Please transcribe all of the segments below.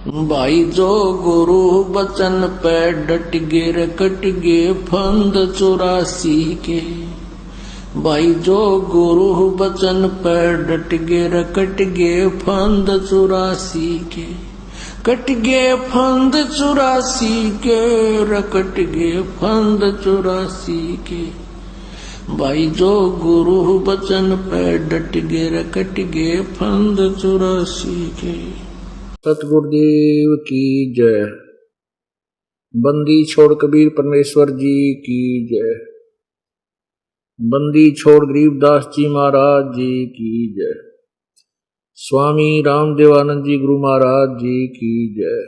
भाई जो गुरु बचन पे डट गे रकट गे फंद 84 के। भाई जो गुरु बचन पे डट गे रकट गे फंद 84 के। कट गे फंद 84 के रकट गे फंद 84 के। भाई जो गुरु बचन पे डट गे रकट गे फंद 84 के। सतगुरुदेव की जय। बंदी छोड़ कबीर परमेश्वर जी की जय। बंदी छोड़ गरीबदास जी महाराज जी की जय। स्वामी रामदेवानंद जी गुरु महाराज जी की जय।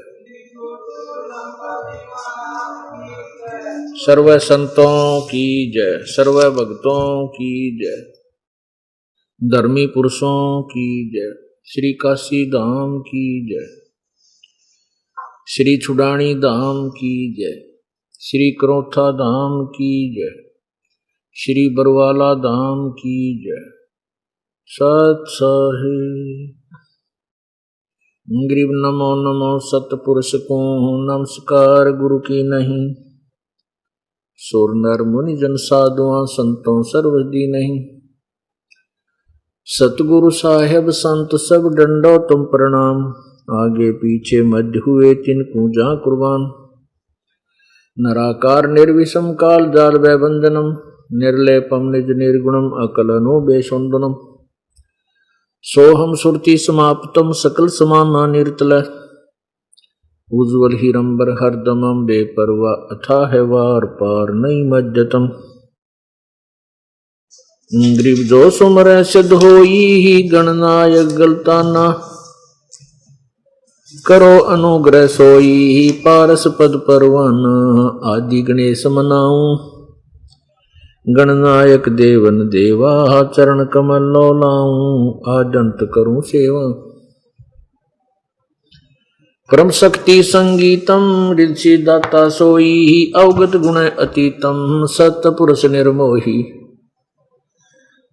सर्व संतों की जय, सर्व भक्तों की जय, धर्मी पुरुषों की जय। श्री काशी धाम की जय, श्री छुडानी धाम की जय, श्री करोथा धाम की जय, श्री बरवाला धाम की जय। सत साहिब गरीब नमो नमो सतपुरुष को नमस्कार गुरु की नहीं। सुर नर मुनि जन साधुआं संतों सर्वदी नहीं। सतगुरु साहेब संत सब डंडो तुम प्रणाम। आगे पीछे मध्य हुए तिनको जा कुर्बान। नराकार निर्विषम काल जाल वैबंधनम। निर्लेपम निज निर्गुणम अकलनो बेसुंदनम। सोहम सुरति समाप्तम सकल समाना निर्तल। उज्ज्वल हिरंबर हरदमम बेपरवा अथा है वार पार नहीं मज्जतम। गरीब जो सुमर सिद्ध होई गणनायक गलताना। करो अनुग्रह सोई पारस पद परवाना। आदि गणेश मनाऊं गणनायक देवन देवा। चरण कमल लो लाऊं आदंत करूं सेवा। परम शक्ति संगीतम ऋषि दाता सोई। अवगत गुण अतीतम सतपुरुष निर्मोही।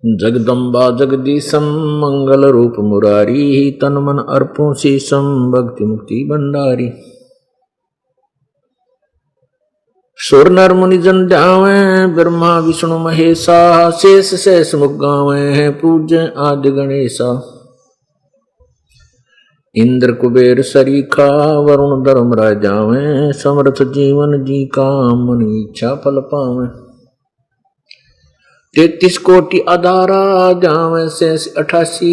जगदम्बा जगदीशम मंगल रूप मुरारी। तन मन अर्पों शीशम भक्ति मुक्ति भंडारी। सुर नर मुनि जन ध्यावे ब्रह्मा विष्णु महेशा। शेष शेष मुख गावे पूज्य आदि गणेशा। इंद्र कुबेर सरीखा वरुण धर्म राज जावे। समर्थ जीवन जी का मन इच्छा फल पावे। 33 कोटि आधारा जावे शेष 88।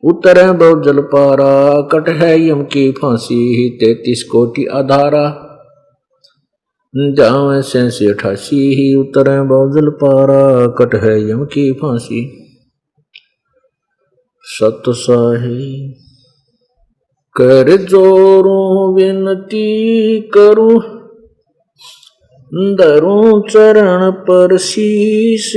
उतरे बहु जल पारा कट है यम की फांसी। 33 कोटि आधारा जावे शेष 88। उतरे बहु जल पारा कट है यम की फांसी। सत साहिब कर जोरों विनती करूं। धरूं चरण पर शीश।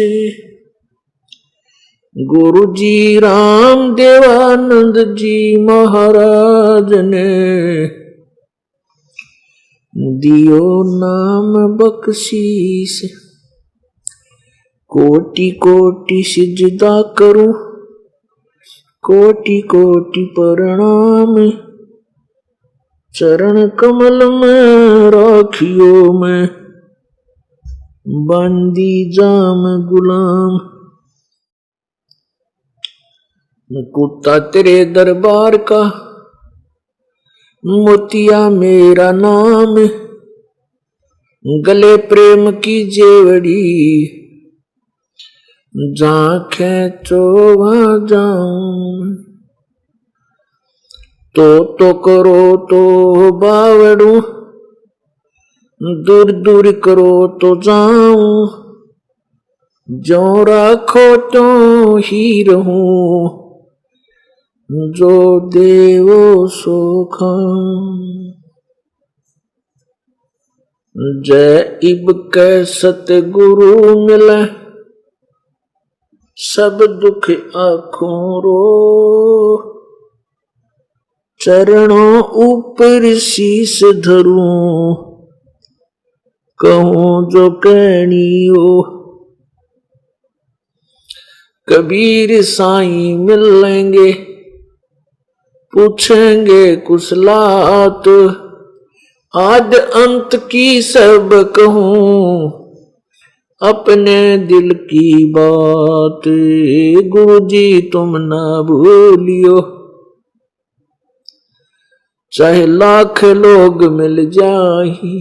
गुरु जी राम देवानंद जी महाराज ने दियो नाम बख्शीश। कोटि कोटि सिजदा करूं कोटि कोटि प्रणाम। चरण कमल में राखियो मैं बंदी जाम गुलाम। कुत्ता तेरे दरबार का मोतिया मेरा नाम। गले प्रेम की जेवड़ी जहाँ खेचो वहाँ जाऊं। तो करो तो बावड़ू दूर दूर करो तो जाऊं। जो राखो तो ही रहूं। जो देवो सो खाऊं। जय इब के सतगुरु मिले। सब दुख आँखों रो। चरणों ऊपर शीश धरूं। कहूं जो कहनी हो। कबीर साईं मिल लेंगे पूछेंगे कुशलात, आद अंत की सब कहूं, अपने दिल की बात, गुरु जी तुम ना भूलियो। चाहे लाख लोग मिल जाए,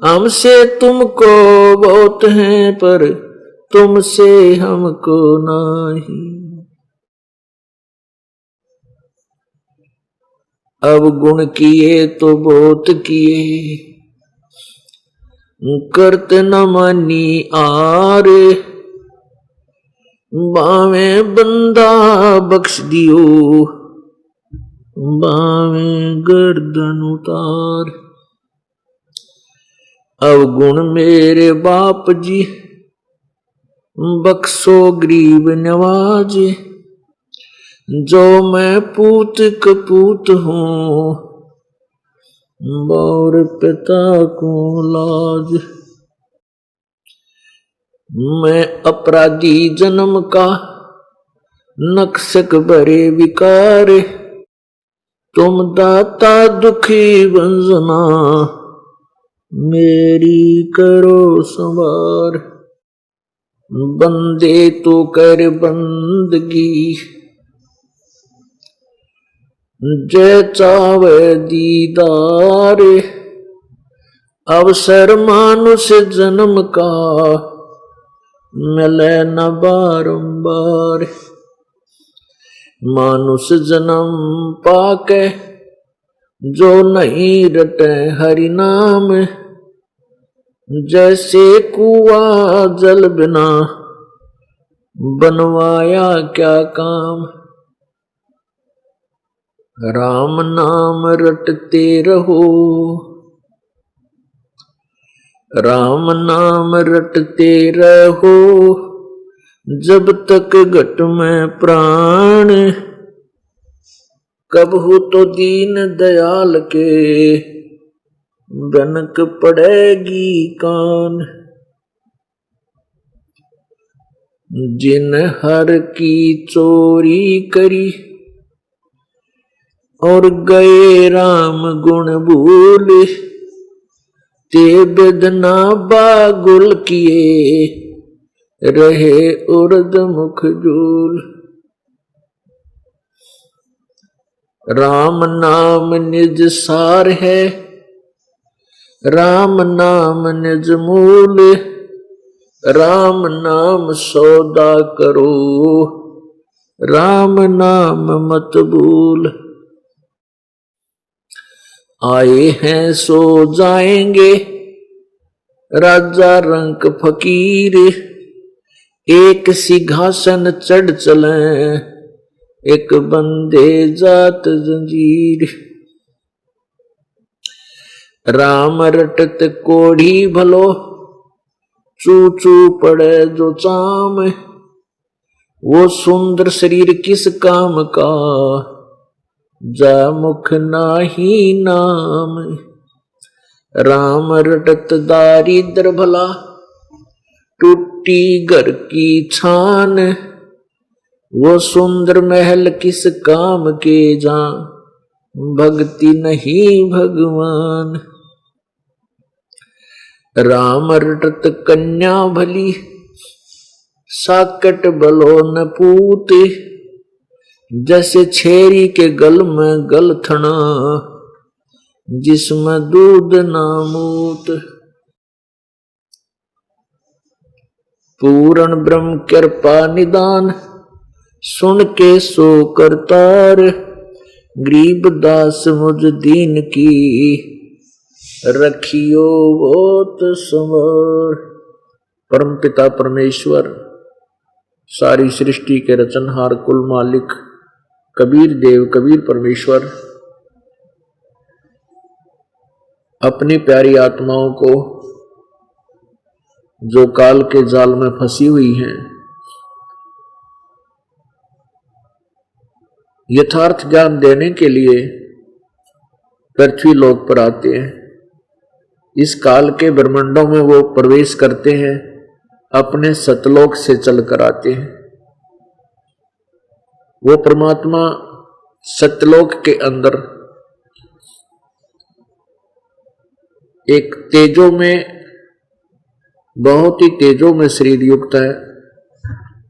हमसे तुमको बहुत हैं, पर तुमसे हमको नहीं। अब गुण किए तो बहुत किए, करत न मानी आर, बावे बंदा बख्श दियो, बावे गर्दन उतार। अब गुण मेरे बाप जी, बख्शो गरीब नवाजे, जो मैं पूत कपूत हूँ, और पिता को लाज। मैं अपराधी जन्म का, नक्शक भरे विकार, तुम दाता दुखी बंजना, मेरी करो संवार। बंदे तो कर बंदगी, जय चावे दीदार, अवसर मानुष जन्म का, मिले न बारंबार। मानुष जन्म पाके, जो नहीं रटे हरि नाम, जैसे कुआ जल बिना, बनवाया क्या काम। राम नाम रटते रहो, राम नाम रटते रहो, जब तक घट में प्राण, कबहू तो दीन दयाल के, बनक पड़ेगी कान। जिन हर की चोरी करी, और गए राम गुण भूल, ते बेदना बागुल किए, रहे उर्द मुख जूल। राम नाम निज सार है, राम नाम निज मूल, राम नाम सौदा करो, राम नाम मत भूल। आए हैं सो जाएंगे, राजा रंक फकीर, एक सिंहासन चढ़ चले, एक बंदे जात जंजीर। राम रटत कोढ़ी भलो, चू चू पड़े जो चाम, वो सुंदर शरीर किस काम का, जा मुख नाही नाम। राम रटत दारिद्र भला, टूटी घर की छान, वो सुंदर महल किस काम के, जा भक्ति नहीं भगवान। राम रटत कन्या भली, साकट बलो न पूत, जैसे छेरी के गल में गलथना, जिसमें दूध ना मूत। पूर्ण ब्रह्म कृपा निदान, सुन के सो करतार, गरीब दास मुझ दीन की, रखियो बहुत संवर। परम पिता परमेश्वर, सारी सृष्टि के रचनहार कुल मालिक कबीर देव कबीर परमेश्वर अपनी प्यारी आत्माओं को जो काल के जाल में फंसी हुई हैं, यथार्थ ज्ञान देने के लिए पृथ्वी लोक पर आते हैं। इस काल के ब्रह्मांडों में वो प्रवेश करते हैं, अपने सतलोक से चलकर आते हैं। वो परमात्मा सतलोक के अंदर एक तेजो में, बहुत ही तेजो में शरीर युक्त है।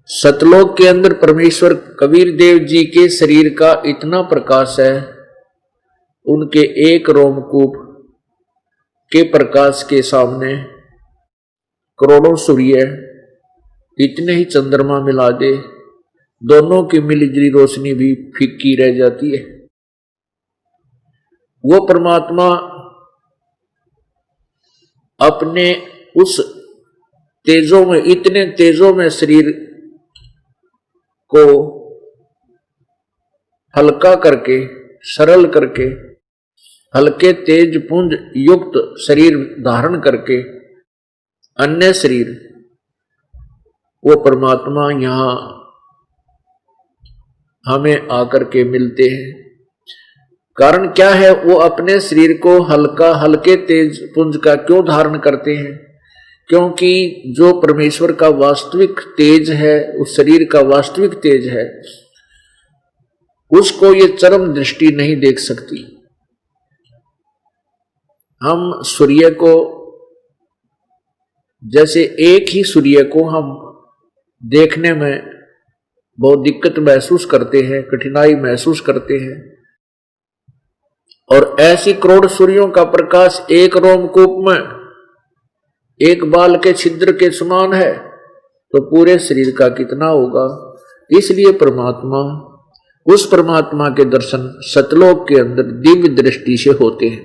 सतलोक के अंदर परमेश्वर कबीर देव जी के शरीर का इतना प्रकाश है, उनके एक रोमकूप के प्रकाश के सामने करोड़ों सूर्य, इतने ही चंद्रमा मिला दे, दोनों की मिलीजुली रोशनी भी फीकी रह जाती है। वो परमात्मा अपने उस तेजों में, इतने तेजों में शरीर को हल्का करके, सरल करके, हल्के तेज पुंज युक्त शरीर धारण करके अन्य शरीर, वो परमात्मा यहां हमें आकर के मिलते हैं। कारण क्या है? वो अपने शरीर को हल्के तेज पुंज का क्यों धारण करते हैं? क्योंकि जो परमेश्वर का वास्तविक तेज है, उस शरीर का वास्तविक तेज है, उसको ये चरम दृष्टि नहीं देख सकती। हम सूर्य को, जैसे एक ही सूर्य को हम देखने में बहुत दिक्कत महसूस करते हैं, कठिनाई महसूस करते हैं, और ऐसी करोड़ सूर्यों का प्रकाश एक रोमकूप में एक बाल के छिद्र के समान है, तो पूरे शरीर का कितना होगा। इसलिए परमात्मा, उस परमात्मा के दर्शन सतलोक के अंदर दिव्य दृष्टि से होते हैं,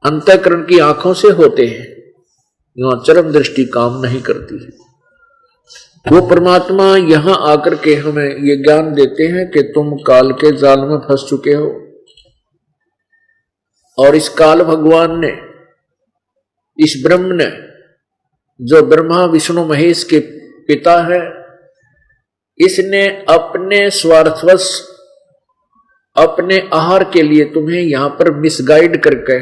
अंतःकरण की आंखों से होते हैं, यहां चरम दृष्टि काम नहीं करती है। वो परमात्मा यहां आकर के हमें ये ज्ञान देते हैं कि तुम काल के जाल में फंस चुके हो, और इस काल भगवान ने, इस ब्रह्म ने, जो ब्रह्मा विष्णु महेश के पिता है, इसने अपने स्वार्थवश, अपने आहार के लिए तुम्हें यहां पर मिसगाइड करके,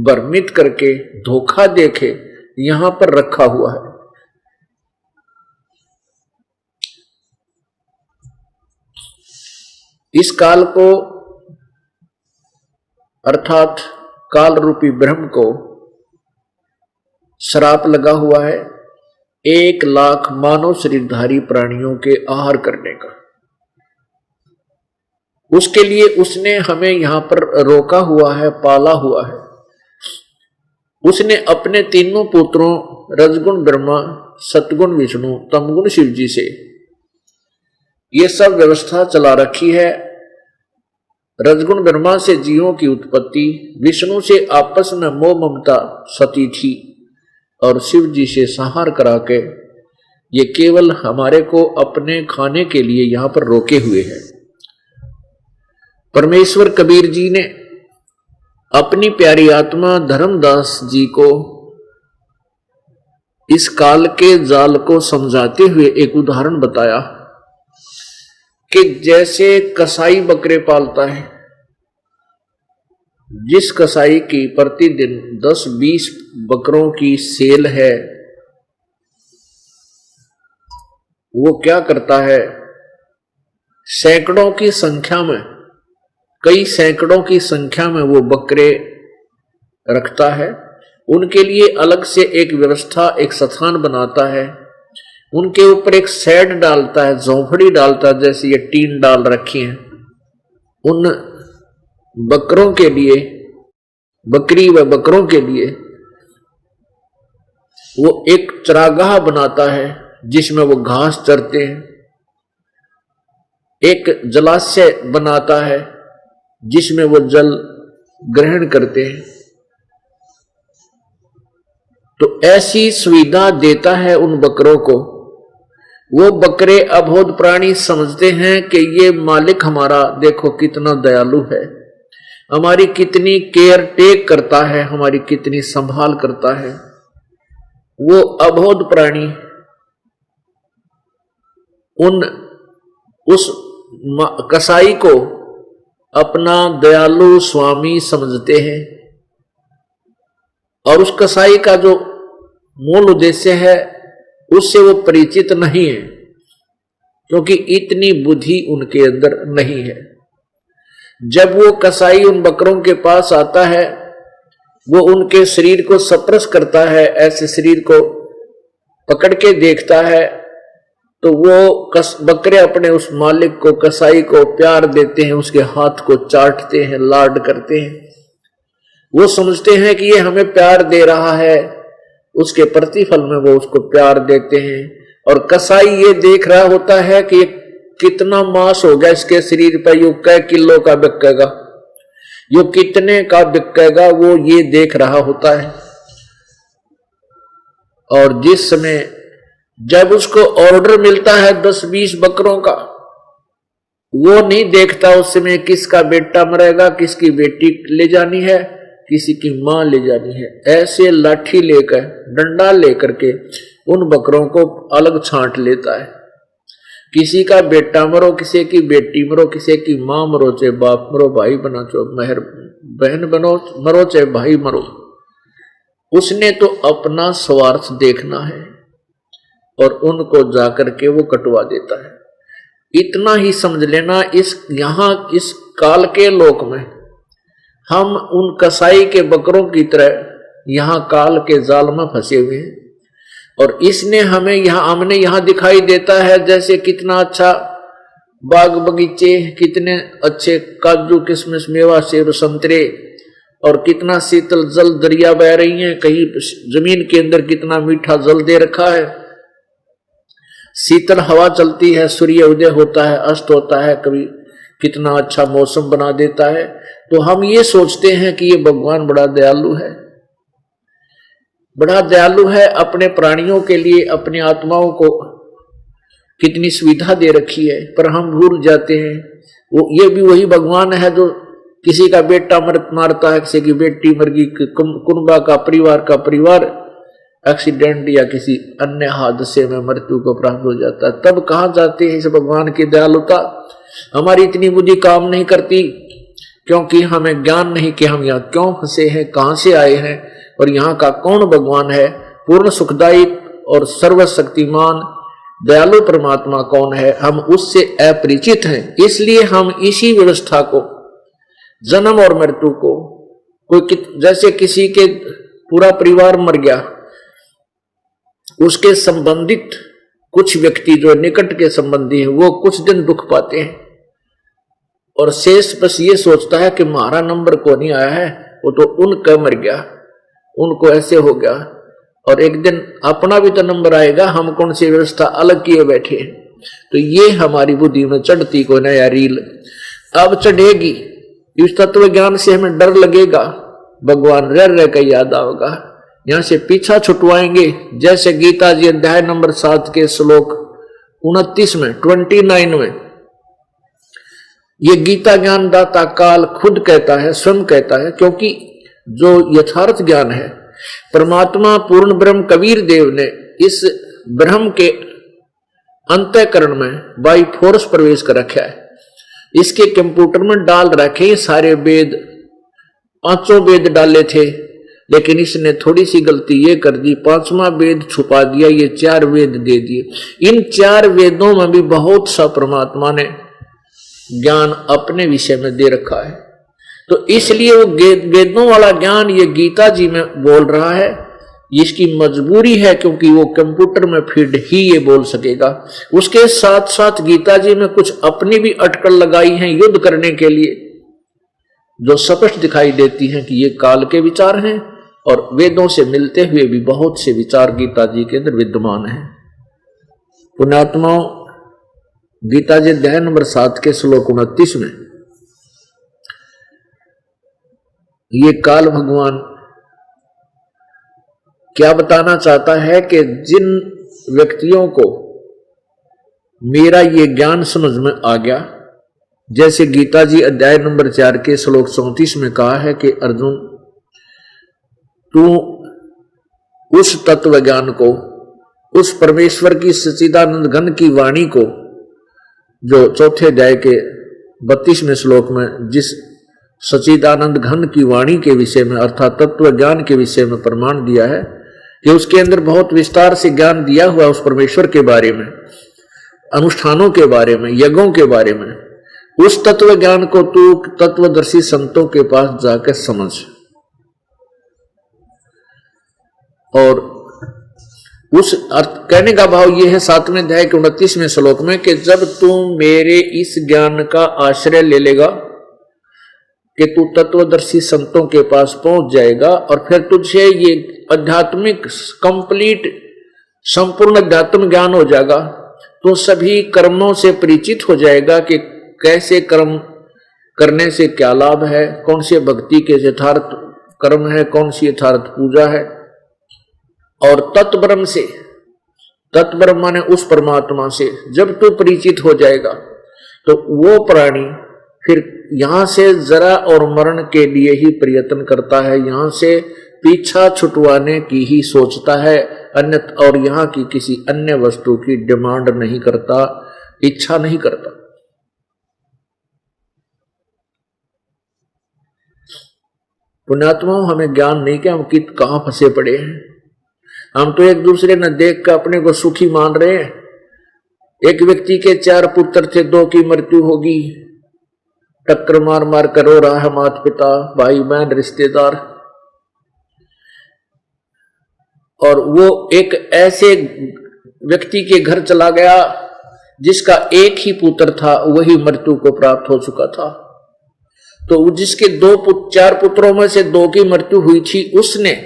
भ्रमित करके, धोखा देके यहां पर रखा हुआ है। इस काल को, अर्थात काल रूपी ब्रह्म को श्राप लगा हुआ है 1,00,000 मानव शरीरधारी प्राणियों के आहार करने का। उसके लिए उसने हमें यहां पर रोका हुआ है, पाला हुआ है। उसने अपने तीनों पुत्रों रजगुण ब्रह्मा, सतगुण विष्णु, तमगुण शिव जी से ये सब व्यवस्था चला रखी है। रजगुण ब्रह्मा से जीवों की उत्पत्ति, विष्णु से आपस में मोह ममता सती थी, और शिव जी से संहार करा के ये केवल हमारे को अपने खाने के लिए यहां पर रोके हुए हैं। परमेश्वर कबीर जी ने अपनी प्यारी आत्मा धर्मदास जी को इस काल के जाल को समझाते हुए एक उदाहरण बताया कि जैसे कसाई बकरे पालता है, जिस कसाई की प्रतिदिन 10-20 बकरों की सेल है, वो क्या करता है, सैकड़ों की संख्या में, कई सैकड़ों की संख्या में वो बकरे रखता है। उनके लिए अलग से एक व्यवस्था, एक स्थान बनाता है, उनके ऊपर एक शेड डालता है, झोंपड़ी डालता है, जैसे ये टीन डाल रखी है। उन बकरों के लिए, बकरी व बकरों के लिए वो एक चरागाह बनाता है जिसमें वो घास चरते हैं, एक जलाशय बनाता है जिसमें वो जल ग्रहण करते हैं। तो ऐसी सुविधा देता है उन बकरों को। वो बकरे अबोध प्राणी समझते हैं कि ये मालिक हमारा देखो कितना दयालु है, हमारी कितनी केयर टेक करता है, हमारी कितनी संभाल करता है। वो अबोध प्राणी उस कसाई को अपना दयालु स्वामी समझते हैं, और उस कसाई का जो मूल उद्देश्य है उससे वो परिचित नहीं है, क्योंकि इतनी बुद्धि उनके अंदर नहीं है। जब वो कसाई उन बकरों के पास आता है, वो उनके शरीर को स्पर्श करता है, ऐसे शरीर को पकड़ के देखता है, तो वो बकरे अपने उस मालिक को, कसाई को प्यार देते हैं, उसके हाथ को चाटते हैं, लाड करते हैं। वो समझते हैं कि ये हमें प्यार दे रहा है, उसके प्रतिफल में वो उसको प्यार देते हैं। और कसाई ये देख रहा होता है कि ये कितना मांस हो गया इसके शरीर पर, यो कै किलो का बिकेगा, यो कितने का बिकेगा, वो ये देख रहा होता है। और जिस समय जब उसको ऑर्डर मिलता है 10-20 बकरों का, वो नहीं देखता उस समय किसका बेटा मरेगा, किसकी बेटी ले जानी है, किसी की मां ले जानी है। ऐसे लाठी लेकर, डंडा लेकर के उन बकरों को अलग छांट लेता है। किसी का बेटा मरो, किसी की बेटी मरो, किसी की मां मरो, चाहे बाप मरो, भाई बना, चाहे मेहर बहन बनो मरो, चाहे भाई मरो, उसने तो अपना स्वार्थ देखना है और उनको जाकर के वो कटवा देता है। इतना ही समझ लेना, इस काल के लोक में हम उन कसाई के बकरों की तरह यहाँ काल के जाल में फंसे हुए हैं। और इसने हमें यहाँ दिखाई देता है जैसे कितना अच्छा बाग बगीचे, कितने अच्छे काजू किशमिश मेवा सेब संतरे, और कितना शीतल जल दरिया बह रही है, कहीं जमीन के अंदर कितना मीठा जल दे रखा है, शीतल हवा चलती है, सूर्य उदय होता है, अस्त होता है, कभी कितना अच्छा मौसम बना देता है। तो हम ये सोचते हैं कि ये भगवान बड़ा दयालु है, बड़ा दयालु है, अपने प्राणियों के लिए, अपनी आत्माओं को कितनी सुविधा दे रखी है। पर हम भूल जाते हैं ये भी वही भगवान है जो किसी का बेटा मारता है, किसी की बेटी मर गई, कुनबा का परिवार एक्सीडेंट या किसी अन्य हादसे में मृत्यु को प्राप्त हो जाता है। तब कहाँ जाते हैं इस भगवान की दयालुता? हमारी इतनी बुद्धि काम नहीं करती, क्योंकि हमें ज्ञान नहीं कि हम यहाँ क्यों फंसे हैं, कहां से आए हैं, और यहाँ का कौन भगवान है, पूर्ण सुखदायी और सर्वशक्तिमान दयालु परमात्मा कौन है, हम उससे अपरिचित हैं। इसलिए हम इसी व्यवस्था को, जन्म और मृत्यु को, कोई जैसे किसी के पूरा परिवार मर गया, उसके संबंधित कुछ व्यक्ति जो निकट के संबंधी हैं वो कुछ दिन दुख पाते हैं, और शेष बस ये सोचता है कि हमारा नंबर को नहीं आया है, वो तो उनका मर गया, उनको ऐसे हो गया, और एक दिन अपना भी तो नंबर आएगा, हम कौन सी व्यवस्था अलग किए बैठे हैं। तो ये हमारी बुद्धि में चढ़ती को नया रील अब चढ़ेगी। इस तत्व ज्ञान से हमें डर लगेगा, भगवान रह कर याद आएगा, यहां से पीछा छुटवाएंगे। जैसे गीता जी अध्याय नंबर 7 के श्लोक 29 में 29 में ये गीता ज्ञान दाता काल खुद कहता है, स्वयं कहता है, क्योंकि जो यथार्थ ज्ञान है, परमात्मा पूर्ण ब्रह्म कबीर देव ने इस ब्रह्म के अंतःकरण में बाई फोर्स प्रवेश कर रखा है। इसके कंप्यूटर में डाल रखे सारे वेद, 5 वेद डाले थे, लेकिन इसने थोड़ी सी गलती ये कर दी, 5वां वेद छुपा दिया, ये 4 वेद दे दिए। इन 4 वेदों में भी बहुत सा परमात्मा ने ज्ञान अपने विषय में दे रखा है। तो इसलिए वो वेदों वाला ज्ञान ये गीता जी में बोल रहा है, इसकी मजबूरी है, क्योंकि वो कंप्यूटर में फीड ही ये बोल सकेगा। उसके साथ साथ गीता जी में कुछ अपनी भी अटकल लगाई हैं युद्ध करने के लिए, जो स्पष्ट दिखाई देती हैं कि ये काल के विचार हैं, और वेदों से मिलते हुए भी बहुत से विचार गीता जी के अंदर विद्यमान हैं। पुण्यात्माओं, गीता जी अध्याय नंबर 7 के श्लोक 29 में ये काल भगवान क्या बताना चाहता है कि जिन व्यक्तियों को मेरा ये ज्ञान समझ में आ गया, जैसे गीता जी अध्याय नंबर 4 के श्लोक 34 में कहा है कि अर्जुन, तू उस तत्व ज्ञान को, उस परमेश्वर की सच्चिदानंद घन की वाणी को, जो 4 अध्याय के 32वें श्लोक में जिस सच्चिदानंद घन की वाणी के विषय में अर्थात तत्व ज्ञान के विषय में प्रमाण दिया है कि उसके अंदर बहुत विस्तार से ज्ञान दिया हुआ उस परमेश्वर के बारे में। अनुष्ठानों के बारे में, यज्ञों के बारे में, उस तत्व ज्ञान को तू तत्वदर्शी संतों के पास जाकर समझ। और उस अर्थ कहने का भाव यह है 7वें अध्याय के 29वें श्लोक में कि जब तू मेरे इस ज्ञान का आश्रय ले लेगा कि तू तत्वदर्शी संतों के पास पहुंच जाएगा और फिर तुझे ये आध्यात्मिक कंप्लीट संपूर्ण अध्यात्म ज्ञान हो जाएगा, तो सभी कर्मों से परिचित हो जाएगा कि कैसे कर्म करने से क्या लाभ है, कौन से भक्ति के यथार्थ कर्म है, कौन सी यथार्थ पूजा है। और तत्ब्रह्म से, तत्ब्रह्म माने उस परमात्मा से जब तू परिचित हो जाएगा तो वो प्राणी फिर यहां से जरा और मरण के लिए ही प्रयत्न करता है, यहां से पीछा छुटवाने की ही सोचता है, अन्यथा और यहां की किसी अन्य वस्तु की डिमांड नहीं करता, इच्छा नहीं करता। पुण्यात्माओं, हमें ज्ञान नहीं कि हम कहां फंसे पड़े हैं। हम तो एक दूसरे न देख कर अपने को सुखी मान रहे हैं। एक व्यक्ति के 4 पुत्र थे, 2 की मृत्यु होगी, टक्कर मार मार कर रो रहा है माता पिता, भाई बहन, रिश्तेदार। और वो एक ऐसे व्यक्ति के घर चला गया जिसका एक ही पुत्र था, वही मृत्यु को प्राप्त हो चुका था। तो जिसके 4 पुत्रों में से 2 की मृत्यु हुई थी, उसने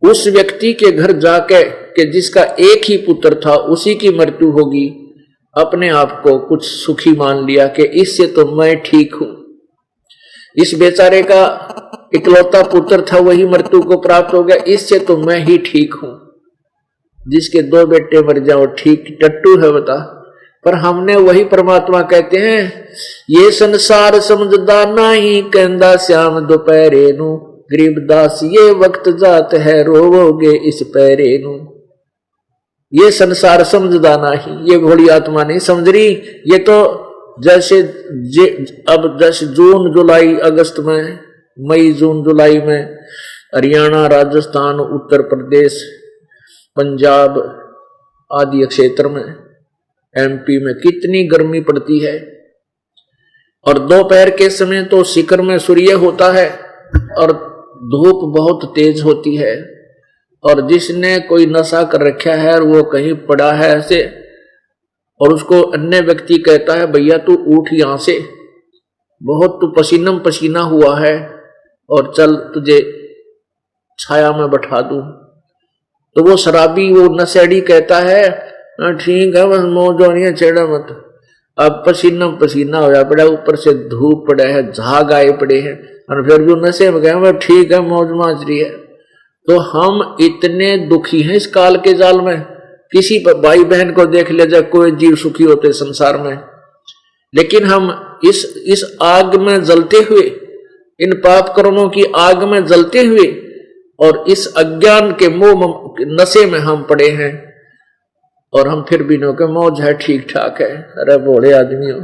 उस व्यक्ति के घर जाके कि जिसका एक ही पुत्र था उसी की मृत्यु होगी, अपने आप को कुछ सुखी मान लिया कि इससे तो मैं ठीक हूं। इस बेचारे का इकलौता पुत्र था, वही मृत्यु को प्राप्त हो गया, इससे तो मैं ही ठीक हूं। जिसके 2 बेटे मर जाओ ठीक टट्टू है बता। पर हमने वही परमात्मा कहते हैं, ये संसार समझदा नहीं कहंदा श्याम दोपहरे नू, गरीबदास ये वक्त जात है रोवोगे इस पैरे नू। ये संसार समझदा नहीं, ये भोली आत्मा नहीं समझ रही। ये तो जैसे अब जैसे जून जुलाई अगस्त में, मई जून जुलाई में हरियाणा, राजस्थान, उत्तर प्रदेश, पंजाब आदि क्षेत्र में, एमपी में कितनी गर्मी पड़ती है। और दोपहर के समय तो शिखर में सूर्य होता है और धूप बहुत तेज होती है। और जिसने कोई नशा कर रखा है और वो कहीं पड़ा है ऐसे, और उसको अन्य व्यक्ति कहता है भैया तू उठ यहां से, बहुत तू पसीनम पसीना हुआ है और चल तुझे छाया में बैठा दूं, तो वो शराबी, वो नशेड़ी कहता है ठीक है बस मौज होनी है, छेड़ा मत। अब पसीनम पसीना होया पड़ा, ऊपर से धूप पड़ा है, झाग आए पड़े हैं, और फिर भी नशे में गए ठीक है मौज माच रही है। तो हम इतने दुखी हैं इस काल के जाल में। किसी भाई बहन को देख ले जाए, कोई जीव सुखी होते संसार में, लेकिन हम इस आग में जलते हुए, इन पाप कर्मों की आग में जलते हुए और इस अज्ञान के मोह नशे में हम पड़े हैं। और हम फिर भी नो के मौज है, ठीक ठाक है। अरे भोले आदमी हो,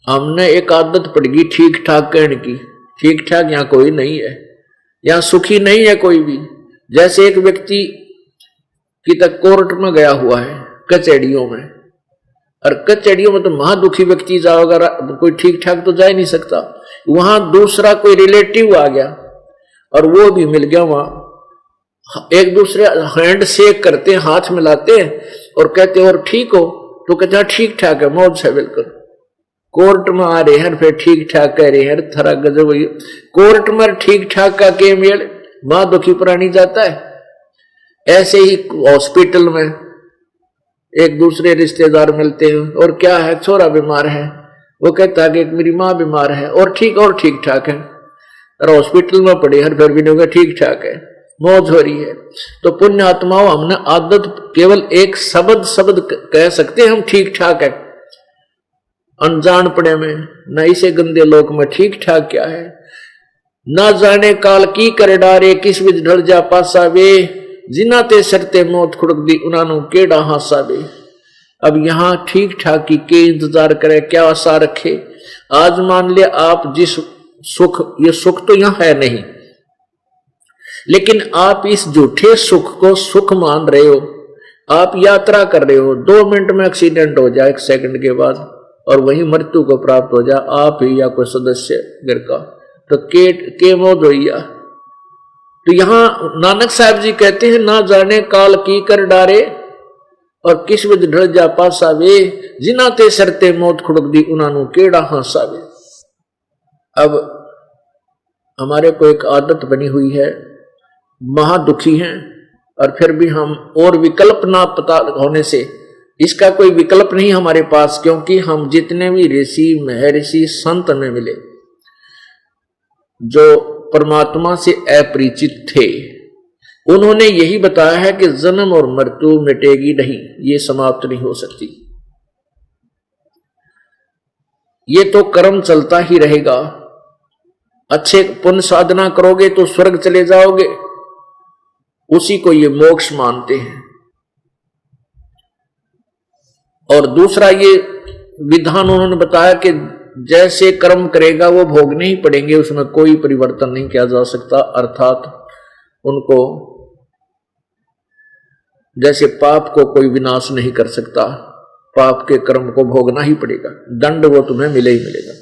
हमने एक आदत पड़ गई ठीक ठाक कहने की। ठीक ठाक यहाँ कोई नहीं है, यहाँ सुखी नहीं है कोई भी। जैसे एक व्यक्ति की तक कोर्ट में गया हुआ है, कचहरियों में, और कचहरियों में तो महादुखी व्यक्ति जाओगा, कोई ठीक ठाक तो जा ही नहीं सकता। वहां दूसरा कोई रिलेटिव आ गया और वो भी मिल गया वहां, एक दूसरे हैंड शेक करते, हाथ मिलाते और कहते और ठीक हो, तो कहते ठीक ठाक है, मौज है बिल्कुल। कोर्ट में आ रहे हैं फिर ठीक ठाक कह रहे हैं, थरा गजब। कोर्ट में ठीक ठाक का के मेल मां दुखी प्राणी जाता है। ऐसे ही हॉस्पिटल में एक दूसरे रिश्तेदार मिलते हैं और क्या है, छोरा बीमार है, वो कहता है कि मेरी माँ बीमार है और ठीक ठाक है, और हॉस्पिटल में पड़े हैं फिर भी नहीं होगा ठीक ठाक है, मौज हो रही है। तो पुण्य आत्माओं, हमने आदत केवल एक शब्द कह सकते हैं हम ठीक ठाक है, अनजान पड़े में, न इसे गंदे लोक में ठीक ठाक क्या है। न जाने काल की कर डारे, किस विच ढल जा पासा वे, जिना ते सरते मौत खुड़क दी उन्होंने केड़ा हासा वे। अब यहाँ ठीक ठाक की के इंतजार करे, क्या आशा रखे। आज मान लिया आप जिस सुख, ये सुख तो यहाँ है नहीं, लेकिन आप इस झूठे सुख को सुख मान रहे हो। आप यात्रा कर रहे हो, 2 मिनट में एक्सीडेंट हो जाए 1 सेकंड के बाद, और वही मृत्यु को प्राप्त हो जाए आप ही या कोई सदस्य घर का, तो के मौत होइया। तो यहां नानक साहब जी कहते हैं, ना जाने काल की कर डारे और किस विध ढल जा पासा वे, जिना ते सरते मौत खुड़क दी उन्होंने केड़ा हासावे। अब हमारे को एक आदत बनी हुई है, महादुखी हैं, और फिर भी हम और विकल्प ना पता होने से, इसका कोई विकल्प नहीं हमारे पास, क्योंकि हम जितने भी ऋषि महर्षि संत में मिले जो परमात्मा से अपरिचित थे, उन्होंने यही बताया है कि जन्म और मृत्यु मिटेगी नहीं, ये समाप्त नहीं हो सकती, ये तो कर्म चलता ही रहेगा। अच्छे पुण्य साधना करोगे तो स्वर्ग चले जाओगे, उसी को ये मोक्ष मानते हैं। और दूसरा ये विधान उन्होंने बताया कि जैसे कर्म करेगा वो भोगने ही पड़ेंगे, उसमें कोई परिवर्तन नहीं किया जा सकता। अर्थात उनको जैसे पाप को कोई विनाश नहीं कर सकता, पाप के कर्म को भोगना ही पड़ेगा, दंड वो तुम्हें मिले ही मिलेगा।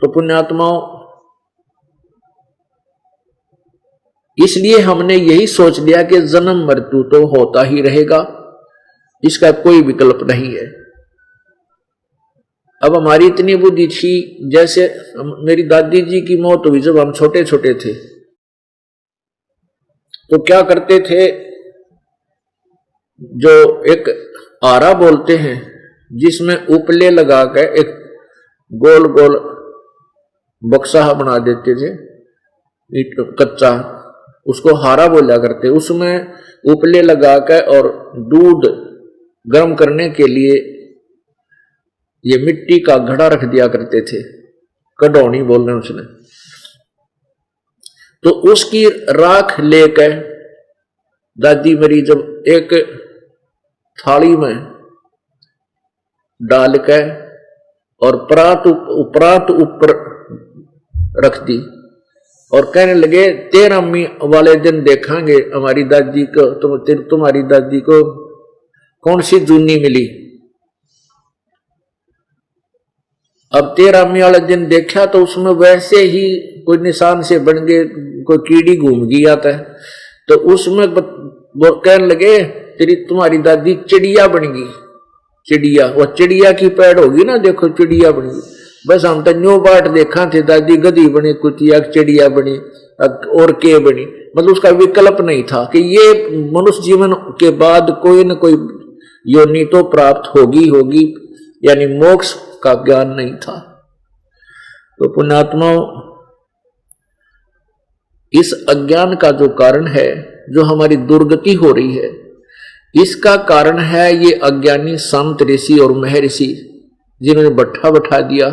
तो पुण्यात्माओं, इसलिए हमने यही सोच लिया कि जन्म मृत्यु तो होता ही रहेगा, इसका कोई विकल्प नहीं है। अब हमारी इतनी बुद्धि थी, जैसे मेरी दादी जी की मौत हुई जब हम छोटे छोटे थे, तो क्या करते थे, जो एक आरा बोलते हैं जिसमें उपले लगा कर एक गोल गोल बक्सा बना देते थे कच्चा, उसको हारा बोला करते, उसमें उपले लगाकर और दूध गर्म करने के लिए ये मिट्टी का घड़ा रख दिया करते थे, कड़ौनी बोल रहे हैं उसने। तो उसकी राख लेकर दादी मेरी जब एक थाली में डालकर और परात ऊपर रख दी और कहने लगे, 13वीं वाले दिन देखेंगे हमारी दादी को, तुम्हारी दादी को कौन सी जूनी मिली। अब 13वीं वाले दिन देखा तो उसमें वैसे ही कोई निशान से बन गए, कोई कीड़ी घूम गई आता है, तो उसमें कहने लगे, तुम्हारी दादी चिड़िया बन गई, चिड़िया, वो चिड़िया की पैड़ होगी ना, देखो चिड़िया बन गई। बस हम तो न्यू बाट देखा थे, दादी गधी बनी, कुतिया चिड़िया बनी और के बनी, मतलब उसका विकल्प नहीं था कि ये मनुष्य जीवन के बाद कोई न कोई योनि तो प्राप्त होगी होगी, यानी मोक्ष का ज्ञान नहीं था। तो पुण्यात्माओं, इस अज्ञान का जो कारण है, जो हमारी दुर्गति हो रही है, इसका कारण है ये अज्ञानी संत ऋषि और महर्षि, जिन्होंने बैठा दिया,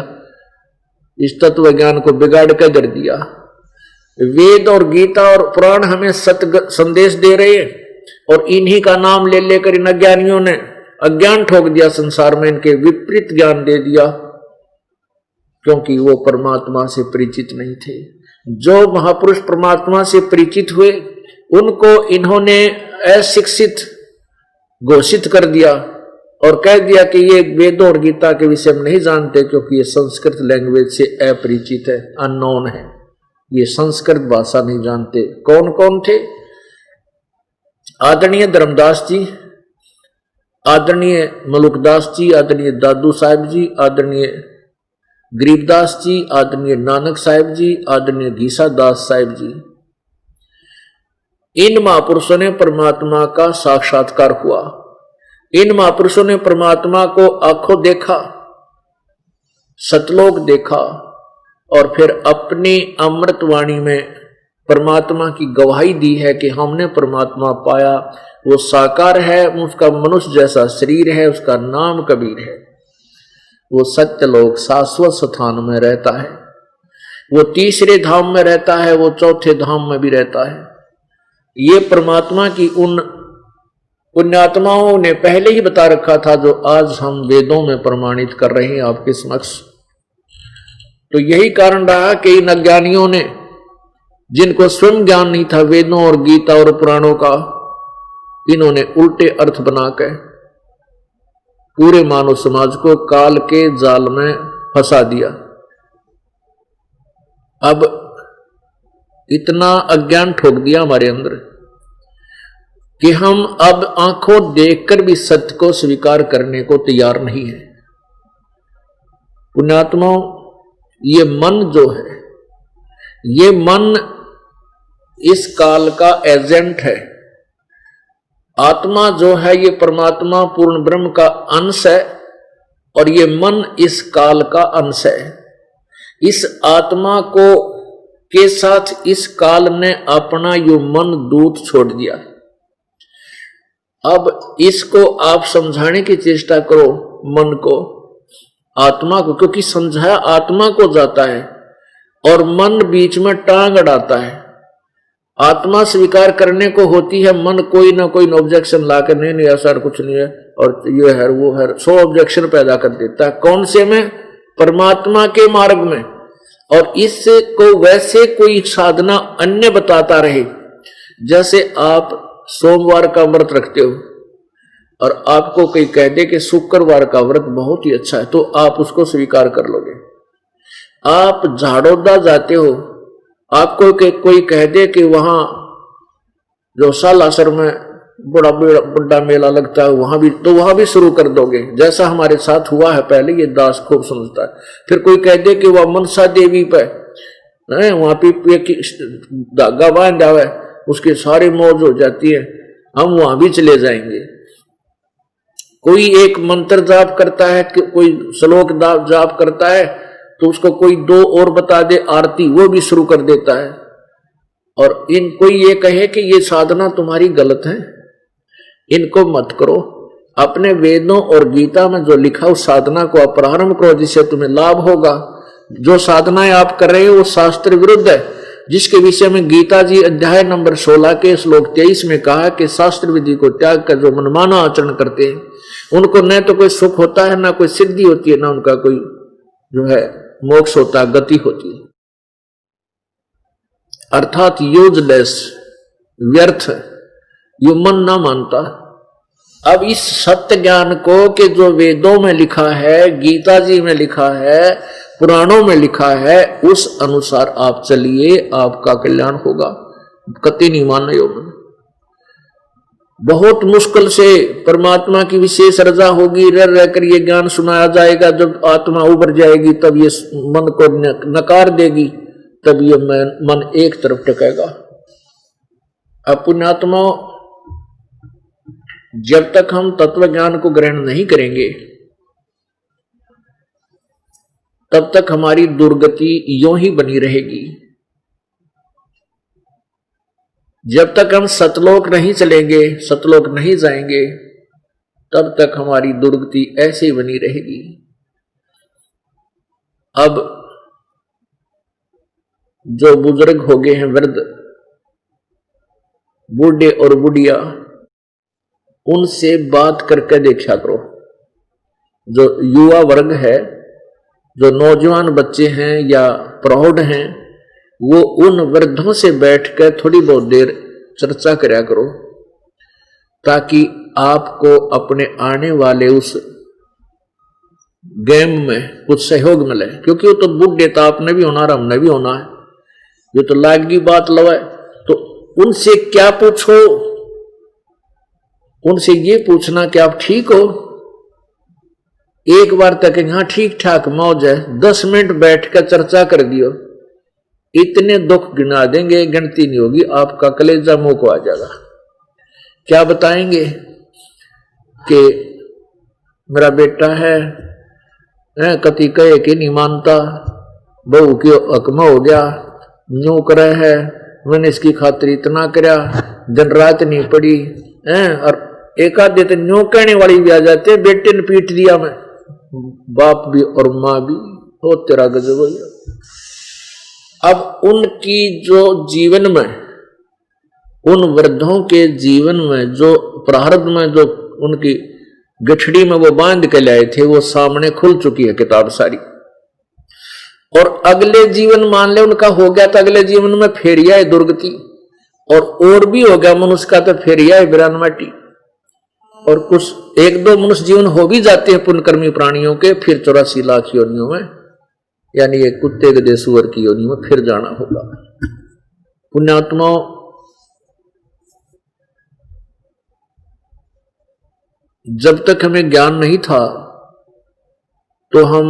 इस तत्व ज्ञान को बिगाड़ कर कर दिया। वेद और गीता और पुराण हमें सत्य संदेश दे रहे हैं, और इन्हीं का नाम ले लेकर इन अज्ञानियों ने अज्ञान ठोक दिया संसार में, इनके विपरीत ज्ञान दे दिया, क्योंकि वो परमात्मा से परिचित नहीं थे। जो महापुरुष परमात्मा से परिचित हुए, उनको इन्होंने अशिक्षित घोषित कर दिया और कह दिया कि ये वेदों और गीता के विषय में नहीं जानते, क्योंकि ये संस्कृत लैंग्वेज से अपरिचित है, अननोन है, ये संस्कृत भाषा नहीं जानते। कौन कौन थे? आदरणीय धर्मदास जी, आदरणीय मलुकदास जी, आदरणीय दादू साहिब जी, आदरणीय गरीबदास जी, आदरणीय नानक साहिब जी, आदरणीय घीसा दास साहिब जी। इन महापुरुषों ने परमात्मा का साक्षात्कार हुआ, इन महापुरुषों ने परमात्मा को आंखों देखा, सतलोक देखा, और फिर अपनी अमृत वाणी में परमात्मा की गवाही दी है कि हमने परमात्मा पाया, वो साकार है, उसका मनुष्य जैसा शरीर है, उसका नाम कबीर है, वो सत्यलोक शाश्वत स्थान में रहता है, वो तीसरे धाम में रहता है, वो चौथे धाम में भी रहता है। ये परमात्मा की उन पुण्यात्माओं ने पहले ही बता रखा था, जो आज हम वेदों में प्रमाणित कर रहे हैं आपके समक्ष। तो यही कारण रहा कि इन अज्ञानियों ने, जिनको स्वयं ज्ञान नहीं था वेदों और गीता और पुराणों का, इन्होंने उल्टे अर्थ बनाकर पूरे मानव समाज को काल के जाल में फंसा दिया। अब इतना अज्ञान ठोक दिया हमारे अंदर कि हम अब आंखों देखकर भी सत्य को स्वीकार करने को तैयार नहीं है। पुण्यात्माओं, ये मन जो है, ये मन इस काल का एजेंट है। आत्मा जो है ये परमात्मा पूर्ण ब्रह्म का अंश है और ये मन इस काल का अंश है। इस आत्मा को के साथ इस काल ने अपना यो मन दूत छोड़ दिया। अब इसको आप समझाने की चेष्टा करो, मन को, आत्मा को, क्योंकि समझाया आत्मा को जाता है और मन बीच में टांग अड़ाता है। आत्मा स्वीकार करने को होती है, मन कोई ना कोई ऑब्जेक्शन लाकर नहीं ऐसा कुछ नहीं है और ये है वो है, 100 ऑब्जेक्शन पैदा कर देता है। कौन से में? परमात्मा के मार्ग में। और इसको वैसे कोई साधना अन्य बताता रहे, जैसे आप सोमवार का व्रत रखते हो और आपको कोई कह दे कि शुक्रवार का व्रत बहुत ही अच्छा है, तो आप उसको स्वीकार कर लोगे। आप झाड़ोदा जाते हो, आपको कोई कह दे कि वहां जो सालासर में बड़ा मेला लगता है वहां भी, तो वहां भी शुरू कर दोगे। जैसा हमारे साथ हुआ है पहले, ये दास खूब समझता है। फिर कोई कह दे कि वह मनसा देवी पे वहां पे धागा बांध जावे, उसके सारे मौज हो जाती है, हम वहां भी चले जाएंगे। कोई एक मंत्र जाप करता है, कोई श्लोक जाप करता है, तो उसको कोई 2 और बता दे आरती, वो भी शुरू कर देता है। और कोई ये कहे कि ये साधना तुम्हारी गलत है, इनको मत करो। अपने वेदों और गीता में जो लिखा उस साधना को आप प्रारंभ करो, जिससे तुम्हें लाभ होगा। जो साधनाएं आप कर रहे हो वो शास्त्र विरुद्ध है, जिसके विषय में गीता जी अध्याय नंबर 16 के श्लोक 23 में कहा कि शास्त्र विधि को त्याग कर जो मनमाना आचरण करते हैं उनको न तो कोई सुख होता है, ना कोई सिद्धि होती है, ना उनका कोई जो है मोक्ष होता है, गति होती है। अर्थात यूजलेस, व्यर्थ, यो मन ना मानता। अब इस सत्य ज्ञान को कि जो वेदों में लिखा है, गीता जी में लिखा है, पुराणों में लिखा है, उस अनुसार आप चलिए, आपका कल्याण होगा। कति नहीं मानना योग। बहुत मुश्किल से परमात्मा की विशेष रजा होगी, रह रहकर ये ज्ञान सुनाया जाएगा। जब आत्मा उभर जाएगी तब ये मन को नकार देगी, तब ये मन एक तरफ टिकेगा। अब पुण्यात्मा, जब तक हम तत्व ज्ञान को ग्रहण नहीं करेंगे तब तक हमारी दुर्गति यूं ही बनी रहेगी। जब तक हम सतलोक नहीं चलेंगे, सतलोक नहीं जाएंगे, तब तक हमारी दुर्गति ऐसे ही बनी रहेगी। अब जो बुजुर्ग हो गए हैं, वृद्ध, बूढ़े और बुढ़िया, उनसे बात करके देखा करो। जो युवा वर्ग है, जो नौजवान बच्चे हैं या प्रौढ़ हैं, वो उन वृद्धों से बैठकर थोड़ी बहुत देर चर्चा करा करो, ताकि आपको अपने आने वाले उस गेम में कुछ सहयोग मिले। क्योंकि वो तो बूढ़े तो आपने भी होना, हमने भी होना है, ये तो लागी बात लवे। तो उनसे क्या पूछो? उनसे ये पूछना कि आप ठीक हो। एक बार तक हाँ ठीक ठाक मौज है, 10 मिनट बैठकर चर्चा कर दियो, इतने दुख गिना देंगे, गिनती नहीं होगी, आपका कलेजा मुंह को आ जाएगा। क्या बताएंगे कि मेरा बेटा है, कति कहे कि नहीं मानता, बहू की हकमा हो गया, न्यू करे है, मैंने इसकी खातिर इतना करया, दिन रात नहीं पड़ी है। और एक आधे तो न्यू कहने वाली भी आ जाते, बेटे ने पीट दिया, मैं बाप भी और माँ भी, हो तेरा गजब हो गया। अब उनकी जो जीवन में, उन वृद्धों के जीवन में जो प्रारब्ध में जो उनकी गठड़ी में वो बांध के लाए थे, वो सामने खुल चुकी है किताब सारी। और अगले जीवन मान ले उनका हो गया, तो अगले जीवन में फेरिया है दुर्गति, और भी हो गया मनुष्य का तो फेरिया है बिरान माटी। और कुछ 1-2 मनुष्य जीवन हो भी जाते हैं पुण्यकर्मी प्राणियों के, फिर 84 लाख योनियों में, यानी ये कुत्ते गधे सुअर की योनि में फिर जाना होगा। पुण्यात्माओं, जब तक हमें ज्ञान नहीं था तो हम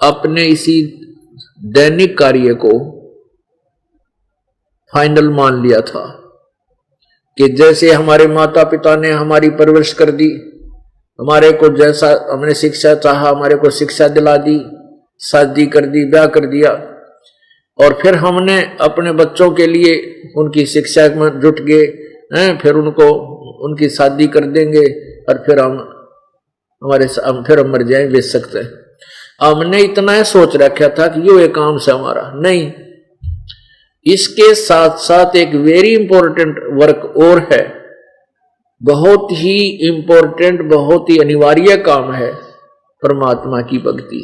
अपने इसी दैनिक कार्य को फाइनल मान लिया था कि जैसे हमारे माता पिता ने हमारी परवरिश कर दी, हमारे को जैसा हमने शिक्षा चाहा हमारे को शिक्षा दिला दी, शादी कर दी, ब्याह कर दिया, और फिर हमने अपने बच्चों के लिए उनकी शिक्षा में जुट गए हैं, फिर उनको उनकी शादी कर देंगे और फिर हम मर जाएं, बेच सकते हैं। हमने इतना सोच रखा था कि ये काम से हमारा नहीं, इसके साथ साथ एक वेरी इंपॉर्टेंट वर्क और है, बहुत ही इंपॉर्टेंट, बहुत ही अनिवार्य काम है परमात्मा की भक्ति।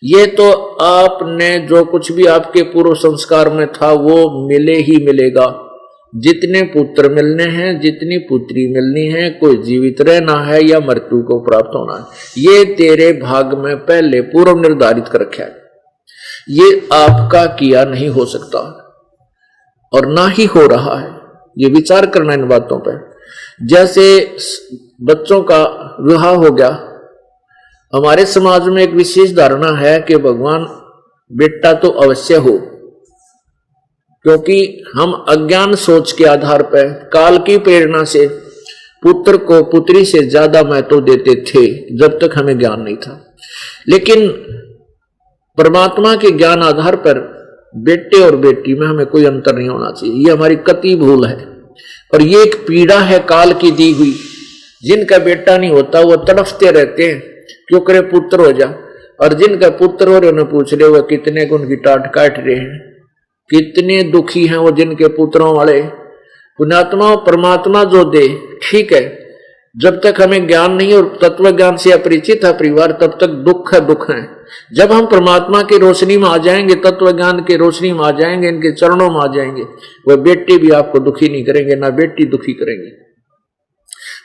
ये तो आपने जो कुछ भी आपके पूर्व संस्कार में था वो मिले ही मिलेगा। जितने पुत्र मिलने हैं, जितनी पुत्री मिलनी है, कोई जीवित रहना है या मृत्यु को प्राप्त होना है, ये तेरे भाग में पहले पूर्व निर्धारित कर रखा है। ये आपका किया नहीं हो सकता और ना ही हो रहा है। ये विचार करना इन बातों पर। जैसे बच्चों का विवाह हो गया, हमारे समाज में एक विशेष धारणा है कि भगवान बेटा तो अवश्य हो, क्योंकि हम अज्ञान सोच के आधार पर काल की प्रेरणा से पुत्र को पुत्री से ज्यादा महत्व देते थे जब तक हमें ज्ञान नहीं था। लेकिन परमात्मा के ज्ञान आधार पर बेटे और बेटी में हमें कोई अंतर नहीं होना चाहिए। ये हमारी कतई भूल है और ये एक पीड़ा है काल की दी हुई। जिनका बेटा नहीं होता वो तड़फते रहते हैं, क्यों करे पुत्र हो जा, और जिनका पुत्र हो रहे उन्हें पूछ रहे, वो कितने को उनकी टाट काट रहे हैं, कितने दुखी हैं वो जिनके पुत्रों वाले। पुण्यात्मा परमात्मा जो दे ठीक है, जब तक हमें ज्ञान नहीं और तत्व ज्ञान से अपरिचित है परिवार, तब तक दुख है, दुख है। जब हम परमात्मा की रोशनी में आ जाएंगे, तत्व ज्ञान की रोशनी में आ जाएंगे, इनके चरणों में आ जाएंगे, वह बेटे भी आपको दुखी नहीं करेंगे, ना बेटी दुखी करेंगे।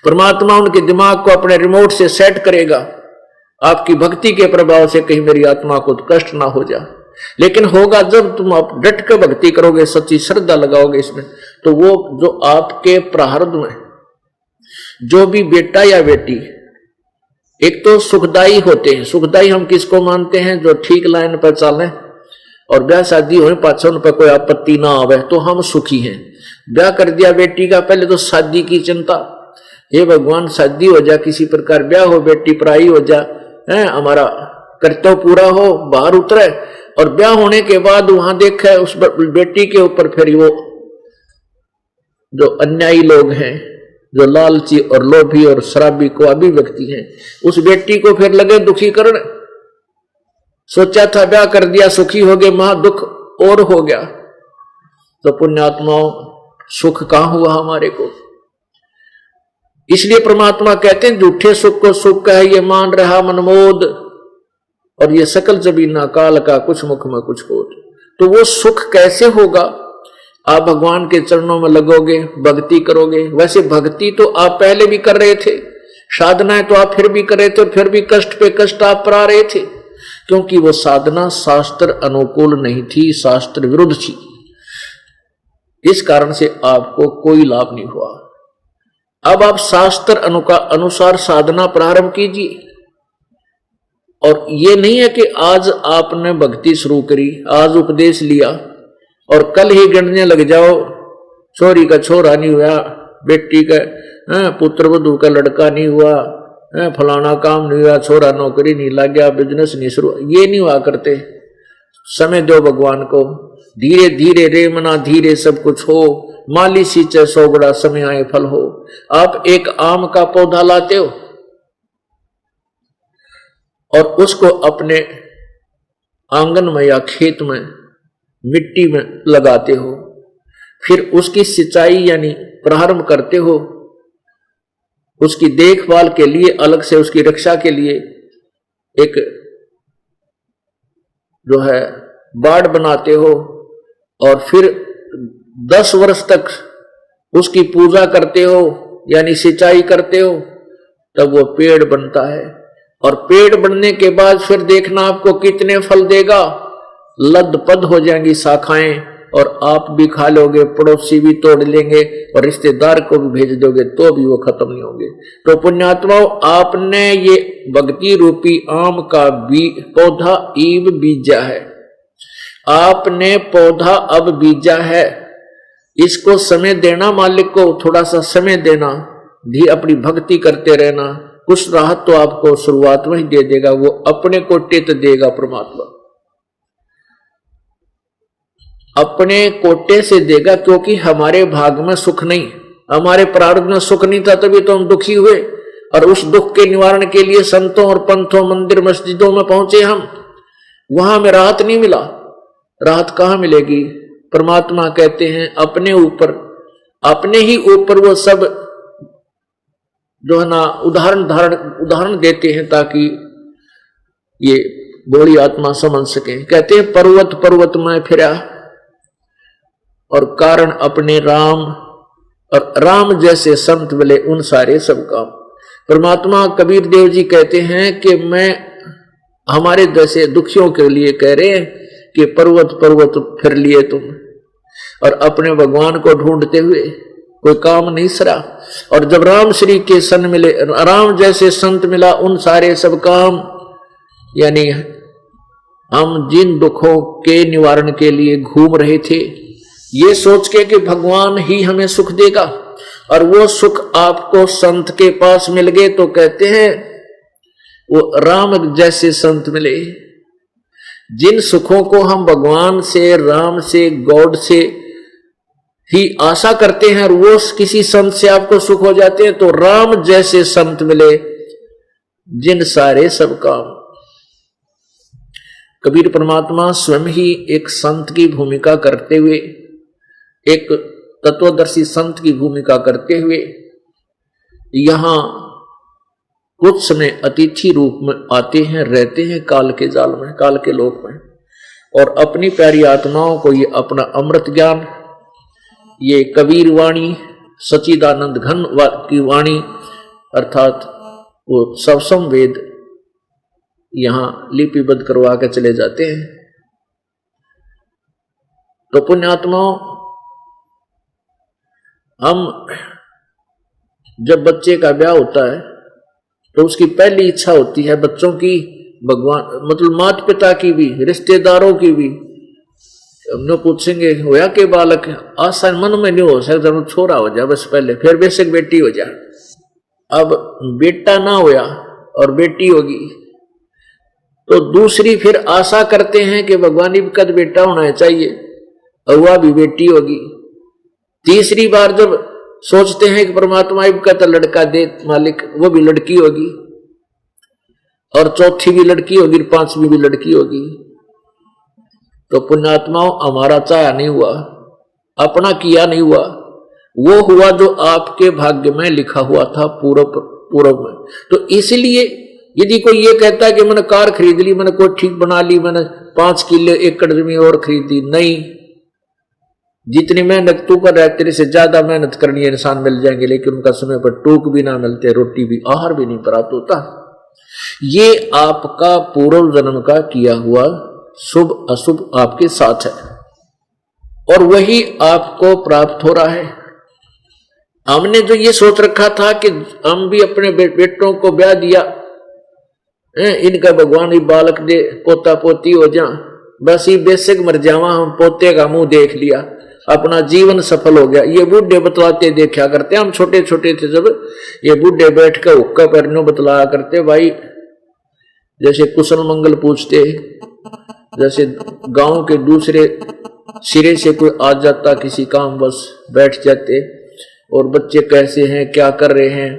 परमात्मा उनके दिमाग को अपने रिमोट से सेट करेगा, आपकी भक्ति के प्रभाव से कहीं मेरी आत्मा को कष्ट ना हो जाए। लेकिन होगा जब तुम आप डट कर भक्ति करोगे, सच्ची श्रद्धा लगाओगे इसमें, तो वो जो आपके प्रारब्ध में जो भी बेटा या बेटी, एक तो सुखदाई होते हैं। सुखदाई हम किसको मानते हैं? जो ठीक लाइन पर चले और ब्याह शादी हो पाछे उन पर कोई आपत्ति ना आवे तो हम सुखी हैं। ब्याह कर दिया बेटी का, पहले तो शादी की चिंता, हे भगवान शादी हो जा, किसी प्रकार ब्याह हो, बेटी पराई हो जा, है हमारा कर्तव्य पूरा हो, बाहर उतरे। और ब्याह होने के बाद वहां देखा उस बेटी के ऊपर फिर वो जो अन्यायी लोग हैं, जो लालची और लोभी और शराबी को अभिव्यक्ति हैं, उस बेटी को फिर लगे दुखी करने। सोचा था ब्याह कर दिया सुखी हो गए, महा दुख और हो गया। तो पुण्यात्माओं सुख कहां हुआ हमारे को? इसलिए परमात्मा कहते हैं झूठे सुख को सुख है ये मान रहा मनमोद, और ये सकल जबीना काल का कुछ मुख में कुछ हो। तो वो सुख कैसे होगा? आप भगवान के चरणों में लगोगे, भक्ति करोगे। वैसे भक्ति तो आप पहले भी कर रहे थे, साधनाएं तो आप फिर भी कर रहे थे, और फिर भी कष्ट पे कष्ट आप पा रहे थे, क्योंकि वो साधना शास्त्र अनुकूल नहीं थी, शास्त्र विरुद्ध थी। इस कारण से आपको कोई लाभ नहीं हुआ। अब आप शास्त्र अनुसार साधना प्रारंभ कीजिए। और ये नहीं है कि आज आपने भक्ति शुरू करी, आज उपदेश लिया और कल ही गिनने लग जाओ, छोरी का छोरा नहीं हुआ, बेटी का पुत्र वधू का लड़का नहीं हुआ, फलाना काम नहीं हुआ, छोरा नौकरी नहीं लग गया, बिजनेस नहीं शुरू, ये नहीं हुआ करते। समय दो भगवान को, धीरे धीरे रे मना धीरे सब कुछ हो, माली सींचे सो बड़ा समय आए फल हो। आप एक आम का पौधा लाते हो और उसको अपने आंगन में या खेत में मिट्टी में लगाते हो, फिर उसकी सिंचाई यानी प्रारंभ करते हो, उसकी देखभाल के लिए अलग से, उसकी रक्षा के लिए एक जो है बाड़ बनाते हो, और फिर 10 वर्ष तक उसकी पूजा करते हो, यानी सिंचाई करते हो, तब वो पेड़ बनता है। और पेड़ बनने के बाद फिर देखना आपको कितने फल देगा। लदपद हो जाएंगी शाखाएं, और आप भी खा लोगे, पड़ोसी भी तोड़ लेंगे, और रिश्तेदार को भी भेज दोगे तो भी वो खत्म नहीं होंगे। तो पुण्यात्माओं, आपने ये भक्ति रूपी आम का पौधा ईब बीजा है। आपने पौधा अब बीजा है, इसको समय देना, मालिक को थोड़ा सा समय देना, अपनी भक्ति करते रहना। कुछ राहत तो आपको शुरुआत में ही दे देगा, वो अपने कोटे तो देगा परमात्मा, अपने कोटे से देगा, क्योंकि हमारे भाग में सुख नहीं, हमारे प्रारब्ध में सुख नहीं था, तभी तो हम दुखी हुए। और उस दुख के निवारण के लिए संतों और पंथों, मंदिर मस्जिदों में पहुंचे हम, वहां हमें राहत नहीं मिला। राहत कहां मिलेगी? परमात्मा कहते हैं अपने ऊपर, अपने ही ऊपर वो सब जो है ना उदाहरण देते हैं, ताकि ये बोली आत्मा समझ सके। कहते हैं पर्वत पर्वत में फिरा, और कारण अपने राम, और राम जैसे संत मिले उन सारे सब काम। परमात्मा कबीर देव जी कहते हैं कि मैं हमारे जैसे दुखियों के लिए कह रहे हैं कि पर्वत पर्वत फिर लिए तुम, और अपने भगवान को ढूंढते हुए कोई काम नहीं सरा। और जब राम श्री के सन मिले, राम जैसे संत मिला, उन सारे सब काम, यानी हम जिन दुखों के निवारण के लिए घूम रहे थे, ये सोच के कि भगवान ही हमें सुख देगा, और वो सुख आपको संत के पास मिल गए, तो कहते हैं वो राम जैसे संत मिले। जिन सुखों को हम भगवान से, राम से, गॉड से ही आशा करते हैं, और वो किसी संत से आपको सुख हो जाते हैं, तो राम जैसे संत मिले, जिन सारे सब काम। कबीर परमात्मा स्वयं ही एक संत की भूमिका करते हुए, एक तत्वदर्शी संत की भूमिका करते हुए, यहां कुछ समय अतिथि रूप में आते हैं, रहते हैं काल के जाल में, काल के लोक में, और अपनी प्यारी आत्माओं को ये अपना अमृत ज्ञान, ये कबीर वाणी, सच्चिदानंद घन की वाणी, अर्थात वो सवसम वेद यहां लिपिबद्ध करवा के चले जाते हैं। तो पुण्यात्माओं, हम जब बच्चे का ब्याह होता है तो उसकी पहली इच्छा होती है बच्चों की, भगवान मतलब माता पिता की भी, रिश्तेदारों की भी। हमने पूछेंगे होया के बालक, आसान मन में नहीं हो सकता, छोरा हो जाए बस पहले, फिर बेशक बेटी हो जाए। अब बेटा ना होया और बेटी होगी, तो दूसरी फिर आशा करते हैं कि भगवान इबकत बेटा होना चाहिए, और वह भी बेटी होगी। तीसरी बार जब सोचते हैं कि परमात्मा इबकत लड़का दे मालिक, वो भी लड़की होगी, और चौथी भी लड़की होगी, पांचवी भी लड़की होगी। तो पुण्यात्माओं, हमारा चाहा नहीं हुआ, अपना किया नहीं हुआ, वो हुआ जो आपके भाग्य में लिखा हुआ था पूर्व में। तो इसलिए यदि कोई ये कहता है कि मैंने कार खरीद ली, मैंने कोठी बना ली, मैंने 5 किले एकड़ जमीन और खरीदी, नहीं, जितनी मेहनत तू कर रहा है तेरे से ज्यादा मेहनत करनी है, इंसान मिल जाएंगे, लेकिन उनका समय पर टूक भी ना मिलते, रोटी भी, आहार भी नहीं प्राप्त होता। ये आपका पूर्व जन्म का किया हुआ शुभ अशुभ आपके साथ है, और वही आपको प्राप्त हो रहा है। हमने जो ये सोच रखा था कि हम भी अपने बेटों को ब्याह दिया, इनका भगवान ही बालक दे, पोता पोती हो जा, बस ही बेशक मर जावा, हम पोते का मुंह देख लिया, अपना जीवन सफल हो गया। ये बूढ़े बतलाते देखा करते, हम छोटे छोटे थे जब, ये बूढ़े बैठ कर हुक्का परनो बतलाया करते, भाई जैसे कुशल मंगल पूछते, जैसे गांव के दूसरे सिरे से कोई आ जाता किसी काम, बस बैठ जाते, और बच्चे कैसे हैं, क्या कर रहे हैं,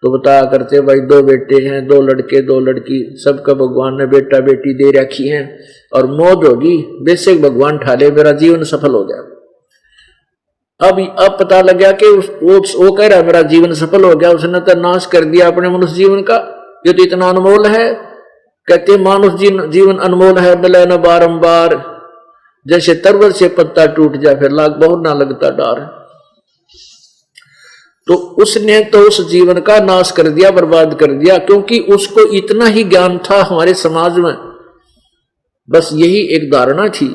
तो बताया करते भाई 2 बेटे हैं, 2 लड़के 2 लड़की, सबका भगवान ने बेटा बेटी दे रखी हैं, और मौज होगी, बेशक भगवान ठाले, मेरा जीवन सफल हो गया। अब पता लग गया कि वो कह रहा है मेरा जीवन सफल हो गया, उसने तो नाश कर दिया अपने मनुष्य जीवन का, ये तो इतना अनमोल है। कहते मनुष्य जीवन अनमोल है, मिले न बारंबार, जैसे तरवर से पत्ता टूट जाए फिर लाग बहुत ना लगता डार। तो उसने तो उस जीवन का नाश कर दिया, बर्बाद कर दिया, क्योंकि उसको इतना ही ज्ञान था हमारे समाज में, बस यही एक धारणा थी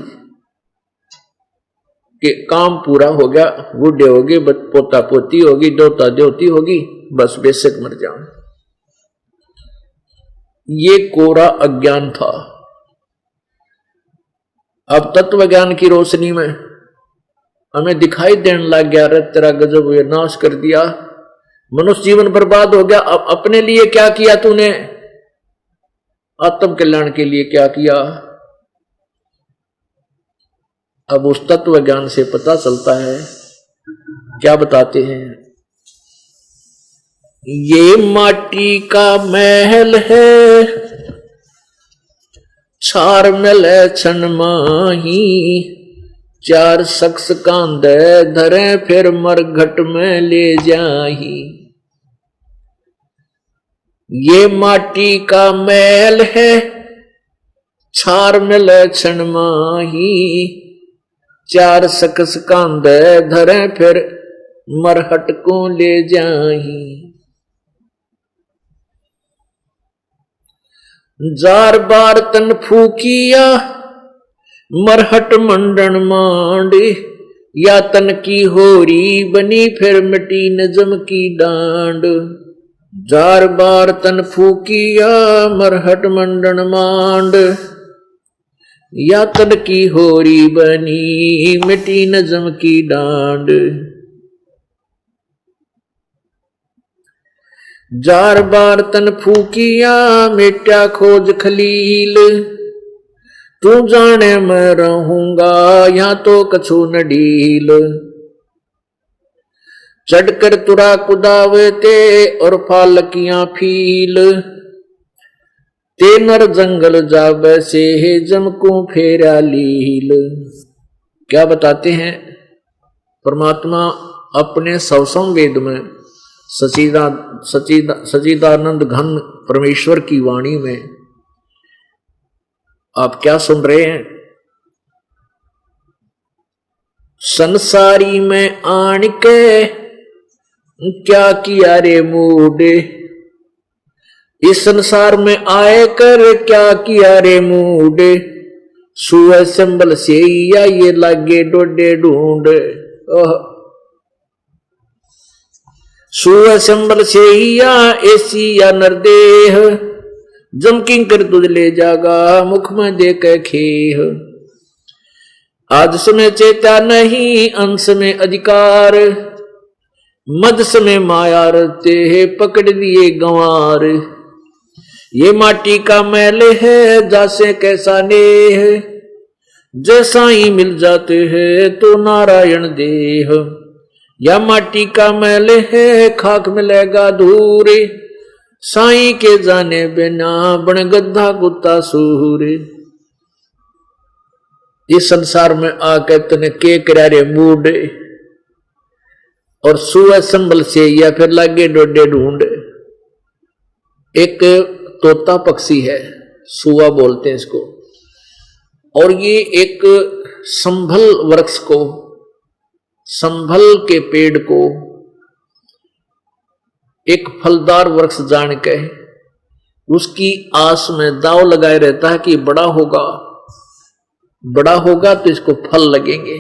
कि काम पूरा हो गया, बूढ़े होगी, पोता पोती होगी, दोता दोती होगी, बस बेशक मर जाओ। ये कोरा अज्ञान था। अब तत्व ज्ञान की रोशनी में हमें दिखाई देने लग गया, रे तेरा गजब ये नाश कर दिया, मनुष्य जीवन बर्बाद हो गया। अब अपने लिए क्या किया तूने, आत्म कल्याण के लिए क्या किया। अब उस तत्व ज्ञान से पता चलता है, क्या बताते हैं, ये माटी का महल है, छार मिले छन माही, चार शख्स कांदे धरे फिर मरघट में ले जाही। ये माटी का महल है, छार मिले छन माही, चार शख्स कांदे धरे फिर मरहट को ले जाही। जार बार तन फूकिया, मरहट मंडन मांडी, या तन की होरी बनी फिर मिटी नजम की डांड। जार बार तन फूकिया, मरहट मंडन मांड, या तन की होरी बनी मिटी नजम की डांड। जार बार तन फूकिया, मिट्या खोज खलील, तू जाने मैं रहूंगा यहाँ तो कछु न ढील। चढ़कर तुरा कुदावते और फालकियां फील, ते नर जंगल जाब से जमको फेरा लील। क्या बताते हैं परमात्मा अपने सवसम वेद में सच्चिदानंद घन परमेश्वर की वाणी में। आप क्या सुन रहे हैं, संसारी में आन के क्या किया रे मूडे, इस संसार में आए कर क्या किया रे मूडे, सुअ संबल से या ये लागे डोडे ढूंढ। सुअ संबल से या ऐसी या नरदेह, जमकिंग कर तुझ ले जागा मुख में दे के खेह। आज समय चेता नहीं अंश में अधिकार, मद समय माया रते है पकड़ लिए गंवार। ये माटी का मैल है जासे कैसा नेह, जैसा ही मिल जाते हैं तो नारायण देह। या माटी का मैल है खाक मिलेगा धूरे, साईं के जाने बिना बन गद्दा कुत्ता सूरे। इस संसार में आके तने के करारे मूडे, और सुअ संबल से या फिर लागे डोडे ढूंढ। एक तोता पक्षी है, सुआ बोलते हैं इसको, और ये एक संभल वृक्ष को, संभल के पेड़ को एक फलदार वृक्ष जान के उसकी आस में दाव लगाए रहता है कि बड़ा होगा, बड़ा होगा तो इसको फल लगेंगे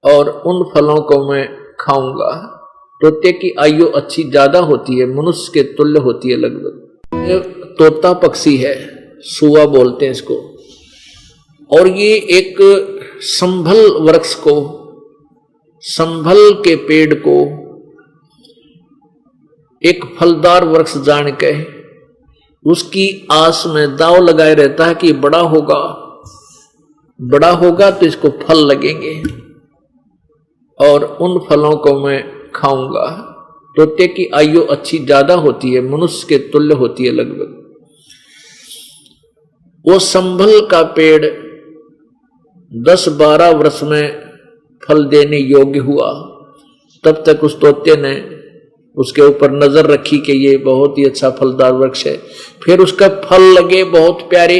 और उन फलों को मैं खाऊंगा। तोते की आयु अच्छी ज्यादा होती है, मनुष्य के तुल्य होती है लगभग। ये तोता पक्षी है, सुआ बोलते हैं इसको, और ये एक संभल वृक्ष को, संभल के पेड़ को एक फलदार वृक्ष जान के उसकी आस में दाव लगाए रहता है कि बड़ा होगा, बड़ा होगा तो इसको फल लगेंगे और उन फलों को मैं खाऊंगा। तोते की आयु अच्छी ज्यादा होती है, मनुष्य के तुल्य होती है लगभग। वो संभल का पेड़ 10-12 वर्ष में फल देने योग्य हुआ। तब तक उस तोते ने उसके ऊपर नजर रखी कि ये बहुत ही अच्छा फलदार वृक्ष है। फिर उसका फल लगे बहुत प्यारे,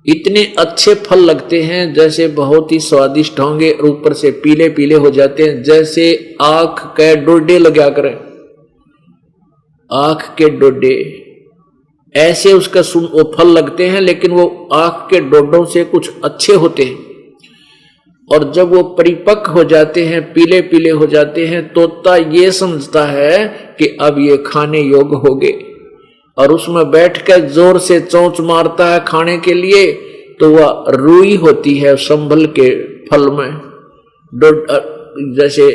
इतने अच्छे फल लगते हैं जैसे बहुत ही स्वादिष्ट होंगे, और ऊपर से पीले पीले हो जाते हैं, जैसे आंख के डोडे लगा करें, आंख के डोडे ऐसे उसका वो फल लगते हैं, लेकिन वो आंख के डोडों से कुछ अच्छे होते हैं। और जब वो परिपक्व हो जाते हैं, पीले पीले हो जाते हैं, तोता ये समझता है कि अब ये खाने योग्य हो गए, और उसमें बैठकर जोर से चोंच मारता है खाने के लिए, तो वह रुई होती है संभल के फल में, जैसे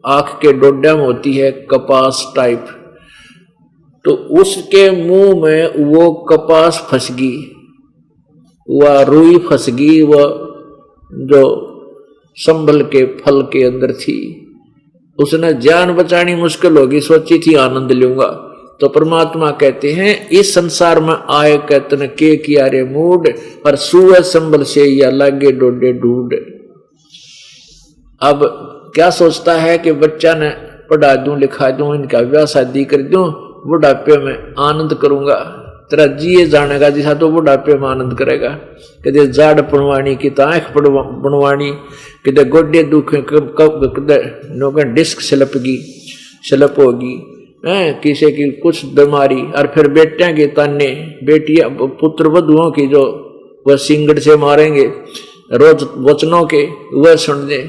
आंख के डोडा में होती है कपास टाइप, तो उसके मुंह में वो कपास फंस गई, वह रुई फंस गई, वह जो संभल के फल के अंदर थी। उसने जान बचानी मुश्किल होगी, सोची थी आनंद लूंगा। तो परमात्मा कहते हैं इस संसार में आए कहतन के किया रे मूड, और सुअ संभल से या लागे डोडे ढूंढ। अब क्या सोचता है कि बच्चा ने पढ़ा दूं, लिखा दूं, इनका ब्याह शादी कर दूं, बुढ़ापे में आनंद करूंगा। तेरा जिए जानेगा जिसा तो बुढ़ापे में आनंद करेगा। कदे जाड़ पड़वानी, कित आंख बनवानी, कित गोडे दुखे, कब डिस्क स्लप होगी, किसी की कुछ बीमारी, और फिर बेटियां के ताने, बेटियां पुत्र वधुओं की जो वह सिंगड़ से मारेंगे रोज वचनों के, वह सुन दे,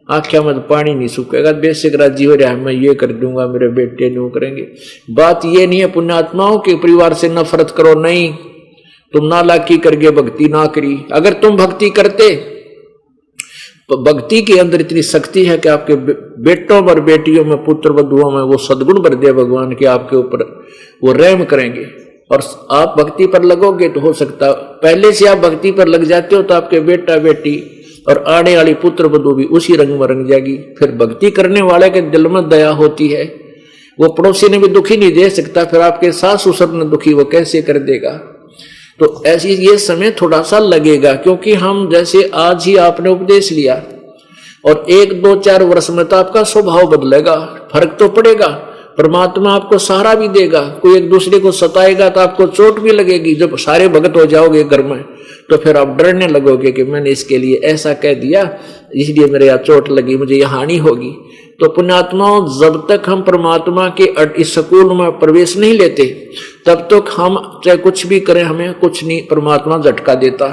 आख्या में तो पानी नहीं सूखेगा, बेसिक राजी हो रहा है, मैं ये कर दूंगा, मेरे बेटे न्यू करेंगे। बात ये नहीं है पुण्यात्माओं के परिवार से नफरत करो, नहीं, तुम नालायकी करके भक्ति ना करी। अगर तुम भक्ति करते, भक्ति के अंदर इतनी शक्ति है कि आपके बेटों और बेटियों में, पुत्र वधुओं में वो सद्गुण भर दे भगवान के, आपके ऊपर वो रहम करेंगे, और आप भक्ति पर लगोगे तो हो सकता पहले से आप भक्ति पर लग जाते हो तो आपके बेटा बेटी और आने वाली पुत्र वधु भी उसी रंग में रंग जाएगी। फिर भक्ति करने वाले के दिल में दया होती है, वो पड़ोसी ने भी दुखी नहीं दे सकता, फिर आपके सास ससुर ने दुखी वो कैसे कर देगा। तो ऐसी ये समय थोड़ा सा लगेगा, क्योंकि हम जैसे आज ही आपने उपदेश लिया और 1, 2, 4 वर्ष में तो आपका स्वभाव बदलेगा, फर्क तो पड़ेगा। परमात्मा आपको सहारा भी देगा, कोई एक दूसरे को सताएगा तो आपको चोट भी लगेगी। जब सारे भगत हो जाओगे घर में तो फिर आप डरने लगोगे कि मैंने इसके लिए ऐसा कह दिया, इसलिए मेरे यहाँ चोट लगी, मुझे यह हानि होगी। तो पुण्यात्माओं, जब तक हम परमात्मा के इस स्कूल में प्रवेश नहीं लेते तब तक हम चाहे कुछ भी करें हमें कुछ नहीं, परमात्मा झटका देता।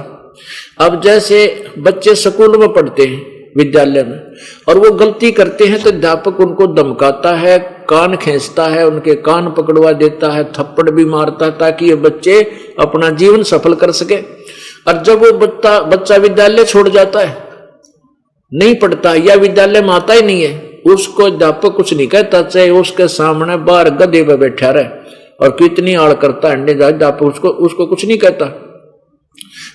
अब जैसे बच्चे स्कूल में पढ़ते हैं, विद्यालय में, और वो गलती करते हैं तो अध्यापक उनको धमकाता है, कान खींचता है, उनके कान पकड़वा देता है, थप्पड़ भी मारता है, ताकि ये बच्चे अपना जीवन सफल कर सके। और जब वो बच्चा विद्यालय छोड़ जाता है, नहीं पढ़ता या विद्यालय में आता ही नहीं है, उसको अध्यापक कुछ नहीं कहता, चाहे उसके सामने बाहर गधे पे बैठा रहे और कितनी आड़ करता है, अध्यापक उसको कुछ नहीं कहता।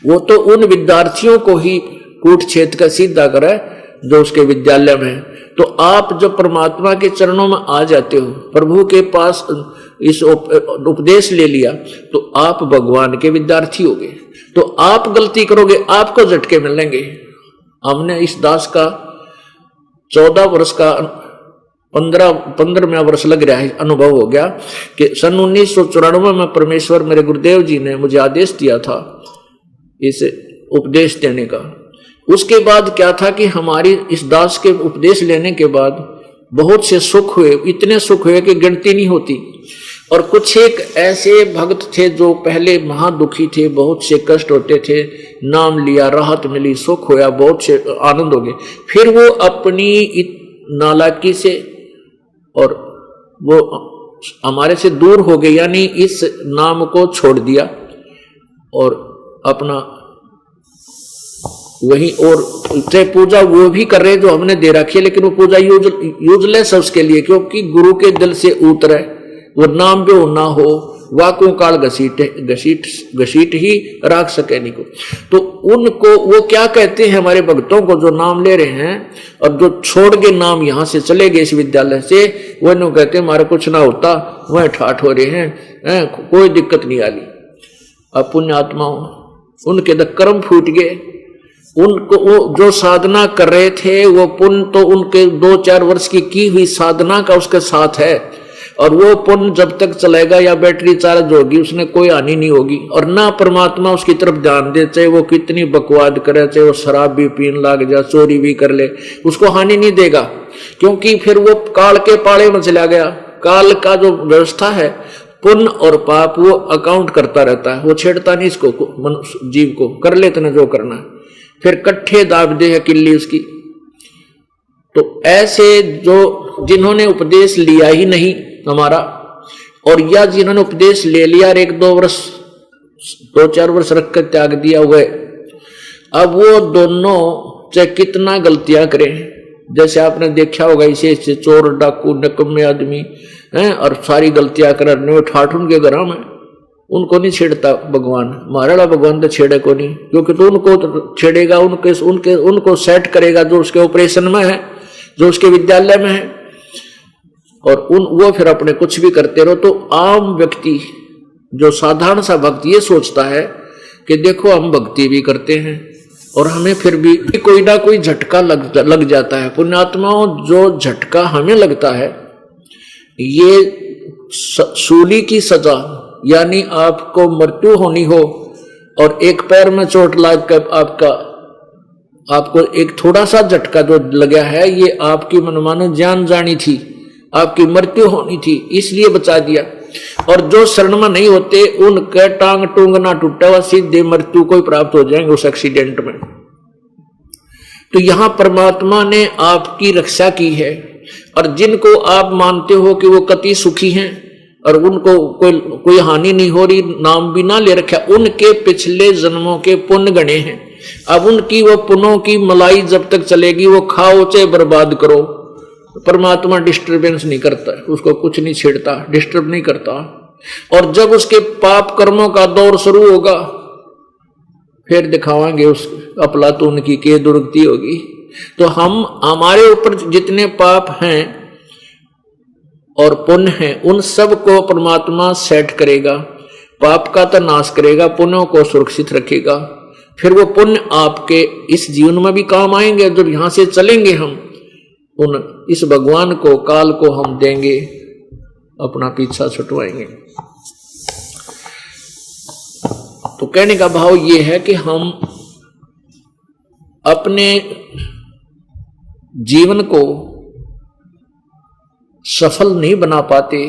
वो तो उन विद्यार्थियों को ही कूट छेद का सीधा करे जो उसके विद्यालय में है। तो आप जब परमात्मा के चरणों में आ जाते हो, प्रभु के पास इस उपदेश ले लिया, तो आप भगवान के विद्यार्थी हो गए। तो आप गलती करोगे, आपको झटके मिलेंगे। हमने इस दास का 14 वर्ष का 15वां वर्ष लग रहा है अनुभव हो गया कि सन 1994 में परमेश्वर मेरे गुरुदेव जी ने मुझे आदेश दिया था इस उपदेश देने का। उसके बाद क्या था कि हमारी इस दास के उपदेश लेने के बाद बहुत से सुख हुए, इतने सुख हुए कि गिनती नहीं होती। और कुछ एक ऐसे भक्त थे जो पहले महादुखी थे, बहुत से कष्ट होते थे, नाम लिया, राहत मिली, सुख होया, बहुत से आनंद हो गए। फिर वो अपनी नालायकी से और वो हमारे से दूर हो गए, यानी इस नाम को छोड़ दिया और अपना वही, और चाहे पूजा वो भी कर रहे जो हमने दे रखी है, लेकिन वो पूजा यूजलेस है उसके लिए, क्योंकि गुरु के दिल से उतरे वो नाम भी ना हो, वाकों काल घसीट ही राख सके नहीं को। तो उनको वो क्या कहते हैं, हमारे भक्तों को जो नाम ले रहे हैं और जो छोड़ के नाम यहाँ से चले गए इस विद्यालय से, वो नो कहते हैं हमारा कुछ ना होता, वह ठाठ हो रहे हैं, कोई दिक्कत नहीं आली। अब पुण्य आत्माओं, उनके तो कर्म फूट गए। उनको वो जो साधना कर रहे थे वो पुण्य तो उनके 2-4 वर्ष की हुई साधना का उसके साथ है, और वो पुण्य जब तक चलेगा या बैटरी चार्ज होगी उसने कोई हानि नहीं होगी। और ना परमात्मा उसकी तरफ ध्यान दे, चाहे वो कितनी बकवाद करे, चाहे वो शराब भी पीने लग जाए, चोरी भी कर ले, उसको हानि नहीं देगा, क्योंकि फिर वो काल के पाले में चला गया। काल का जो व्यवस्था है, पुण्य और पाप वो अकाउंट करता रहता है, वो छेड़ता नहीं इसको, मनुष्य जीव को, कर लेते ना जो करना है, फिर कट्ठे दाब दे है किल्ली उसकी। तो ऐसे जो जिन्होंने उपदेश लिया ही नहीं हमारा, और या जिन्होंने उपदेश ले लिया और 1-2 वर्ष 2-4 वर्ष रख कर त्याग दिया हुए, अब वो दोनों चाहे कितना गलतियां करें, जैसे आपने देखा होगा इसे चोर डाकू नकम्मे आदमी हैं और सारी गलतियां कर ठाठुन के घर में, उनको नहीं छेड़ता भगवान। हमारा भगवान तो छेड़े को नहीं, क्योंकि तो उनको छेड़ेगा, उनको सेट करेगा जो उसके ऑपरेशन में है, जो उसके विद्यालय में है, और वो फिर अपने कुछ भी करते रहो। तो आम व्यक्ति जो साधारण सा भक्त ये सोचता है कि देखो हम भक्ति भी करते हैं और हमें फिर भी कोई ना कोई झटका लग जाता है। पुण्यात्माओं, जो झटका हमें लगता है ये सूली की सजा, यानी आपको मृत्यु होनी हो और एक पैर में चोट लग कर आपको एक थोड़ा सा झटका जो लगा है, ये आपकी मनमानो जान जानी थी, आपकी मृत्यु होनी थी, इसलिए बचा दिया। और जो शरण में नहीं होते उनके टांग टूंग ना टूटा हुआ, सीधे मृत्यु को ही प्राप्त हो जाएंगे उस एक्सीडेंट में। तो यहां परमात्मा ने आपकी रक्षा की है, और जिनको आप मानते हो कि वो कति सुखी हैं और उनको कोई हानि नहीं हो रही, नाम भी ना ले रखा, उनके पिछले जन्मों के पुण्य गणे हैं। अब उनकी वो पुण्यों की मलाई जब तक चलेगी, वो खाओ चाहे बर्बाद करो, परमात्मा डिस्टर्बेंस नहीं करता, उसको कुछ नहीं छेड़ता, डिस्टर्ब नहीं करता। और जब उसके पाप कर्मों का दौर शुरू होगा, फिर दिखावाएंगे उस अफलातून की के दुर्गति होगी। तो हमारे ऊपर जितने पाप हैं और पुण्य हैं, उन सब को परमात्मा सेट करेगा, पाप का तो नाश करेगा, पुण्यों को सुरक्षित रखेगा। फिर वो पुण्य आपके इस जीवन में भी काम आएंगे। जब यहां से चलेंगे हम, इस भगवान को, काल को हम देंगे, अपना पीछा छुटवाएंगे। तो कहने का भाव ये है कि हम अपने जीवन को सफल नहीं बना पाते।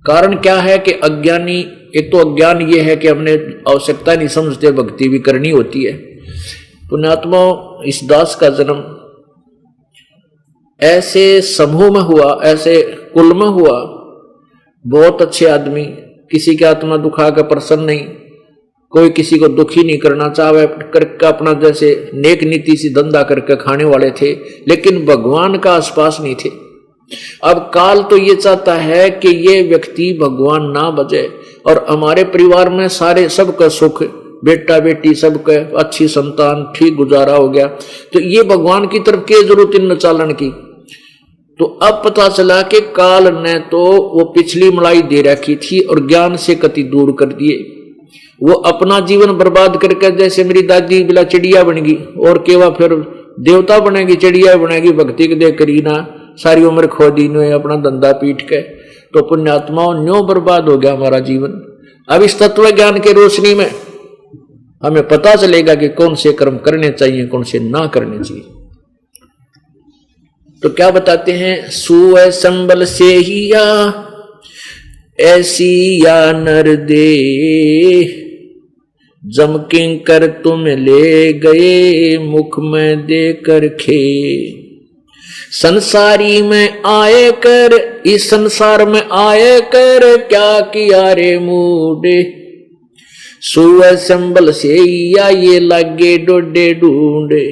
कारण क्या है कि अज्ञानी, एक तो अज्ञान ये है कि हमने आवश्यकता नहीं समझते, भक्ति भी करनी होती है। पुण्यात्मा, इस दास का जन्म ऐसे समूह में हुआ, ऐसे कुल में हुआ, बहुत अच्छे आदमी, किसी की आत्मा दुखा कर प्रसन्न नहीं, कोई किसी को दुखी नहीं करना चाहे, करके अपना जैसे नेक नीति से धंधा करके खाने वाले थे, लेकिन भगवान का आसपास नहीं थे। अब काल तो ये चाहता है कि ये व्यक्ति भगवान ना बजे, और हमारे परिवार में सारे सबका सुख, बेटा बेटी सबका अच्छी संतान, ठीक गुजारा हो गया, तो ये भगवान की तरफ के जरूरत इन चालन की। तो अब पता चला कि काल ने तो वो पिछली मलाई दे रखी थी और ज्ञान से कति दूर कर दिए। वो अपना जीवन बर्बाद करके, जैसे मेरी दादी बिला चिड़िया बन गई, और केवा फिर देवता बनेगी, चिड़िया बनेगी, भक्ति के दे करी ना, सारी उम्र खो दी ने अपना धंधा पीट के। तो पुण्यात्माओं, न्यो बर्बाद हो गया हमारा जीवन। अब इस तत्व ज्ञान के रोशनी में हमें पता चलेगा कि कौन से कर्म करने चाहिए, कौन से ना करने चाहिए। तो क्या बताते हैं, सुअ संबल से ही या ऐसी या नर दे, जम किंकर तुम ले गए मुख में देकर खे। संसारी में आए कर, इस संसार में आए कर, क्या किया रे मूडे। सुअ संबल से या ये लागे डोडे ढूंढे।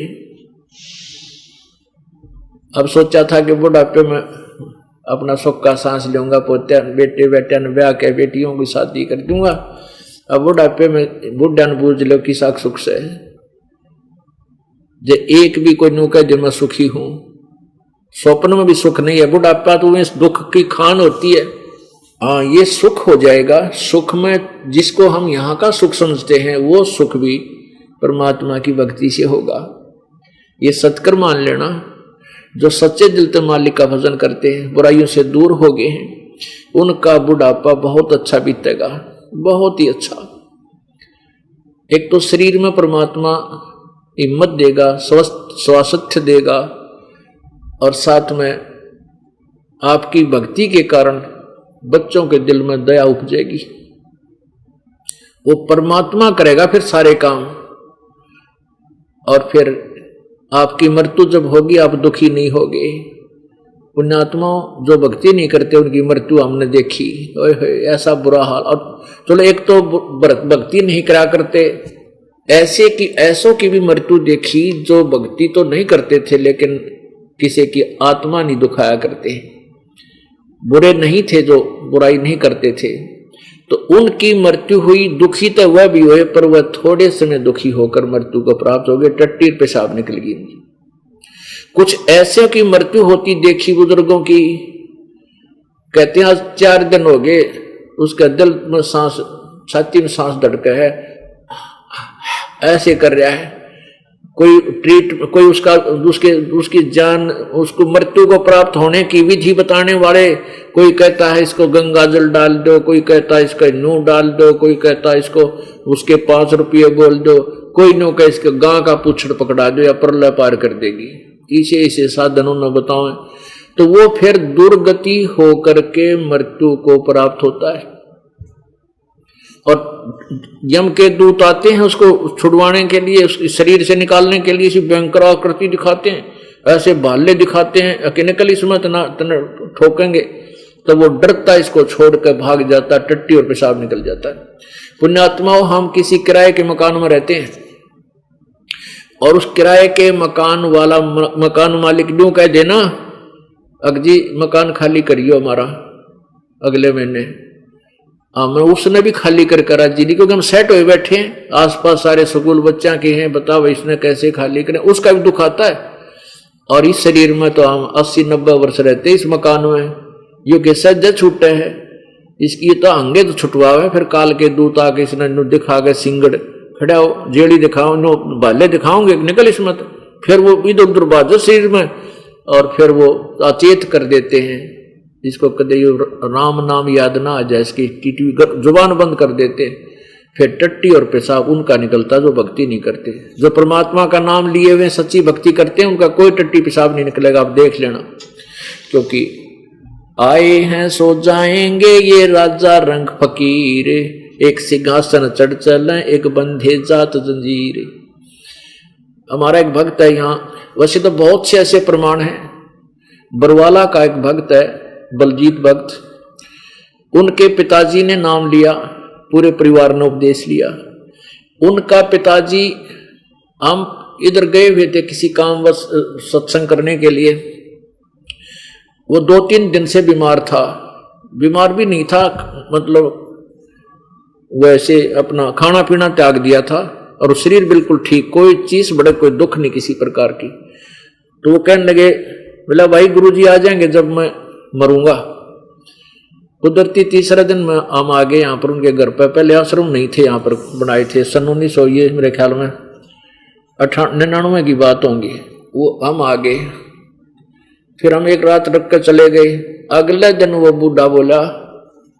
अब सोचा था कि बुढ़ापे में अपना सुख का सांस लूंगा, पोते बेटे बेटे ने ब्याह के बेटियों की शादी कर दूंगा। अब बुढ़ापे में बुढ़ा ने बूझ लो कि साख सुख से जे एक भी कोई नुका जो मैं सुखी हूं, स्वप्न में भी सुख नहीं है। बुढ़ापा तो इस दुख की खान होती है। हाँ, ये सुख हो जाएगा। सुख में जिसको हम यहाँ का सुख समझते हैं, वो सुख भी परमात्मा की भक्ति से होगा। ये सत्कर मान लेना। जो सच्चे दिल से मालिक का भजन करते हैं, बुराइयों से दूर हो गए हैं, उनका बुढ़ापा बहुत अच्छा बीतेगा, बहुत ही अच्छा। एक तो शरीर में परमात्मा हिम्मत देगा, स्वास्थ्य देगा, और साथ में आपकी भक्ति के कारण बच्चों के दिल में दया उपजेगी। वो परमात्मा करेगा फिर सारे काम, और फिर आपकी मृत्यु जब होगी आप दुखी नहीं होगे। पुण्यात्मा जो भक्ति नहीं करते उनकी मृत्यु हमने देखी, ऐसा बुरा हाल। और चलो एक तो भक्ति नहीं करा करते, ऐसों की भी मृत्यु देखी जो भक्ति तो नहीं करते थे लेकिन किसी की आत्मा नहीं दुखाया करते, बुरे नहीं थे, जो बुराई नहीं करते थे, तो उनकी मृत्यु हुई। दुखी तो वह भी हुए पर वह थोड़े समय दुखी होकर मृत्यु को प्राप्त हो गए, टट्टी पेशाब निकल गई। कुछ ऐसे की मृत्यु होती देखी बुजुर्गों की, कहते हैं आज 4 दिन हो गए उसका दिल में सांस, छाती में सांस धड़का है, ऐसे कर रहा है। कोई उसकी जान, उसको मृत्यु को प्राप्त होने की विधि बताने वाले, कोई कहता है इसको गंगा जल डाल दो, कोई कहता है इसका नू डाल दो, कोई कहता है इसको उसके 5 रुपये बोल दो, कोई नो कह इसके गां का पुछड़ पकड़ा दो या प्रलय पार कर देगी। इसे साधनों ने बताओ, तो वो फिर दुर्गति होकर के मृत्यु को प्राप्त होता है। और यम के दूत आते हैं उसको छुड़वाने के लिए, उसके शरीर से निकालने के लिए भयंकर आकृति दिखाते हैं, ऐसे भाले दिखाते हैं कि निकल इसमें तना ठोकेंगे, तो वो डरता इसको छोड़कर भाग जाता, टट्टी और पेशाब निकल जाता है। पुण्यात्माओं, हम किसी किराए के मकान में रहते हैं और उस किराए के मकान वाला मकान मालिक यूं कह देना, अगजी मकान खाली करियो हमारा अगले महीने, मैं उसने भी खाली कर करा जी नहीं, क्योंकि हम सेट हुए बैठे हैं, आसपास सारे स्कूल बच्चा के हैं, बताओ इसने कैसे खाली करें, उसका भी दुख आता है। और इस शरीर में तो हम 80-90 वर्ष रहते इस मकान में, यो के सज्जा छूटे है, इसकी तो अंगे तो छुटवावे, फिर काल के दूत आके इसने दिखा के सिंगड़ खड़ा हो, जेड़ी दिखाओ, नो भाले दिखाओगे निकल इसमें, तो फिर वो इधर उधर बाजो शरीर में, और फिर वो अचेत कर देते हैं, इसको कदे राम नाम याद ना आ जाए, इसकी टीटी जुबान बंद कर देते हैं। फिर टट्टी और पेशाब उनका निकलता जो भक्ति नहीं करते, जो परमात्मा का नाम लिए हुए सच्ची भक्ति करते हैं, उनका कोई टट्टी पेशाब नहीं निकलेगा, आप देख लेना। क्योंकि आए हैं सो जाएंगे ये राजा रंग फकीर, एक सिंहासन चढ़ चले एक बंधे जात जंजीर। हमारा एक भक्त है यहाँ, वैसे तो बहुत से ऐसे प्रमाण हैं, बरवाला का एक भक्त है बलजीत भक्त, उनके पिताजी ने नाम लिया, पूरे परिवार ने उपदेश लिया। उनका पिताजी, हम इधर गए हुए थे किसी काम सत्संग करने के लिए, वो 2-3 दिन से बीमार था, बीमार भी नहीं था, मतलब वैसे अपना खाना पीना त्याग दिया था, और शरीर बिल्कुल ठीक, कोई चीज बड़े कोई दुख नहीं किसी प्रकार की। तो वो कहने लगे, बोला भाई गुरुजी आ जाएंगे जब मैं मरूंगा। कुदरती तीसरा दिन में हम आ गए यहाँ पर उनके घर पर, पहले आश्रम नहीं थे यहाँ पर बनाए थे, सन 1900 ये मेरे ख्याल में 98 की बात होंगी, वो हम आ गए। फिर हम एक रात रख कर चले गए। अगले दिन वो बूढ़ा बोला,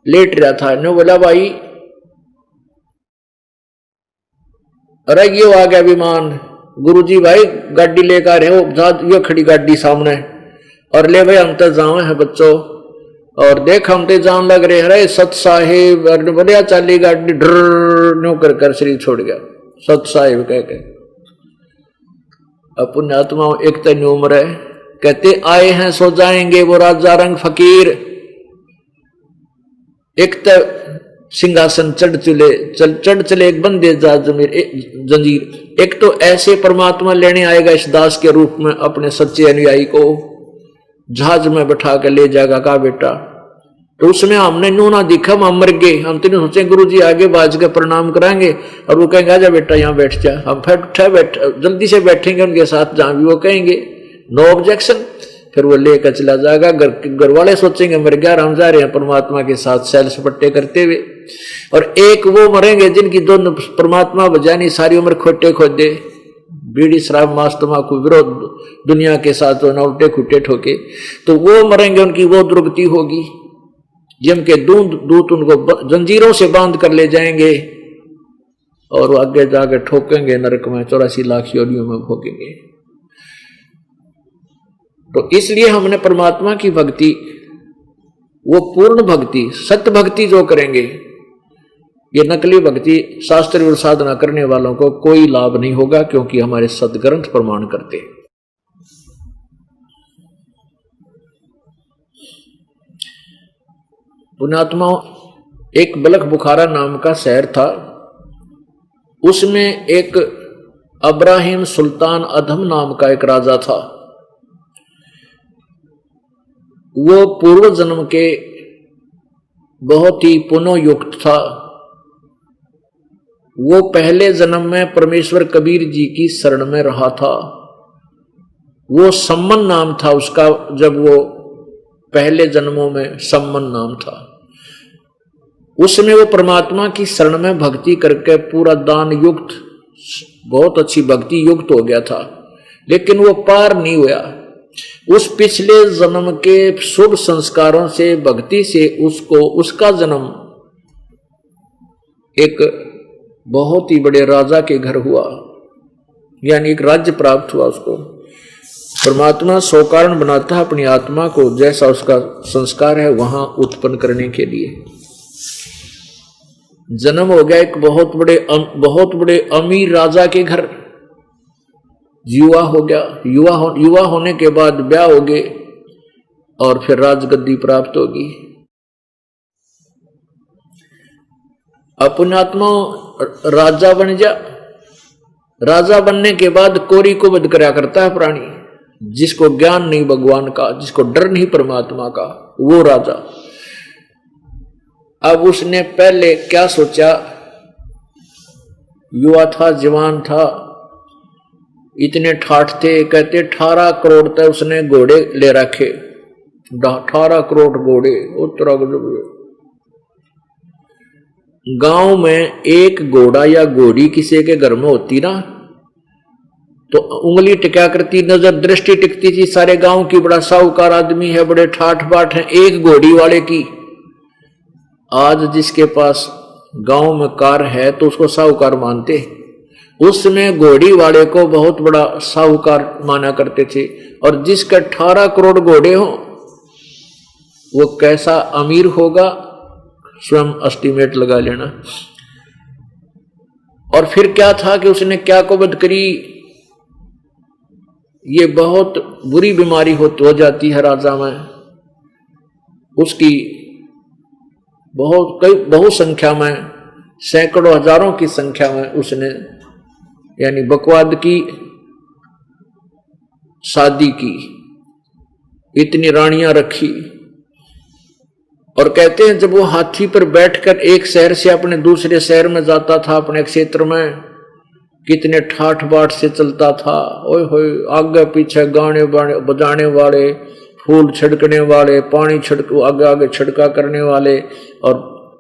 लेट रहा था, ने बोला भाई अरे ये आ गया विमान, गुरुजी भाई गाड़ी लेकर आ रहे हो, ये खड़ी गाड़ी सामने, और ले भाई हम तो जाओ है बच्चों, और देख हम तो जान लग रहे, अरे सत साहिब बढ़िया चाली गाड़ी ड्र न्यू कर शरीर छोड़ गया, सत साहिब कह के। अब पुण्यात्मा एक तन उम्र है, कहते आए हैं सो जाएंगे वो राजा रंग फकीर, एक तो सिंहासन चढ़ चले एक बंदे जंजीर। एक तो ऐसे परमात्मा लेने आएगा इस दास के रूप में अपने सच्चे अनुयायी को, जहाज में बैठा कर ले जाएगा का बेटा। तो उसमें हमने नो ना दिखा, हम मर गए, हम तो नहीं सोचे गुरु जी आगे बाज के प्रणाम कराएंगे और वो कहेंगे आजा बेटा यहाँ बैठ जा, हम फिर उठा जल्दी से बैठेंगे उनके साथ जहां भी वो कहेंगे, नो ऑब्जेक्शन। फिर वो लेकर चला जाएगा, घर वाले सोचेंगे मर गया, हम जा रहे हैं परमात्मा के साथ सैल सपट्टे करते हुए। और एक वो मरेंगे जिनकी दोनों परमात्मा बजानी सारी उम्र खोटे खोदे, बीड़ी शराब मांस तम्बाकू विरोध दुनिया के साथ उल्टे खुट्टे ठोके, तो वो मरेंगे, उनकी वो दुर्गति होगी। यम के दूत उनको जंजीरों से बांध कर ले जाएंगे और वो आगे जाके ठोकेंगे नरक में, 84 लाख योनियों में भोगेंगे। तो इसलिए हमने परमात्मा की भक्ति, वो पूर्ण भक्ति, सत्य भक्ति जो करेंगे, ये नकली भक्ति शास्त्र और साधना करने वालों को कोई लाभ नहीं होगा, क्योंकि हमारे सदग्रंथ प्रमाण करते हैं। पुण्यात्माओं, एक बलख बुखारा नाम का शहर था, उसमें एक अब्राहिम सुल्तान अधम नाम का एक राजा था। वो पूर्व जन्म के बहुत ही पुण्ययुक्त था। वो पहले जन्म में परमेश्वर कबीर जी की शरण में रहा था। वो सम्मन नाम था उसका, जब वो पहले जन्मों में सम्मन नाम था। उसमें वो परमात्मा की शरण में भक्ति करके पूरा दान युक्त, बहुत अच्छी भक्ति युक्त हो गया था, लेकिन वो पार नहीं हुआ। उस पिछले जन्म के शुभ संस्कारों से, भक्ति से उसको, उसका जन्म एक बहुत ही बड़े राजा के घर हुआ, यानी एक राज्य प्राप्त हुआ उसको। परमात्मा सो कारण बनाता है अपनी आत्मा को, जैसा उसका संस्कार है वहां उत्पन्न करने के लिए। जन्म हो गया एक बहुत बड़े अमीर राजा के घर। युवा हो गया, युवा होने के बाद ब्याह हो गए और फिर राजगद्दी प्राप्त होगी। अपने आत्मा राजा बन जा। राजा बनने के बाद कोरी को वध करया करता है प्राणी, जिसको ज्ञान नहीं भगवान का, जिसको डर नहीं परमात्मा का, वो राजा। अब उसने पहले क्या सोचा, युवा था, जवान था, इतने ठाठ थे, कहते 18 करोड़ तक उसने घोड़े ले रखे, 18 करोड़ घोड़े। गांव में एक घोड़ा या घोड़ी किसी के घर में होती ना, तो उंगली टिका करती, नजर दृष्टि टिकती थी सारे गांव की, बड़ा साहूकार आदमी है, बड़े ठाठ बाट है, एक घोड़ी वाले की। आज जिसके पास गांव में कार है तो उसको साहूकार मानते, उस समय घोड़ी वाले को बहुत बड़ा साहूकार माना करते थे। और जिसका 18 करोड़ घोड़े हो वो कैसा अमीर होगा, स्वयं एस्टिमेट लगा लेना। और फिर क्या था कि उसने क्या कुबद करी, ये बहुत बुरी बीमारी हो जाती है राजा में, उसकी बहुत संख्या में, सैकड़ों हजारों की संख्या में उसने यानी बकवाद की शादी की, इतनी रानियां रखी। और कहते हैं जब वो हाथी पर बैठकर एक शहर से अपने दूसरे शहर में जाता था, अपने क्षेत्र में, कितने ठाठ बाट से चलता था। ओए होए, आगे पीछे गाने बजाने वाले, फूल छिड़कने वाले, पानी आगे आगे छिड़का करने वाले, और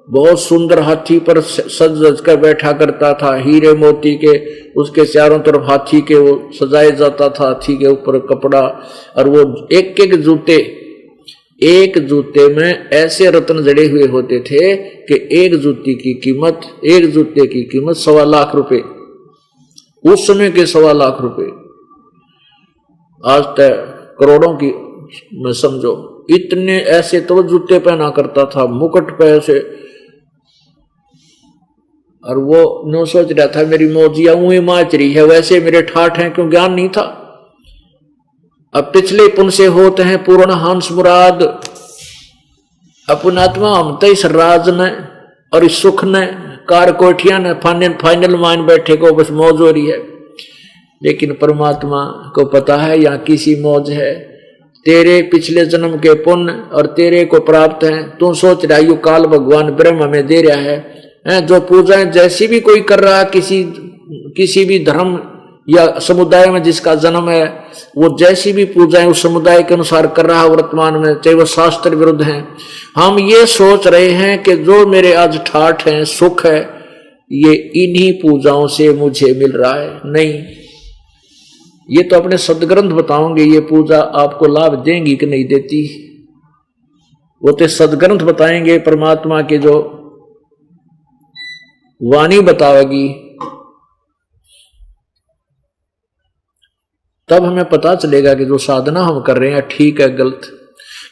बहुत सुंदर हाथी पर सज कर बैठा करता था, हीरे मोती के उसके चारों तरफ हाथी के वो सजाए जाता था, हाथी के ऊपर कपड़ा। और वो एक जूते में ऐसे रत्न जड़े हुए होते थे कि एक जूते की कीमत 1.25 लाख रुपए, उस समय के 1.25 लाख रुपए, आज तक करोड़ों की में समझो। इतने ऐसे तो जूते पहना करता था, मुकुट पे ऐसे। और वो नो सोच रहा था मेरी मौजिया ऊँई माच रही है, वैसे मेरे ठाठ हैं, क्यों ज्ञान नहीं था। अब पिछले पुन से होते हैं पूर्ण हंस मुराद। अपनात्मा हम तो इस राज ने और इस सुख ने, कार कोठिया ने, फाइनल मान बैठे को बस मौज हो रही है। लेकिन परमात्मा को पता है यहाँ किसी मौज है, तेरे पिछले जन्म के पुण्य और तेरे को प्राप्त है। तू सोच रहा यू काल भगवान ब्रह्म में दे रहा है, जो पूजाएं जैसी भी कोई कर रहा है, किसी भी धर्म या समुदाय में जिसका जन्म है, वो जैसी भी पूजाएं उस समुदाय के अनुसार कर रहा है वर्तमान में, चाहे वो शास्त्र विरुद्ध हैं। हम ये सोच रहे हैं कि जो मेरे आज ठाठ है, सुख है, ये इन्हीं पूजाओं से मुझे मिल रहा है। नहीं, ये तो अपने सदग्रंथ बताओगे ये पूजा आपको लाभ देंगी कि नहीं देती। वो तो सदग्रंथ बताएंगे, परमात्मा के जो वाणी बतावेगी, तब हमें पता चलेगा कि जो साधना हम कर रहे हैं ठीक है गलत।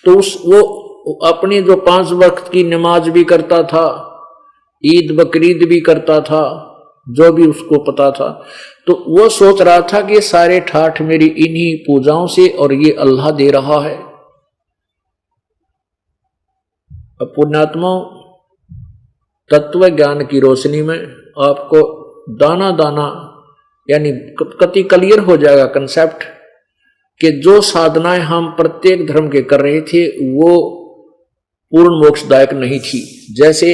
तो वो अपनी जो 5 वक्त की नमाज भी करता था, ईद बकरीद भी करता था, जो भी उसको पता था, तो वो सोच रहा था कि सारे ठाठ मेरी इन्हीं पूजाओं से और ये अल्लाह दे रहा है। अब पुण्यात्मा, तत्व ज्ञान की रोशनी में आपको दाना दाना यानी कति क्लियर हो जाएगा कंसेप्ट कि जो साधनाएं हम प्रत्येक धर्म के कर रहे थे वो पूर्ण मोक्षदायक नहीं थी। जैसे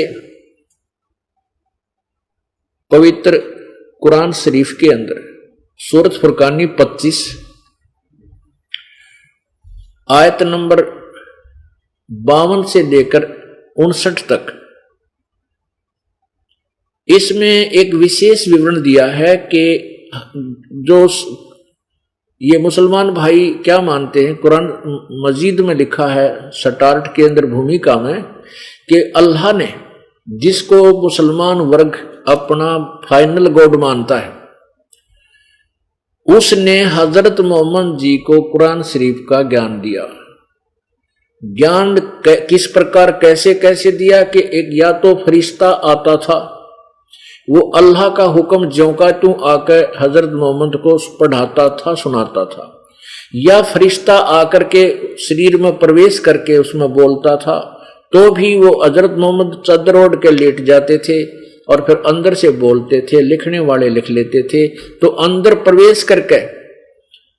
पवित्र कुरान शरीफ के अंदर सूरत फुरकानी 25 आयत नंबर 52 से लेकर 59 तक, इसमें एक विशेष विवरण दिया है कि जो ये मुसलमान भाई क्या मानते हैं। कुरान मजीद में लिखा है स्टार्ट के अंदर भूमिका में कि अल्लाह ने जिसको मुसलमान वर्ग अपना फाइनल गॉड मानता है, उसने हजरत मोहम्मद जी को कुरान शरीफ का ज्ञान दिया। ज्ञान किस प्रकार कैसे कैसे दिया कि एक या तो फरिश्ता आता था, वो अल्लाह का हुक्म ज्यों का त्यों आकर हजरत मोहम्मद को पढ़ाता था, सुनाता था, या फरिश्ता आकर के शरीर में प्रवेश करके उसमें बोलता था, तो भी वो हजरत मोहम्मद चादर ओढ़ के लेट जाते थे और फिर अंदर से बोलते थे, लिखने वाले लिख लेते थे। तो अंदर प्रवेश करके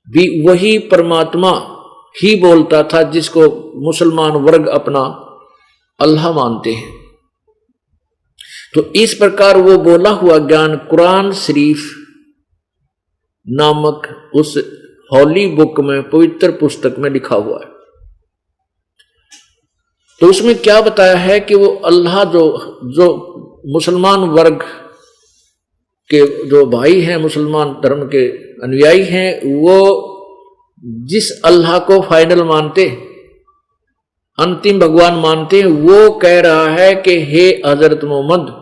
भी वही परमात्मा ही बोलता था जिसको मुसलमान वर्ग अपना अल्लाह मानते हैं। तो इस प्रकार वो बोला हुआ ज्ञान कुरान शरीफ नामक उस हॉली बुक में, पवित्र पुस्तक में लिखा हुआ है। तो उसमें क्या बताया है कि वो अल्लाह जो मुसलमान वर्ग के जो भाई हैं, मुसलमान धर्म के अनुयायी हैं, वो जिस अल्लाह को फाइनल मानते, अंतिम भगवान मानते, वो कह रहा है कि हे हजरत मोहम्मद,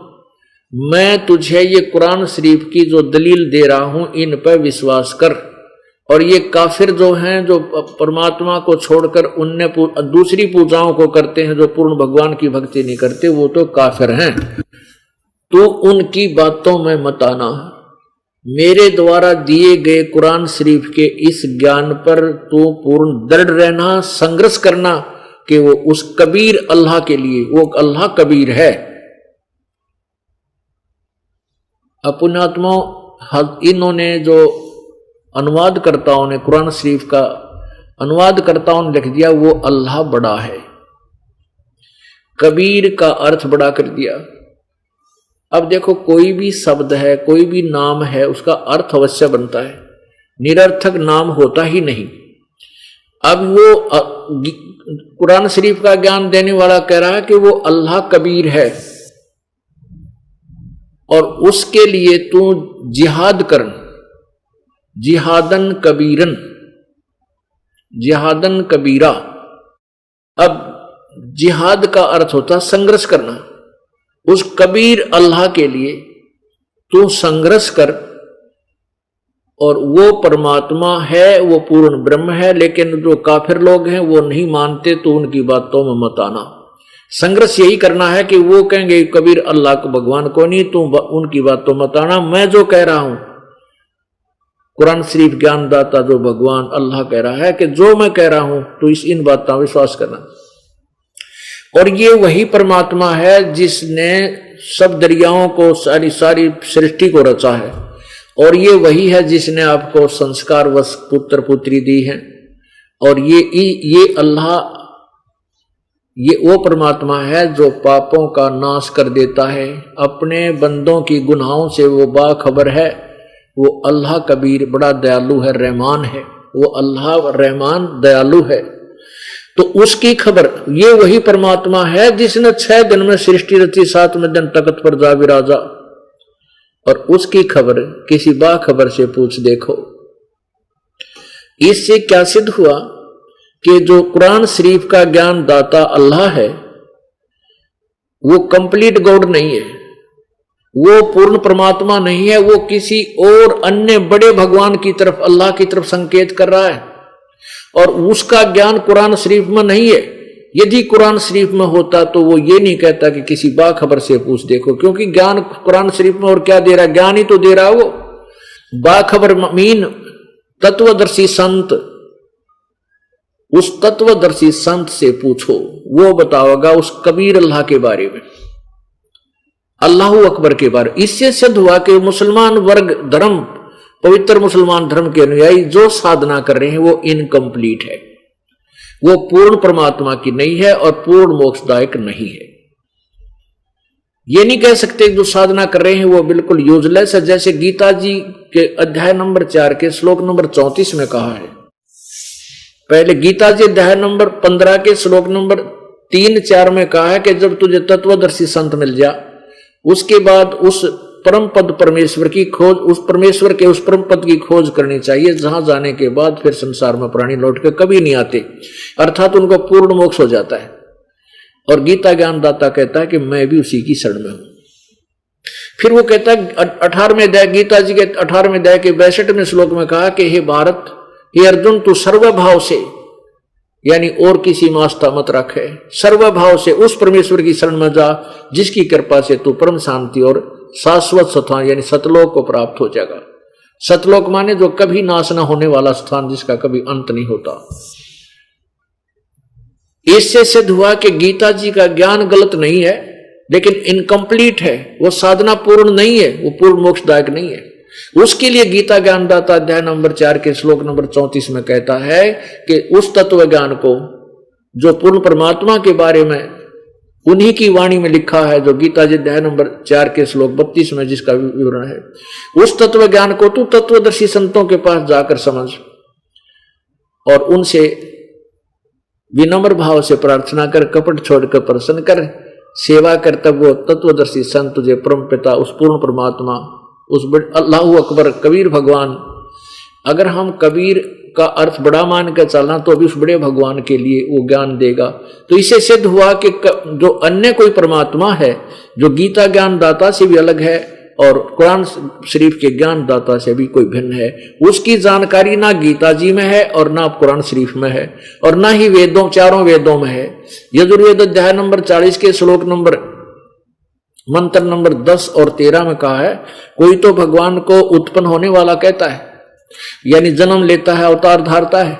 मैं तुझे ये कुरान शरीफ की जो दलील दे रहा हूं इन पर विश्वास कर। और ये काफिर जो हैं, जो परमात्मा को छोड़कर उनने दूसरी पूजाओं को करते हैं, जो पूर्ण भगवान की भक्ति नहीं करते, वो तो काफिर हैं। तो उनकी बातों में मत आना। मेरे द्वारा दिए गए कुरान शरीफ के इस ज्ञान पर तो पूर्ण दृढ़ रहना, संघर्ष करना कि वो उस कबीर अल्लाह के लिए, वो अल्लाह कबीर है। पुण्यात्माओं, इन्होंने जो अनुवादकर्ताओं ने कुरान शरीफ का अनुवादकर्ताओं ने लिख दिया, वो अल्लाह बड़ा है, कबीर का अर्थ बड़ा कर दिया। अब देखो, कोई भी शब्द है, कोई भी नाम है, उसका अर्थ अवश्य बनता है, निरर्थक नाम होता ही नहीं। अब वो कुरान शरीफ का ज्ञान देने वाला कह रहा है कि वो अल्लाह कबीर है और उसके लिए तू जिहाद कर, जिहादन कबीरन, जिहादन कबीरा। अब जिहाद का अर्थ होता संघर्ष करना। उस कबीर अल्लाह के लिए तू संघर्ष कर। और वो परमात्मा है, वो पूर्ण ब्रह्म है, लेकिन जो काफिर लोग हैं वो नहीं मानते, तो उनकी बातों में मत आना। संघर्ष यही करना है कि वो कहेंगे कबीर अल्लाह को, भगवान को नहीं, तू उनकी बातों मत आना। मैं जो कह रहा हूं, कुरान शरीफ ज्ञानदाता जो भगवान अल्लाह कह रहा है कि जो मैं कह रहा हूं तो इन बातों में विश्वास करना। और ये वही परमात्मा है जिसने सब दरियाओं को, सारी सृष्टि को रचा है। और ये वही है जिसने आपको संस्कार वश पुत्र पुत्री दी है। और ये अल्लाह, ये वो परमात्मा है जो पापों का नाश कर देता है, अपने बंदों की गुनाहों से वो बाखबर है। वो अल्लाह कबीर बड़ा दयालु है, रहमान है। वो अल्लाह रहमान दयालु है। तो उसकी खबर, ये वही परमात्मा है जिसने 6 दिन में सृष्टि रची, 7वें दिन तख्त पर जा विराजा। और उसकी खबर किसी बाखबर से पूछ देखो। इससे क्या सिद्ध हुआ कि जो कुरान शरीफ का ज्ञान दाता अल्लाह है वो कंप्लीट गॉड नहीं है, वो पूर्ण परमात्मा नहीं है, वो किसी और अन्य बड़े भगवान की तरफ, अल्लाह की तरफ संकेत कर रहा है और उसका ज्ञान कुरान शरीफ में नहीं है। यदि कुरान शरीफ में होता तो वो ये नहीं कहता कि किसी बाखबर से पूछ देखो, क्योंकि ज्ञान कुरान शरीफ में और क्या दे रहा है, ज्ञान ही तो दे रहा है वो। बाखबर मीन तत्वदर्शी संत, उस तत्वदर्शी संत से पूछो, वो बताओगा उस कबीर अल्लाह के बारे में, अल्लाह अकबर के बारे में। इससे सिद्ध हुआ कि मुसलमान वर्ग धर्म, पवित्र मुसलमान धर्म के अनुयायी जो साधना कर रहे हैं वो इनकम्प्लीट है, वो पूर्ण परमात्मा की नहीं है और पूर्ण मोक्षदायक नहीं है। ये नहीं कह सकते जो साधना कर रहे हैं वो बिल्कुल यूजलेस है। जैसे गीता जी के अध्याय नंबर 4 के श्लोक नंबर 34 में कहा है, पहले गीता जी अध्याय नंबर 15 के श्लोक नंबर 3-4 में कहा है कि जब तुझे तत्वदर्शी संत मिल जा, उसके बाद उस परम पद परमेश्वर की खोज, उस परमेश्वर के उस परम पद की खोज करनी चाहिए, जहां जाने के बाद फिर संसार में प्राणी लौट के कभी नहीं आते, अर्थात उनको पूर्ण मोक्ष हो जाता है। और गीता ज्ञानदाता कहता है कि मैं भी उसी की शरण में हूं। फिर वो कहता है 18वें अध्याय, गीता जी के 18वें अध्याय के 62वें श्लोक में कहा कि हे भारत, हे अर्जुन, तू सर्वभाव से, यानी और किसी में आस्था मत रखे, सर्वभाव से उस परमेश्वर की शरण में जा जिसकी कृपा से तू परम शांति और शाश्वत स्थान यानी सतलोक को प्राप्त हो जाएगा। सतलोक माने जो कभी नाश न होने वाला स्थान, जिसका कभी अंत नहीं होता। इससे सिद्ध हुआ कि गीता जी का ज्ञान गलत नहीं है, लेकिन इनकम्प्लीट है, वो साधना पूर्ण नहीं है, वो पूर्ण मोक्षदायक नहीं है। उसके लिए गीता ज्ञानदाता अध्याय नंबर 4 के श्लोक नंबर 34 में कहता है कि उस तत्व ज्ञान को जो पूर्ण परमात्मा के बारे में उन्हीं की वाणी में लिखा है, जो गीता जी अध्याय नंबर 4 के श्लोक 32 में जिसका विवरण है, उस तत्व ज्ञान को तू तत्वदर्शी संतों के पास जाकर समझ और उनसे विनम्र भाव से प्रार्थना कर, कपट छोड़कर प्रसन्न कर, सेवा कर, तब वो तत्वदर्शी संत तुझे परम पिता, उस पूर्ण परमात्मा, उस अल्लाह अकबर कबीर भगवान, अगर हम कबीर का अर्थ बड़ा मान कर चलना तो अभी उस बड़े भगवान के लिए वो ज्ञान देगा। तो इससे सिद्ध हुआ कि जो अन्य कोई परमात्मा है जो गीता ज्ञान दाता से भी अलग है और कुरान शरीफ के ज्ञान दाता से भी कोई भिन्न है, उसकी जानकारी ना गीता जी में है और ना कुरान शरीफ में है और ना ही वेदों, चारों वेदों में है। यजुर्वेद अध्याय नंबर 40 के श्लोक नंबर मंत्र नंबर 10 और 13 में कहा है, कोई तो भगवान को उत्पन्न होने वाला कहता है, यानी जन्म लेता है, अवतार धारता है।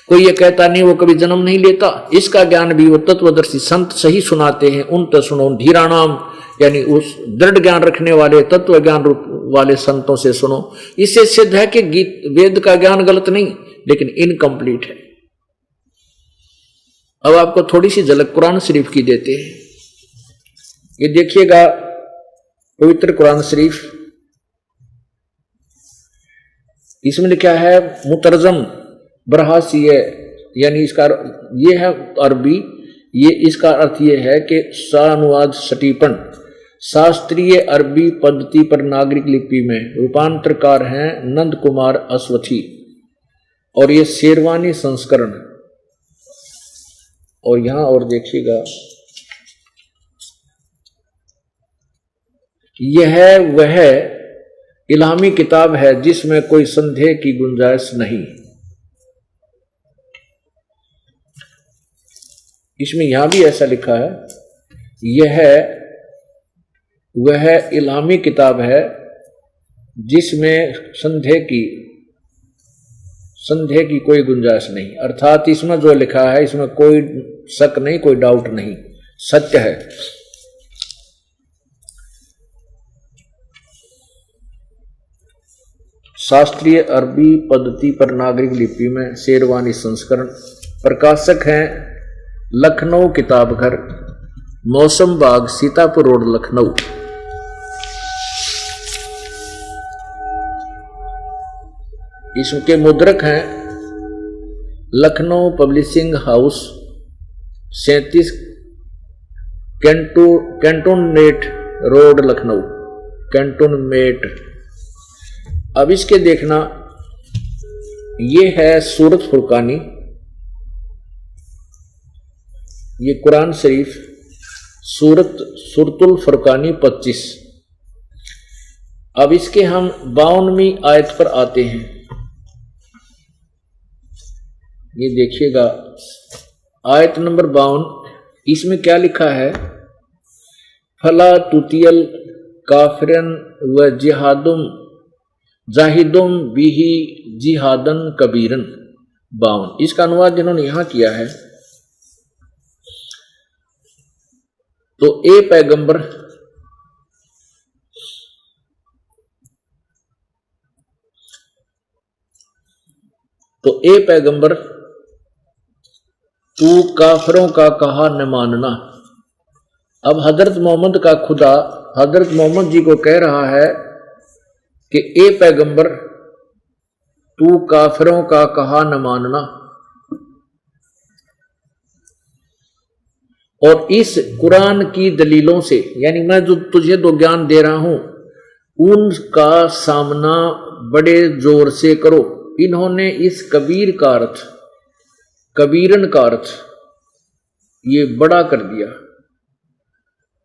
कोई ये कहता नहीं वो कभी जन्म नहीं लेता। इसका ज्ञान भी वो तत्वदर्शी संत सही सुनाते हैं। उन तो सुनो धीराणाम, यानी उस दृढ़ ज्ञान रखने वाले, तत्व ज्ञान वाले संतों से सुनो। इससे सिद्ध है कि वेद का ज्ञान गलत नहीं, लेकिन इनकम्प्लीट है। अब आपको थोड़ी सी झलक कुरान शरीफ की देते हैं। ये देखिएगा पवित्र कुरान शरीफ, इसमें लिखा है मुतरजम बरहासी है, यानी इसका ये है अरबी, ये इसका अर्थ ये है कि सानुवाद सटीपन शास्त्रीय अरबी पद्धति पर नागरिक लिपि में रूपांतरकार हैं नंद कुमार अश्वथी और ये शेरवानी संस्करण। और यहां और देखिएगा, यह वह इल्हामी किताब है जिसमें कोई संदेह की गुंजाइश नहीं। इसमें यहां भी ऐसा लिखा है, यह वह इल्हामी किताब है जिसमें संदेह की कोई गुंजाइश नहीं, अर्थात इसमें जो लिखा है इसमें कोई शक नहीं, कोई डाउट नहीं, सत्य है। शास्त्रीय अरबी पद्धति पर नागरिक लिपि में शेरवानी संस्करण। प्रकाशक हैं लखनऊ किताब घर, मौसम बाग, सीतापुर रोड, लखनऊ। इसके मुद्रक हैं Lucknow Publishing House, 37 cantonment road, Lucknow, cantonment. अब इसके देखना, ये है सूरत फुरकानी, ये कुरान शरीफ सूरतुल फुरकानी 25। अब इसके हम 52वीं आयत पर आते हैं। ये देखिएगा आयत नंबर 52, इसमें क्या लिखा है? फला तुतियल काफिरन व जाहिदुम बिही जिहादन कबीरन 52। इसका अनुवाद जिन्होंने यहां किया है, तो ए पैगंबर तू काफिरों का कहा न मानना। अब हजरत मोहम्मद का खुदा हजरत मोहम्मद जी को कह रहा है कि ए पैगंबर तू काफिरों का कहा न मानना, और इस कुरान की दलीलों से, यानी मैं जो तुझे दो ज्ञान दे रहा हूं उनका सामना बड़े जोर से करो। इन्होंने इस कबीर का अर्थ, कबीरन का अर्थ ये बड़ा कर दिया,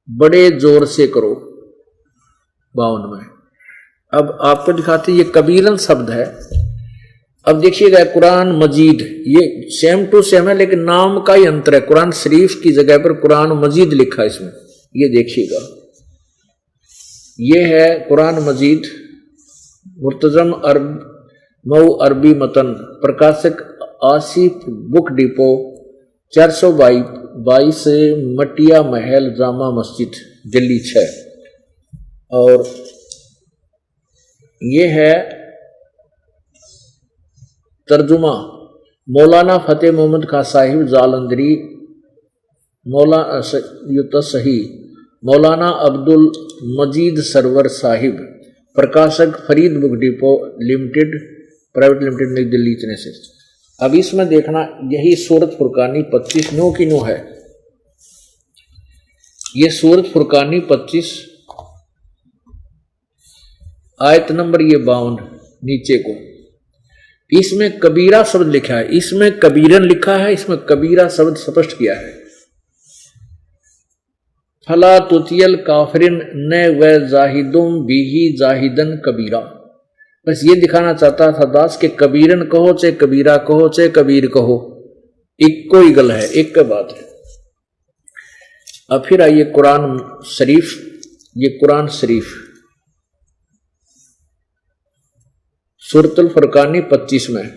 बड़े जोर से करो 52 में। अब आपको दिखाते ये कबीरन शब्द है। अब देखिएगा कुरान मजीद, ये सेम टू सेम है लेकिन नाम का ही अंतर है। कुरान शरीफ की जगह पर कुरान मजीद लिखा है इसमें, ये देखिएगा। ये है कुरान मजीद, मुर्तजम मऊ अरबी मतन, प्रकाशक आसिफ बुक डिपो, 422 मटिया महल जामा मस्जिद दिल्ली 6। और ये है तर्जुमा मौलाना फतेह मोहम्मद खान साहिब जालंधरी, सही मौलाना अब्दुल मजीद सरवर साहिब, प्रकाशक Farid book depot limited private limited नई दिल्ली इतने से। अब इसमें देखना यही सूरत फुरकानी 25 नो की नो है। ये सूरत फुरकानी 25 आयत नंबर ये 52 नीचे को, इसमें कबीरा शब्द लिखा है, इसमें कबीरन लिखा है, इसमें कबीरा शब्द स्पष्ट किया है। फला तुतियल काफिरिन न व जाहिदुम बिही जाहिदन कबीरा। बस ये दिखाना चाहता था दास के कबीरन कहो चाहे कबीरा कहो चाहे कबीर कहो, एक को ही गल है, एक के बात है। अब फिर आइए कुरान शरीफ, ये कुरान शरीफ सूरतुल फुरकानी 25 में।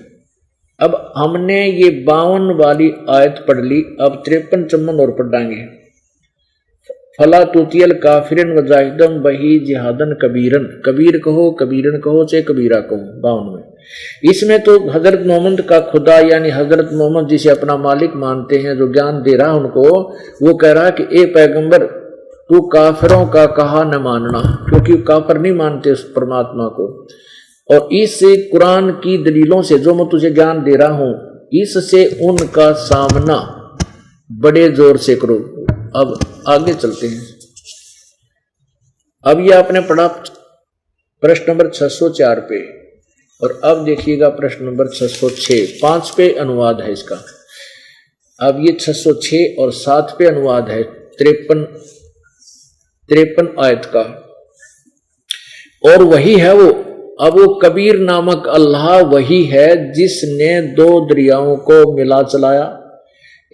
अब हमने ये 52 वाली आयत पढ़ ली, अब 53 चम्मन और पढ़ डांगे। फला तुतियल काफिरन व जाहिदम बही जिहादन कबीरन, कबीर कहो कबीरन कहो चाहे कबीरा कहो 52 में। इसमें तो हजरत मोहम्मद का खुदा यानी हजरत मोहम्मद जिसे अपना मालिक मानते हैं, जो ज्ञान दे रहा उनको, वो कह रहा कि ए पैगंबर तू काफिरों का कहा न मानना, क्योंकि काफिर नहीं मानते उस परमात्मा को। और इस कुरान की दलीलों से जो मैं तुझे ज्ञान दे रहा हूं, इससे उनका सामना बड़े जोर से करो। अब आगे चलते हैं। अब ये आपने पढ़ा प्रश्न नंबर 604 पे, और अब देखिएगा प्रश्न नंबर 606, 5 पे अनुवाद है इसका। अब ये 606 और 7 पे अनुवाद है 53 आयत का। और वही है वो, अब वो कबीर नामक अल्लाह वही है जिसने 2 दरियाओं को मिला चलाया,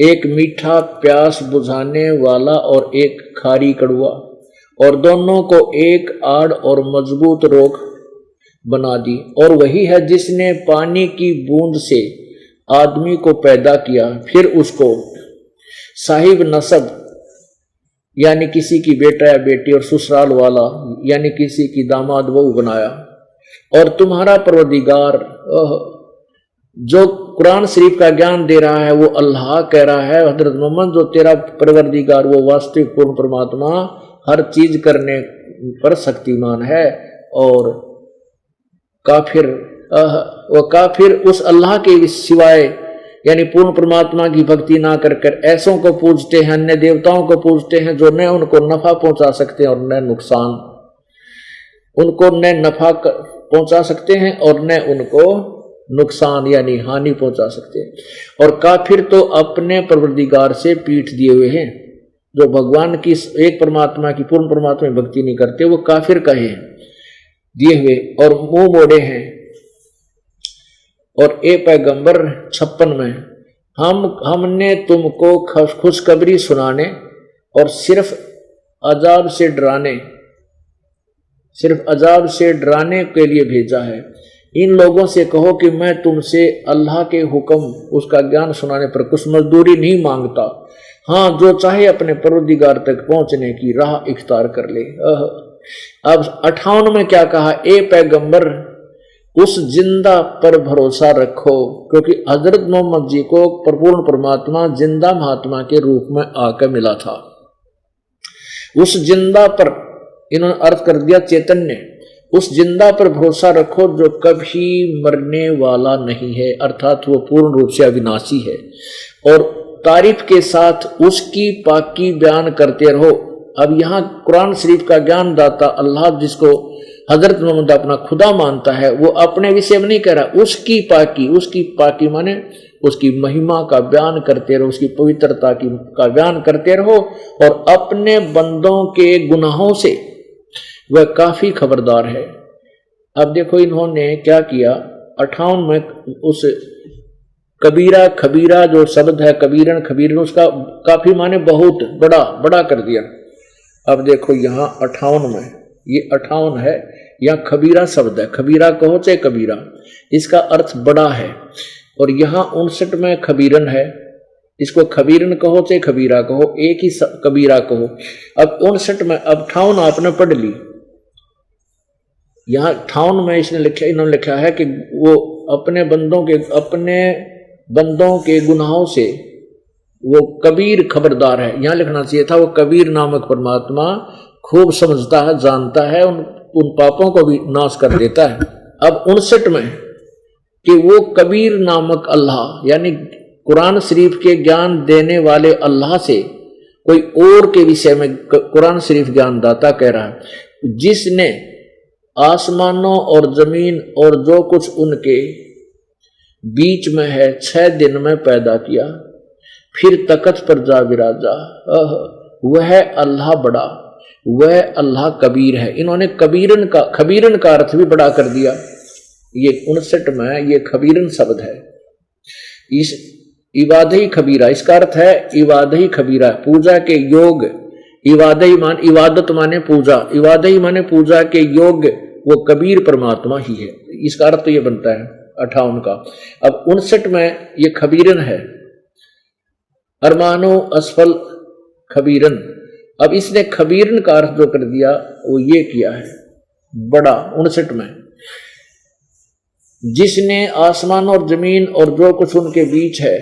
एक मीठा प्यास बुझाने वाला और एक खारी कड़वा, और दोनों को एक आड़ और मजबूत रोक बना दी। और वही है जिसने पानी की बूंद से आदमी को पैदा किया, फिर उसको साहिब नसब यानी किसी की बेटा या बेटी, और ससुराल वाला यानी किसी की दामाद बहू बनाया। और तुम्हारा परवरदिगार, जो कुरान शरीफ का ज्ञान दे रहा है वो अल्लाह कह रहा है, हजरत मोहम्मद जो तेरा परवरदिगार वो वास्तविक पूर्ण परमात्मा हर चीज करने पर शक्तिमान है। और काफिर उस अल्लाह के सिवाय यानी पूर्ण परमात्मा की भक्ति ना कर ऐसों को पूजते हैं, अन्य देवताओं को पूजते हैं जो न उनको नफा पहुंचा सकते हैं और न नुकसान, उनको न नफा पहुंचा सकते हैं और न उनको नुकसान यानी हानि पहुंचा सकते हैं। और काफिर तो अपने परवरदिगार से पीठ दिए हुए हैं, जो भगवान की एक परमात्मा की पूर्ण परमात्मा में भक्ति नहीं करते वो काफिर कहे हैं, दिए हुए और मुंह मोड़े हैं। और ए पैगंबर 56 में हमने तुमको खुशखबरी सुनाने और सिर्फ अजाब से डराने के लिए भेजा है। इन लोगों से कहो कि मैं तुमसे अल्लाह के हुक्म उसका ज्ञान सुनाने पर कुछ मजदूरी नहीं मांगता। हाँ, जो चाहे अपने परवरदिगार तक पहुंचने की राह इख्तियार कर ले। अब 58 में क्या कहा, ए पैगंबर उस जिंदा पर भरोसा रखो, क्योंकि हजरत मोहम्मद जी को पूर्ण परमात्मा जिंदा महात्मा के रूप में आकर मिला था। उस जिंदा पर इन्होंने अर्थ कर दिया चैतन्य, उस जिंदा पर भरोसा रखो जो कभी मरने वाला नहीं है, अर्थात वो पूर्ण रूप से अविनाशी है। और तारीफ के साथ उसकी पाकी बयान करते रहो। अब यहाँ कुरान शरीफ का ज्ञान दाता अल्लाह, जिसको हजरत मोहम्मद अपना खुदा मानता है, वो अपने विषय में नहीं कह रहा, उसकी पाकी माने उसकी महिमा का बयान करते रहो, उसकी पवित्रता का बयान करते रहो। और अपने बंदों के गुनाहों से वह काफी खबरदार है। अब देखो इन्होंने क्या किया, 58 में उस कबीरा खबीरा जो शब्द है, कबीरन खबीरन, उसका काफी माने बहुत बड़ा कर दिया। अब देखो यहाँ 58 में, ये 58 है, यहाँ खबीरा शब्द है, खबीरा कहो चाहे कबीरा, इसका अर्थ बड़ा है। और यहाँ 59 में खबीरन है, इसको खबीरन कहो चाहे खबीरा कहो, एक ही कबीरा कहो। अब 59 में, अब 58 आपने पढ़ ली, यहाँ 58 में इन्होंने लिखा है कि वो अपने बंदों के गुनाहों से वो कबीर खबरदार है। यहाँ लिखना चाहिए था वो कबीर नामक परमात्मा खूब समझता है, जानता है, उन पापों को भी नाश कर देता है। अब 59 में कि वो कबीर नामक अल्लाह यानी कुरान शरीफ के ज्ञान देने वाले अल्लाह से कोई और के विषय में कुरान शरीफ ज्ञान दाता कह रहा है, जिसने आसमानों और जमीन और जो कुछ उनके बीच में है 6 दिन में पैदा किया, फिर तख्त पर जा विराजा। वह अल्लाह बड़ा, वह अल्लाह कबीर है। इन्होंने खबीरन का अर्थ भी बड़ा कर दिया। ये 59 में ये खबीरन शब्द है, इस इबादही खबीरा, इसका अर्थ है इबादही खबीरा, पूजा के योग। इबादत माने पूजा, इबादही माने पूजा के योग, वो कबीर परमात्मा ही है। इसका अर्थ तो ये बनता है 58 का। अब 59 में ये खबीरन है, अरमानो असफल खबीरन। अब इसने खबीरन का अर्थ जो कर दिया वो ये किया है बड़ा 59 में, जिसने आसमान और जमीन और जो कुछ उनके बीच है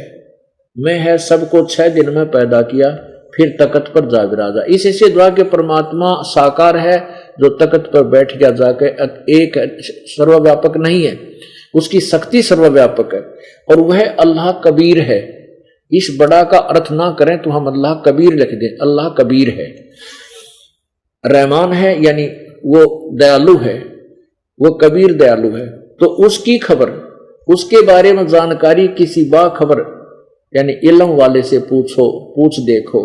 में है सबको 6 दिन में पैदा किया, फिर तख्त पर जा विराजा। इससे दुआ के परमात्मा साकार है जो तख्त पर बैठ गया जाके, एक सर्वव्यापक नहीं है, उसकी शक्ति सर्वव्यापक है। और वह अल्लाह कबीर है। इस बड़ा का अर्थ ना करें तो हम अल्लाह कबीर लिख दें, अल्लाह कबीर है। रहमान है यानी वो दयालु है, वो कबीर दयालु है। तो उसकी खबर, उसके बारे में जानकारी किसी बाखबर यानी इल्म वाले से पूछ देखो,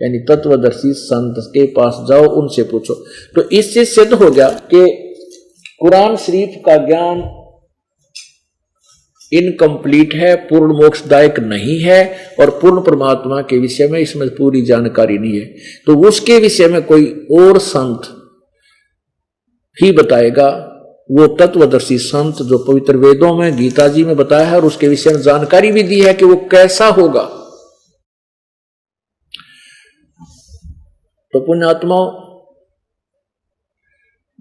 यानी तत्वदर्शी संत के पास जाओ, उनसे पूछो। तो इससे सिद्ध हो गया कि कुरान शरीफ का ज्ञान इनकम्प्लीट है, पूर्ण मोक्षदायक नहीं है, और पूर्ण परमात्मा के विषय में इसमें पूरी जानकारी नहीं है। तो उसके विषय में कोई और संत ही बताएगा, वो तत्वदर्शी संत जो पवित्र वेदों में गीता जी में बताया है और उसके विषय में जानकारी भी दी है कि वो कैसा होगा। तो पुण्यात्माओं,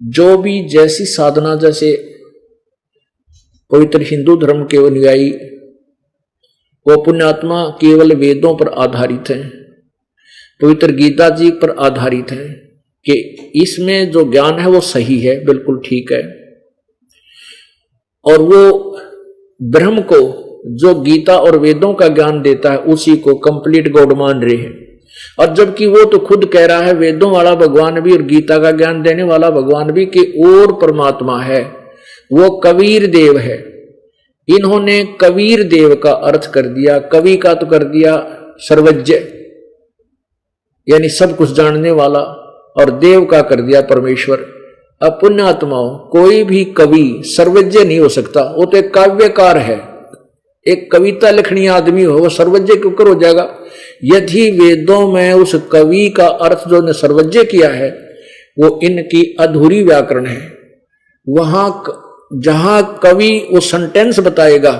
जो भी जैसी साधना, जैसे पवित्र हिंदू धर्म के अनुयायी वो पुण्यात्मा केवल वेदों पर आधारित हैं, पवित्र गीता जी पर आधारित हैं कि इसमें जो ज्ञान है वो सही है, बिल्कुल ठीक है। और वो ब्रह्म को जो गीता और वेदों का ज्ञान देता है उसी को कंप्लीट गॉड मान रहे हैं। और जबकि वो तो खुद कह रहा है, वेदों वाला भगवान भी और गीता का ज्ञान देने वाला भगवान भी, कि और परमात्मा है, वो कबीर देव है। इन्होंने कबीर देव का अर्थ कर दिया, कवि का तो कर दिया सर्वज्ञ यानी सब कुछ जानने वाला, और देव का कर दिया परमेश्वर। अब पुण्यात्माओं, कोई भी कवि सर्वज्ञ नहीं हो सकता, वो तो एक काव्यकार है। एक कविता लिखनी आदमी हो वो सर्वज्ञ क्यों कर हो जाएगा? यदि वेदों में उस कवि का अर्थ जो ने सर्वज्ञ किया है वो इनकी अधूरी व्याकरण है। वहां जहां कवि वो सेंटेंस बताएगा,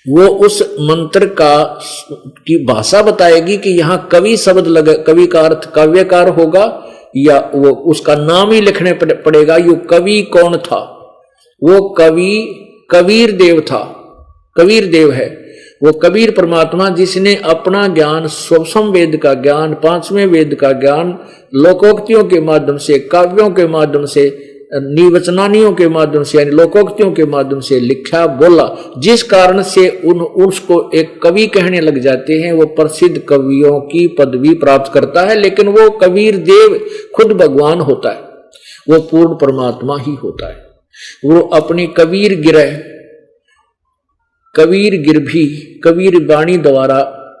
वो उस मंत्र का की भाषा बताएगी कि यहाँ कवि शब्द लगे, कवि का अर्थ काव्यकार होगा या वो उसका नाम ही लिखने पड़ेगा। यो कवि कौन था? वो कवि कबीर देव था, कबीर देव है वो कबीर परमात्मा, जिसने अपना ज्ञान स्वसम वेद का ज्ञान, पांचवें वेद का ज्ञान लोकोक्तियों के माध्यम से, काव्यों के माध्यम से, निवचनानियों के माध्यम से यानी लोकोक्तियों के माध्यम से लिखा बोला, जिस कारण से उसको एक कवि कहने लग जाते हैं। वो प्रसिद्ध कवियों की पदवी प्राप्त करता है, लेकिन वो कबीर देव खुद भगवान होता है, वो पूर्ण परमात्मा ही होता है। वो अपनी कबीर गिरभी कबीर वाणी द्वारा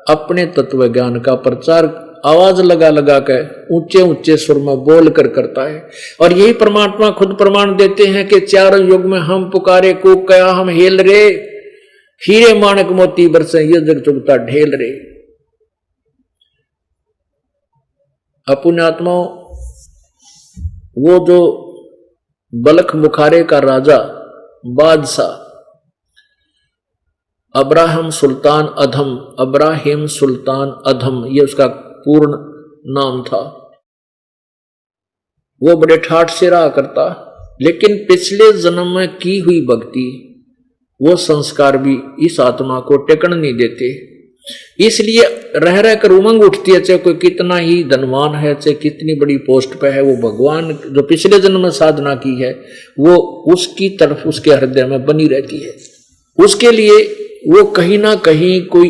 अपने तत्व ज्ञान का प्रचार आवाज लगा लगा कर ऊंचे ऊंचे सुर में बोल कर करता है। और यही परमात्मा खुद प्रमाण देते हैं कि चारों युग में हम पुकारे को कया हम हेल रे, हीरे माणक मोती बरसे ये जग चुगता ढेल रे। पुण्यात्माओं, वो जो बलख बुखारे का राजा बादशाह अब्राहिम सुल्तान अधम, ये उसका पूर्ण नाम था। वो बड़े ठाठ से रहा करता, लेकिन पिछले जन्म में की हुई भक्ति, वो संस्कार भी इस आत्मा को टेकन नहीं देते। इसलिए रह रह कर उमंग उठती है, चाहे कोई कितना ही धनवान है, चाहे कितनी बड़ी पोस्ट पे है, वो भगवान जो पिछले जन्म में साधना की है वो उसकी तरफ उसके हृदय में बनी रहती है। उसके लिए वो कहीं ना कहीं कोई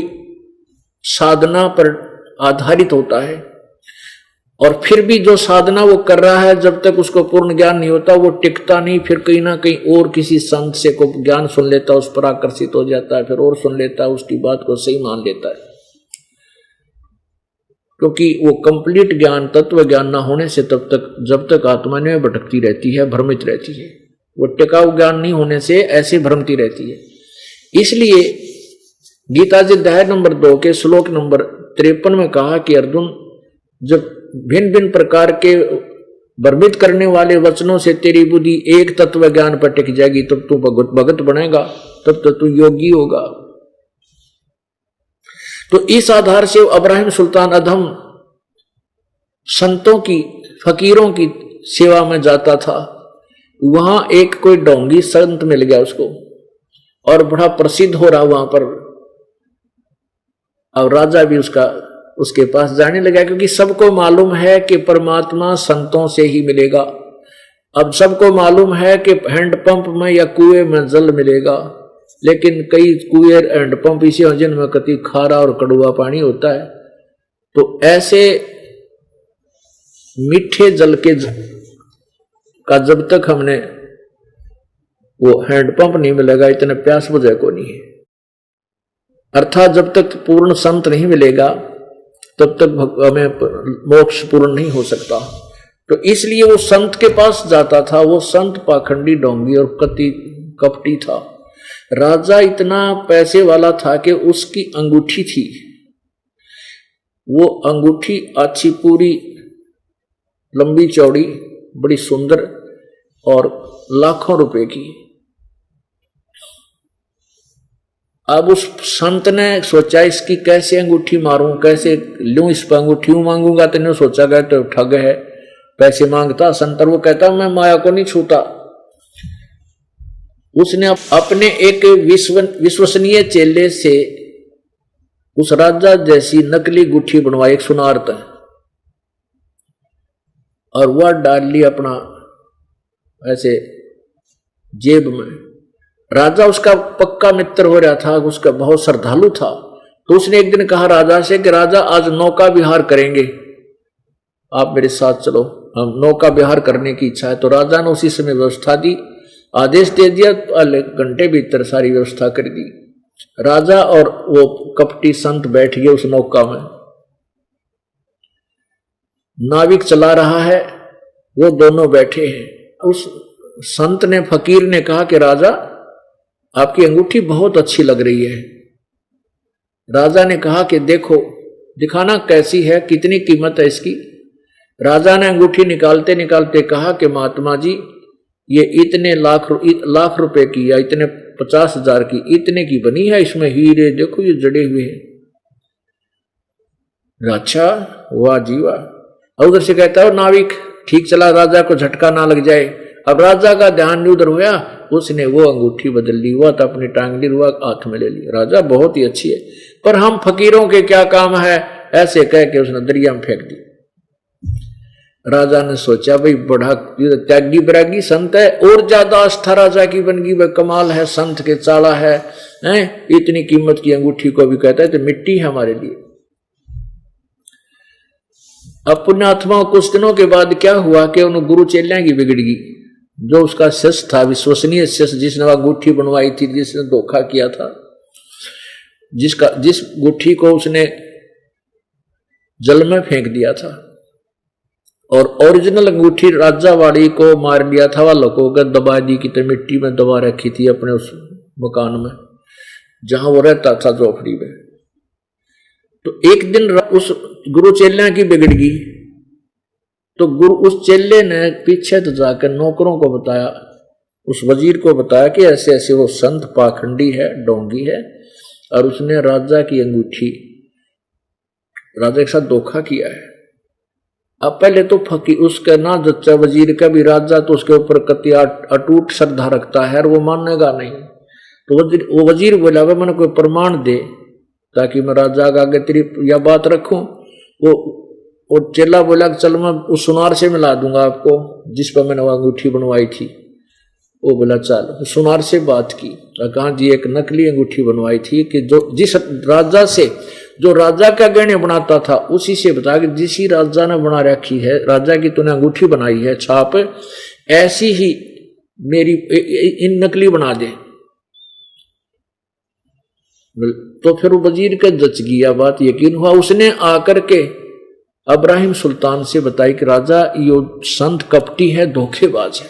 साधना पर आधारित होता है, और फिर भी जो साधना वो कर रहा है जब तक उसको पूर्ण ज्ञान नहीं होता वो टिकता नहीं। फिर कहीं ना कहीं और किसी संत से को ज्ञान सुन लेता है, उस पर आकर्षित हो जाता है, फिर और सुन लेता है, उसकी बात को सही मान लेता है, क्योंकि वो कंप्लीट ज्ञान तत्व ज्ञान ना होने से तब तक जब तक आत्मा में भटकती रहती है, भ्रमित रहती है। वो टिकाऊ ज्ञान नहीं होने से ऐसे भ्रमती रहती है। इसलिए गीता जी अध्याय नंबर 2 के श्लोक नंबर 53 में कहा कि अर्जुन, जब भिन्न भिन्न प्रकार के भ्रमित करने वाले वचनों से तेरी बुद्धि एक तत्व ज्ञान पर टिक जाएगी, तब तू भगत बनेगा, तब तो तू योगी होगा। तो इस आधार से अब्राहिम सुल्तान अधम संतों की, फकीरों की सेवा में जाता था। वहां एक कोई डोंगी संत मिल गया उसको, और बड़ा प्रसिद्ध हो रहा वहां पर। और राजा भी उसके पास जाने लगा, क्योंकि सबको मालूम है कि परमात्मा संतों से ही मिलेगा। अब सबको मालूम है कि हैंडपंप में या कुएं में जल मिलेगा, लेकिन कई कुएं हैंडपंप इसे हैं जिनमें कति खारा और कड़वा पानी होता है। तो ऐसे मीठे जल का जब तक हमने वो हैंडपंप नहीं मिलेगा, इतने प्यास बुझे को नहीं है। अर्थात जब तक पूर्ण संत नहीं मिलेगा तब तक हमें मोक्ष पूर्ण नहीं हो सकता। तो इसलिए वो संत के पास जाता था। वो संत पाखंडी, डोंगी और कपटी था। राजा इतना पैसे वाला था कि उसकी अंगूठी थी, वो अंगूठी अच्छी पूरी लंबी चौड़ी बड़ी सुंदर और लाखों रुपए की। अब उस संत ने सोचा इसकी कैसे अंगूठी मारूं, कैसे लूं इस पर अंगूठी मांगूंगा, तो नहीं सोचा गया तो ठग है, पैसे मांगता संत। वो कहता मैं माया को नहीं छूता। उसने अपने एक विश्वसनीय चेले से उस राजा जैसी नकली गुठी बनवाई, एक सुनारत, और वह डाल ली अपना ऐसे जेब में। राजा उसका पक्का मित्र हो रहा था, उसका बहुत श्रद्धालु था। तो उसने एक दिन कहा राजा से कि राजा आज नौका विहार करेंगे, आप मेरे साथ चलो, हम नौका विहार करने की इच्छा है। तो राजा ने उसी समय व्यवस्था दी आदेश दे दिया, घंटे भीतर सारी व्यवस्था कर दी। राजा और वो कपटी संत बैठ गए उस नौका में। नाविक चला रहा है, वो दोनों बैठे हैं। उस संत ने, फकीर ने कहा कि राजा आपकी अंगूठी बहुत अच्छी लग रही है। राजा ने कहा कि देखो, दिखाना कैसी है, कितनी कीमत है इसकी। राजा ने अंगूठी निकालते निकालते कहा कि महात्मा जी ये इतने लाख रुपए की या इतने 50,000 की, इतने की बनी है, इसमें हीरे देखो ये जड़े हुए हैं। अच्छा, वाह जी वाह। उधर से कहता है नाविक ठीक चला, राजा को झटका ना लग जाए। अब राजा का ध्यान नहीं उधर हुआ, उसने वो अंगूठी बदल ली, वह तो अपनी टांगली रुआ हाथ में ले ली। राजा बहुत ही अच्छी है, पर हम फकीरों के क्या काम है, ऐसे कह के उसने दरिया में फेंक दी। राजा ने सोचा भाई बड़ा त्यागी बैरागी संत है, और ज्यादा आस्था राजा की बन गई, वह कमाल है, संत के चाला है, इतनी कीमत की अंगूठी को भी कहता है तो मिट्टी है हमारे लिए। अब पुण्यात्मा कुछ दिनों के बाद क्या हुआ कि उन गुरु चेलियां की बिगड़ गई। जो उसका शिष्य था, विश्वसनीय शिष्य, जिसने वह अंगूठी बनवाई थी, जिसने धोखा किया था, जिस गुट्ठी को उसने जल में फेंक दिया था और ओरिजिनल अंगूठी राजा वाली को मार दिया था, वह लोगों को दबा दी कि मिट्टी में दबा रखी थी अपने उस मकान में जहां वो रहता था, झोपड़ी में। तो एक दिन उस गुरु चेलियां की बिगड़ गई, तो गुरु उस चेले ने पीछे तो जाकर नौकरों को बताया, उस वजीर को बताया कि ऐसे ऐसे वो संत पाखंडी है, डोंगी है, और उसने राजा की अंगूठी, राजा के साथ धोखा किया है। अब पहले तो फकीर उसका ना जच्चा वजीर का भी, राजा तो उसके ऊपर कति अटूट श्रद्धा रखता है और वो मानेगा नहीं। तो वो वजीर बोला भाई मैंने कोई प्रमाण दे ताकि मैं राजा का आगे तेरी यह बात रखूं। वो चेला बोला चल मैं उस सुनार से मिला दूंगा आपको जिस पर मैंने वो अंगूठी बनवाई थी। वो बोला चल, सुनार से बात की, कहा जी एक नकली अंगूठी बनवाई थी कि जो जिस राजा से, जो राजा का गहने बनाता था उसी से बता कि जिस राजा ने बना रखी है, राजा की तूने अंगूठी बनाई है छाप, ऐसी ही मेरी इन नकली बना दे। तो फिर वजीर का जच गया बात, यकीन हुआ। उसने आकर के इब्राहिम सुल्तान से बताई कि राजा यो संत कपटी है, धोखेबाज है,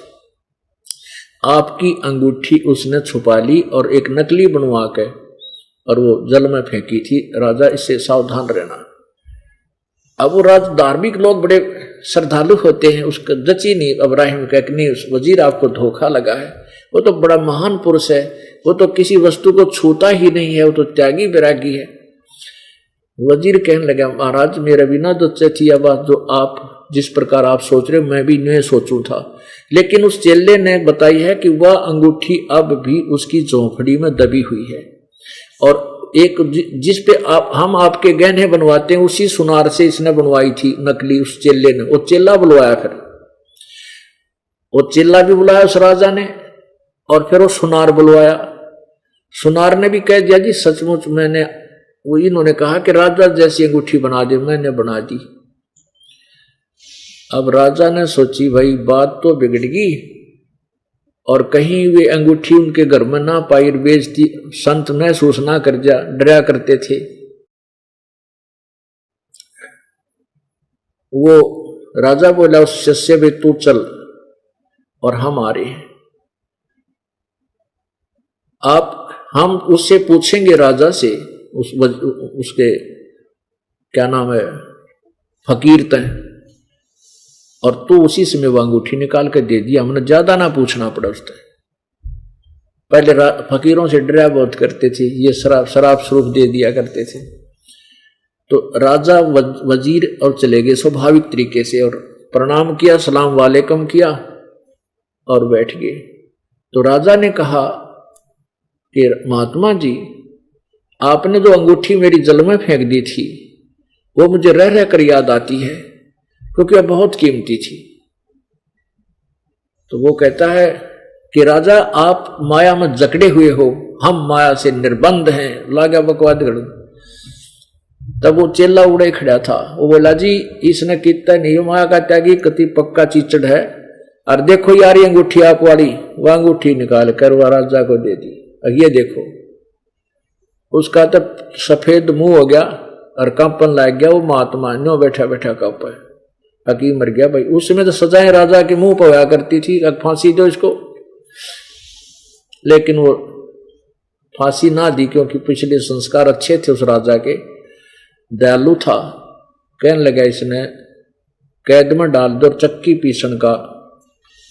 आपकी अंगूठी उसने छुपा ली और एक नकली बनवा के और वो जल में फेंकी थी, राजा इससे सावधान रहना। अब वो धार्मिक लोग बड़े श्रद्धालु होते हैं, उसका जची नहीं इब्राहिम का कि नहीं उस वजीर आपको धोखा लगा है, वो तो बड़ा महान पुरुष है, वो तो किसी वस्तु को छूता ही नहीं है, वो तो त्यागी बैरागी है। वजीर कहने लगा महाराज मेरा भी ना जच्चे थी यह बात, जो आप जिस प्रकार आप सोच रहे हो मैं भी नहीं सोचूं था, लेकिन उस चेले ने बताई है कि वह अंगूठी अब भी उसकी झोंपड़ी में दबी हुई है और एक जिस पे हम आपके गहने बनवाते हैं उसी सुनार से इसने बनवाई थी नकली, उस चेले ने। वो चेला बुलवाया, फिर वो चेला भी बुलाया उस राजा ने और फिर वो सुनार बुलवाया। सुनार ने भी कह दिया जी सचमुच मैंने, वो इन्होंने कहा कि राजा जैसी अंगूठी बना दे, मैंने बना दी। अब राजा ने सोची भाई बात तो बिगड़ गई और कहीं वे अंगूठी उनके घर में ना पाई, बेचती संत महसूस ना कर जा, डरा करते थे। वो राजा बोला उस शिष्य भी तू चल और हम आ रहे हैं, हम उससे पूछेंगे राजा से, उसके क्या नाम है फकीर तय, और तू उसी समय वो अंगूठी निकाल के दे दिया, हमने ज्यादा ना पूछना पड़ा उससे। पहले फकीरों से डरा बहुत करते थे, ये शराब स्वरूप दे दिया करते थे। तो राजा वजीर और चले गए स्वाभाविक तरीके से और प्रणाम किया, सलाम वालेकुम किया और बैठ गए। तो राजा ने कहा कि महात्मा जी आपने जो अंगूठी मेरी जल में फेंक दी थी वो मुझे रह रह कर याद आती है क्योंकि वह बहुत कीमती थी। तो वो कहता है कि राजा आप माया में जकड़े हुए हो, हम माया से निर्बंध हैं, लागा बकवाद कर। तब वो चेला उड़े खड़ा था, वो बोला जी इसने कितना नहीं माया का त्यागी, कति पक्का चीचड़ है, और देखो यार ये अंगूठी आप वाली, वह अंगूठी निकाल कर वह राजा को दे दी। ये देखो, उसका तो सफेद मुंह हो गया और कंपन लग गया। वो महात्मा न्यो बैठा बैठा कंप है, हकीम मर गया भाई। उस समय तो सजाएं राजा के मुंह पर होया करती थी, फांसी दो इसको, लेकिन वो फांसी ना दी क्योंकि पिछले संस्कार अच्छे थे उस राजा के, दयालु था। कहने लगा इसने कैद में डाल दो, चक्की पीसन का।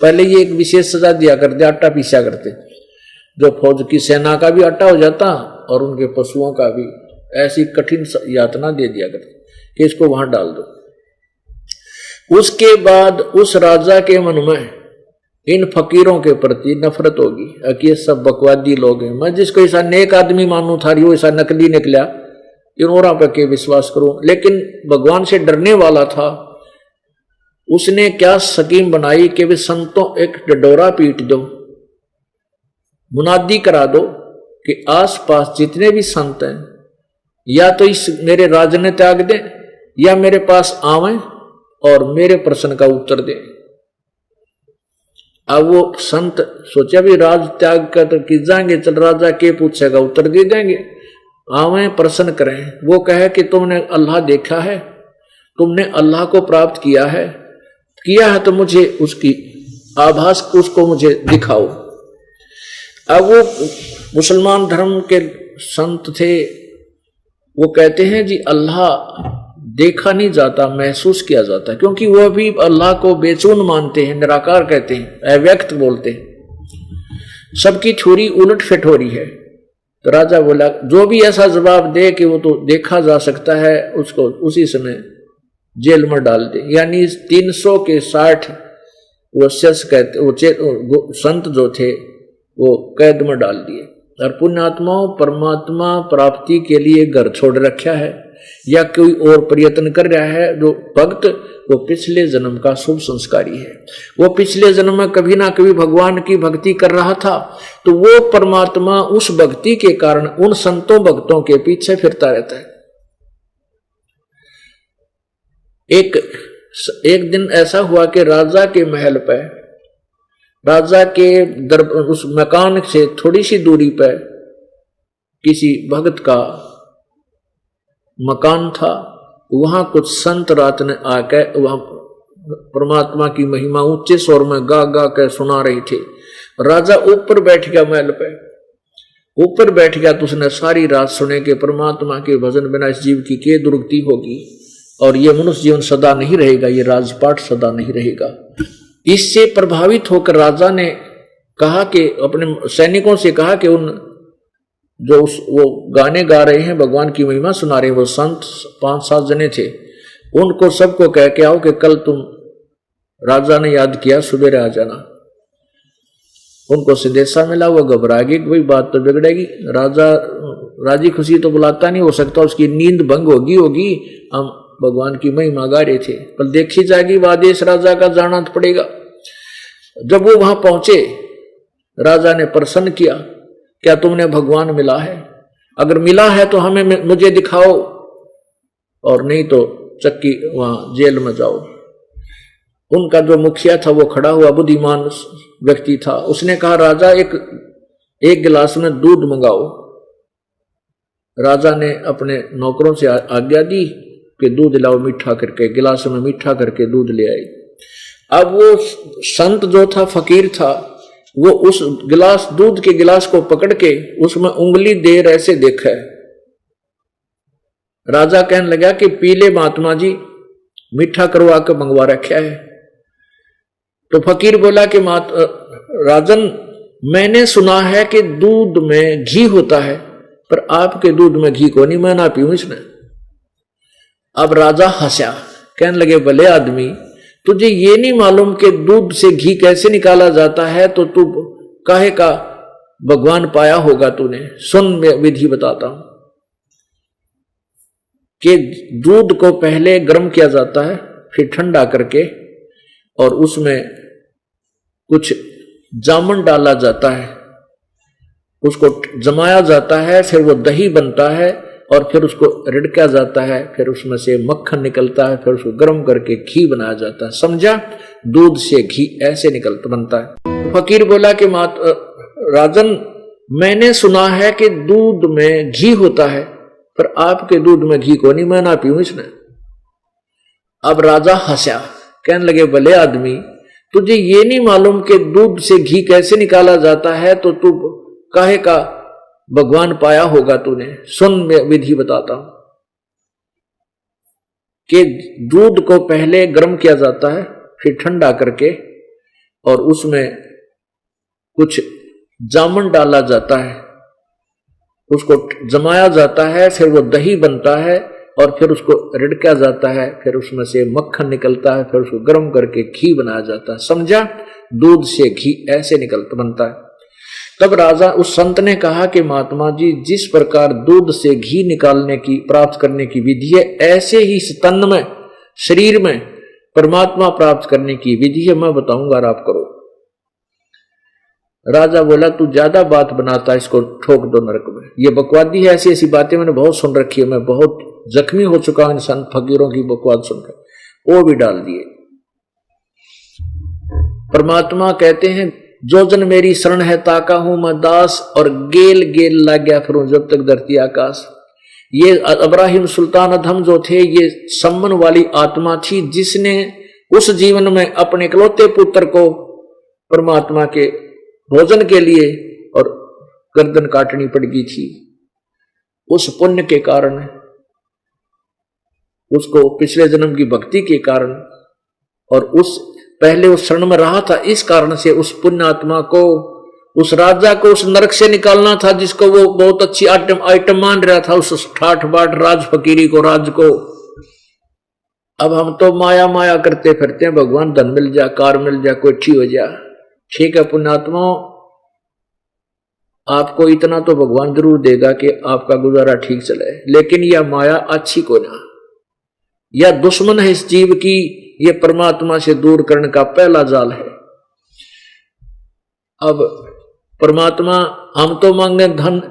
पहले ये एक विशेष सजा दिया करते, आटा पीसा करते, जो फौज की सेना का भी आटा हो जाता और उनके पशुओं का भी। ऐसी कठिन यातना दे दिया करते कि इसको वहां डाल दो। उसके बाद उस राजा के मन में इन फकीरों के प्रति नफरत होगी कि ये सब बकवादी लोग हैं, मैं जिसको ऐसा नेक आदमी मानू था वो ऐसा नकली निकला, इनोरा पर के विश्वास करूं। लेकिन भगवान से डरने वाला था, उसने क्या स्कीम बनाई कि वे संतों एक डडोरा पीट दो, मुनादी करा दो कि आसपास जितने भी संत हैं या तो इस मेरे राज ने त्याग दें या मेरे पास आवें और मेरे प्रश्न का उत्तर दें। अब वो संत सोचा भी राज त्याग कर कि जाएंगे, चल राजा के पूछेगा उत्तर दे देंगे, आवें प्रश्न करें। वो कहे कि तुमने अल्लाह देखा है, तुमने अल्लाह को प्राप्त किया है तो मुझे उसकी आभास उसको मुझे दिखाओ। अब वो मुसलमान धर्म के संत थे, वो कहते हैं जी अल्लाह देखा नहीं जाता, महसूस किया जाता है, क्योंकि वह भी अल्लाह को बेचून मानते हैं, निराकार कहते हैं, अव्यक्त बोलते हैं। सबकी छुरी उलट फिट हो रही है। तो राजा बोला जो भी ऐसा जवाब दे कि वो तो देखा जा सकता है, उसको उसी समय जेल में डाल दे। यानी 300 के 60 वो शख्स कहते वो संत जो थे वो कैद में डाल दिए। और पुण्यात्माओं परमात्मा प्राप्ति के लिए घर छोड़ रखा है या कोई और प्रयत्न कर रहा है, जो भक्त वो पिछले जन्म का शुभ संस्कारी है। वो पिछले जन्म में कभी ना कभी भगवान की भक्ति कर रहा था, तो वो परमात्मा उस भक्ति के कारण उन संतों भक्तों के पीछे फिरता रहता है। एक दिन ऐसा हुआ कि राजा के महल पर, राजा के उस मकान से थोड़ी सी दूरी पर किसी भक्त का मकान था। वहां कुछ संत रात ने आकर वहां परमात्मा की महिमा ऊंचे स्वर में गा गा कर सुना रही थी। राजा ऊपर बैठ गया, महल पे ऊपर बैठ गया, तो उसने सारी रात सुने कि परमात्मा के भजन बिना इस जीव की क्या दुर्गति होगी और ये मनुष्य जीवन सदा नहीं रहेगा, ये राजपाट सदा नहीं रहेगा। इससे प्रभावित होकर राजा ने कहा कि अपने सैनिकों से कहा कि उन जो वो गाने गा रहे हैं, भगवान की महिमा सुना रहे हैं, वो संत 5-7 जने थे, उनको सबको कह के आओ कि कल तुम राजा ने याद किया सुबह आ जाना। उनको संदेशा मिला, वो घबरा गई कि भाई बात तो बिगड़ेगी, राजा राजी खुशी तो बुलाता नहीं, हो सकता उसकी नींद भंग होगी। हम भगवान की महिमा गा रहे थे, पर देखी जाएगी आदेश राजा का जाना तो पड़ेगा। जब वो वहां पहुंचे, राजा ने प्रश्न किया क्या तुमने भगवान मिला है? अगर मिला है तो हमें मुझे दिखाओ, और नहीं तो चक्की वहां जेल में जाओ। उनका जो मुखिया था वो खड़ा हुआ, बुद्धिमान व्यक्ति था, उसने कहा राजा एक गिलास में दूध मंगाओ। राजा ने अपने नौकरों से आज्ञा दी कि दूध लाओ मीठा करके, गिलास में मीठा करके दूध ले आए। अब वो संत जो था, फकीर था, वो उस गिलास दूध के गिलास को पकड़ के उसमें उंगली देर ऐसे देखा है। राजा कहने लगा कि पीले महात्मा जी, मीठा करवा कर मंगवा रखा है। तो फकीर बोला कि राजन, मैंने सुना है कि दूध में घी होता है, पर आपके दूध में घी को नहीं, मैं ना पीऊं इसमें। अब राजा हंसा, कहने लगे भले आदमी, तुझे ये नहीं मालूम कि दूध से घी कैसे निकाला जाता है, तो तू काहे का भगवान पाया होगा तूने। सुन मैं विधि बताता हूं कि दूध को पहले गर्म किया जाता है, फिर ठंडा करके, और उसमें कुछ जामुन डाला जाता है, उसको जमाया जाता है, फिर वो दही बनता है, और फिर उसको रिड़का जाता है, फिर उसमें से मक्खन निकलता है, फिर उसको गर्म करके घी बनाया जाता है। समझा? दूध से घी ऐसे बनता है। फकीर बोला कि राजन, मैंने सुना है कि दूध में घी होता है, पर आपके दूध में घी को नहीं, मैं ना पीऊं इसने। अब राजा हंसा, कहने लगे भले आदमी, तुझे ये नहीं मालूम कि दूध से घी कैसे निकाला जाता है, तो तू काहे का भगवान पाया होगा तूने। सुन, मैं विधि बताता हूं कि दूध को पहले गर्म किया जाता है, फिर ठंडा करके, और उसमें कुछ जामुन डाला जाता है, उसको जमाया जाता है, फिर वो दही बनता है, और फिर उसको रिड़का जाता है, फिर उसमें से मक्खन निकलता है, फिर उसको गर्म करके घी बनाया जाता है। समझा? दूध से घी ऐसे बनता है। तब राजा उस संत ने कहा कि महात्मा जी, जिस प्रकार दूध से घी निकालने की, प्राप्त करने की विधि है, ऐसे ही इस तन में, शरीर में परमात्मा प्राप्त करने की विधि है, मैं बताऊंगा, आप करो। राजा बोला, तू ज्यादा बात बनाता है, इसको ठोक दो नरक में। ये बकवादी है, ऐसी ऐसी बातें मैंने बहुत सुन रखी है, मैं बहुत जख्मी हो चुका हूं इन संत फकीरों की बकवाद सुनकर। वो भी डाल दिए। परमात्मा कहते हैं, जो जन मेरी शरण है ताका हूं मैं दास, और गेल गेल लाग गया फिर जब तक धरती आकाश। ये इब्राहिम सुल्तान अधम जो थे, ये सम्मन वाली आत्मा थी, जिसने उस जीवन में अपने इकलौते पुत्र को परमात्मा के भोजन के लिए और गर्दन काटनी पड़ गई थी। उस पुण्य के कारण, उसको पिछले जन्म की भक्ति के कारण, और उस पहले उस शरण में रहा था, इस कारण से उस पुण्य आत्मा को, उस राजा को उस नरक से निकालना था, जिसको वो बहुत अच्छी आइटम मान रहा था, उस ठाठ बाट राज फकीरी को, राज को। अब हम तो माया माया करते फिरते हैं, भगवान धन मिल जा, कार मिल जा, कोई ठीक हो जा। ठीक है पुण्यात्मा, आपको इतना तो भगवान जरूर देगा कि आपका गुजारा ठीक चले, लेकिन यह माया अच्छी को ना, यह दुश्मन है इस जीव की, ये परमात्मा से दूर करने का पहला जाल है। अब परमात्मा, हम तो मांगे धन,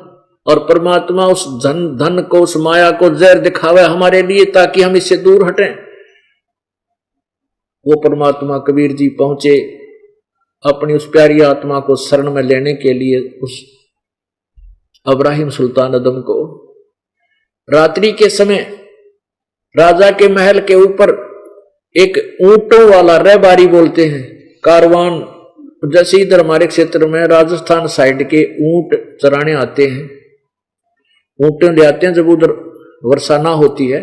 और परमात्मा उस धन को, उस माया को जहर दिखावे हमारे लिए, ताकि हम इससे दूर हटें। वो परमात्मा कबीर जी पहुंचे अपनी उस प्यारी आत्मा को शरण में लेने के लिए उस इब्राहिम सुल्तान अदम को। रात्रि के समय राजा के महल के ऊपर एक ऊंटों वाला रहबारी बोलते हैं, कारवान, जैसे इधर हमारे क्षेत्र में राजस्थान साइड के ऊंट चराने आते हैं, ऊंटे ले आते हैं जब उधर वर्षा ना होती है,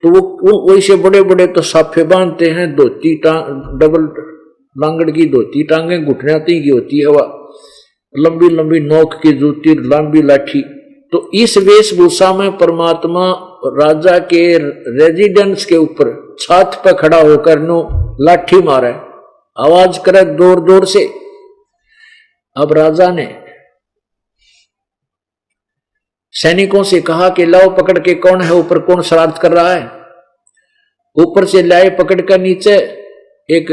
तो वो वैसे बड़े बड़े तो साफे बांधते हैं, धोती डबल लांगड़ की धोती, टांगे घुटने की होती है, हवा लंबी लंबी नोक की जूती, लंबी लाठी। तो इस वेशभूषा में परमात्मा राजा के रेजिडेंस के ऊपर छत पर खड़ा होकर नो लाठी मारे, आवाज करे जोर जोर से। अब राजा ने सैनिकों से कहा कि लाओ पकड़ के, कौन है ऊपर, कौन शरारत कर रहा है। ऊपर से लाए पकड़ कर, नीचे एक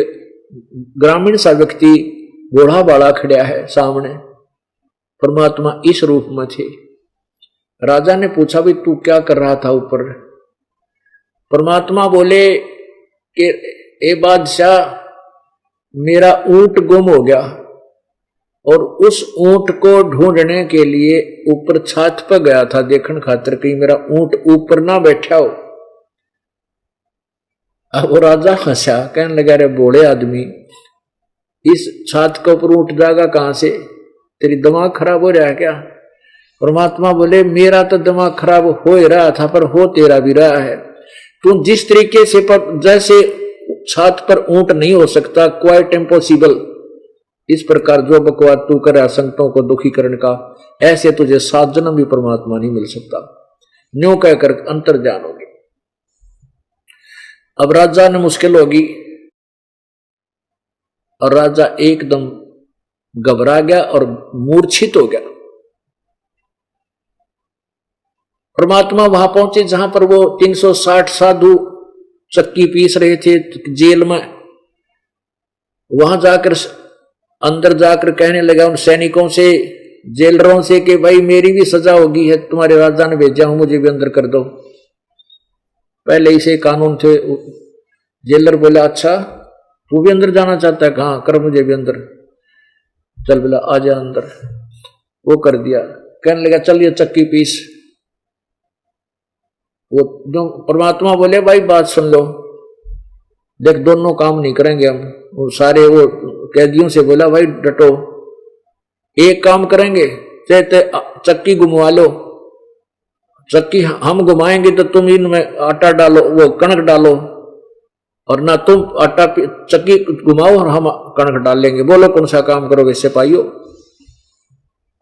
ग्रामीण सा व्यक्ति घोड़ा बाड़ा खड़ा है सामने, परमात्मा इस रूप में थे। राजा ने पूछा, भी तू क्या कर रहा था ऊपर? परमात्मा बोले कि ए बादशाह, मेरा ऊंट गुम हो गया, और उस ऊंट को ढूंढने के लिए ऊपर छत पर गया था, देखने खातिर कहीं मेरा ऊंट ऊपर ना बैठा हो। अब वो राजा हंसा, कहने लगा, रे बोले आदमी, इस छत के ऊपर ऊंट जाएगा कहां से? तेरी दिमाग खराब हो रहा है क्या? परमात्मा बोले, मेरा तो दिमाग खराब हो ही रहा था, पर हो तेरा भी रहा है। तू जिस तरीके से, पर जैसे छत पर ऊंट नहीं हो सकता, क्वाइट इम्पॉसिबल, इस प्रकार जो बकवाद तू करे संतों को दुखी करने का, ऐसे तुझे 7 जन्म भी परमात्मा नहीं मिल सकता। न्यों कहकर अंतर ज्ञान होगी। अब राजा ने मुश्किल होगी, और राजा एकदम घबरा गया और मूर्छित हो गया। परमात्मा वहां पहुंचे जहां पर वो 360 साधु चक्की पीस रहे थे जेल में। वहां जाकर, अंदर जाकर कहने लगा उन सैनिकों से जेलरों से कि भाई मेरी भी सजा होगी है, तुम्हारे राजा ने भेजा हूं, मुझे भी अंदर कर दो। पहले इसे कानून थे। जेलर बोला अच्छा तू भी अंदर जाना चाहता है, कहाँ कर, मुझे भी अंदर चल, बोला आ जा अंदर। वो कर दिया। कहने लगा चल ये चक्की पीस। वो जो परमात्मा बोले भाई बात सुन लो, देख दोनों काम नहीं करेंगे हम। वो सारे वो कैदियों से बोला भाई डटो, एक काम करेंगे, चाहे चक्की घुमवा लो, चक्की हम घुमाएंगे तो तुम इनमें आटा डालो, वो कणक डालो, और ना तुम आटा चक्की घुमाओ और हम कणक डाल लेंगे, बोलो कौन सा काम करोगे सिपाहियों।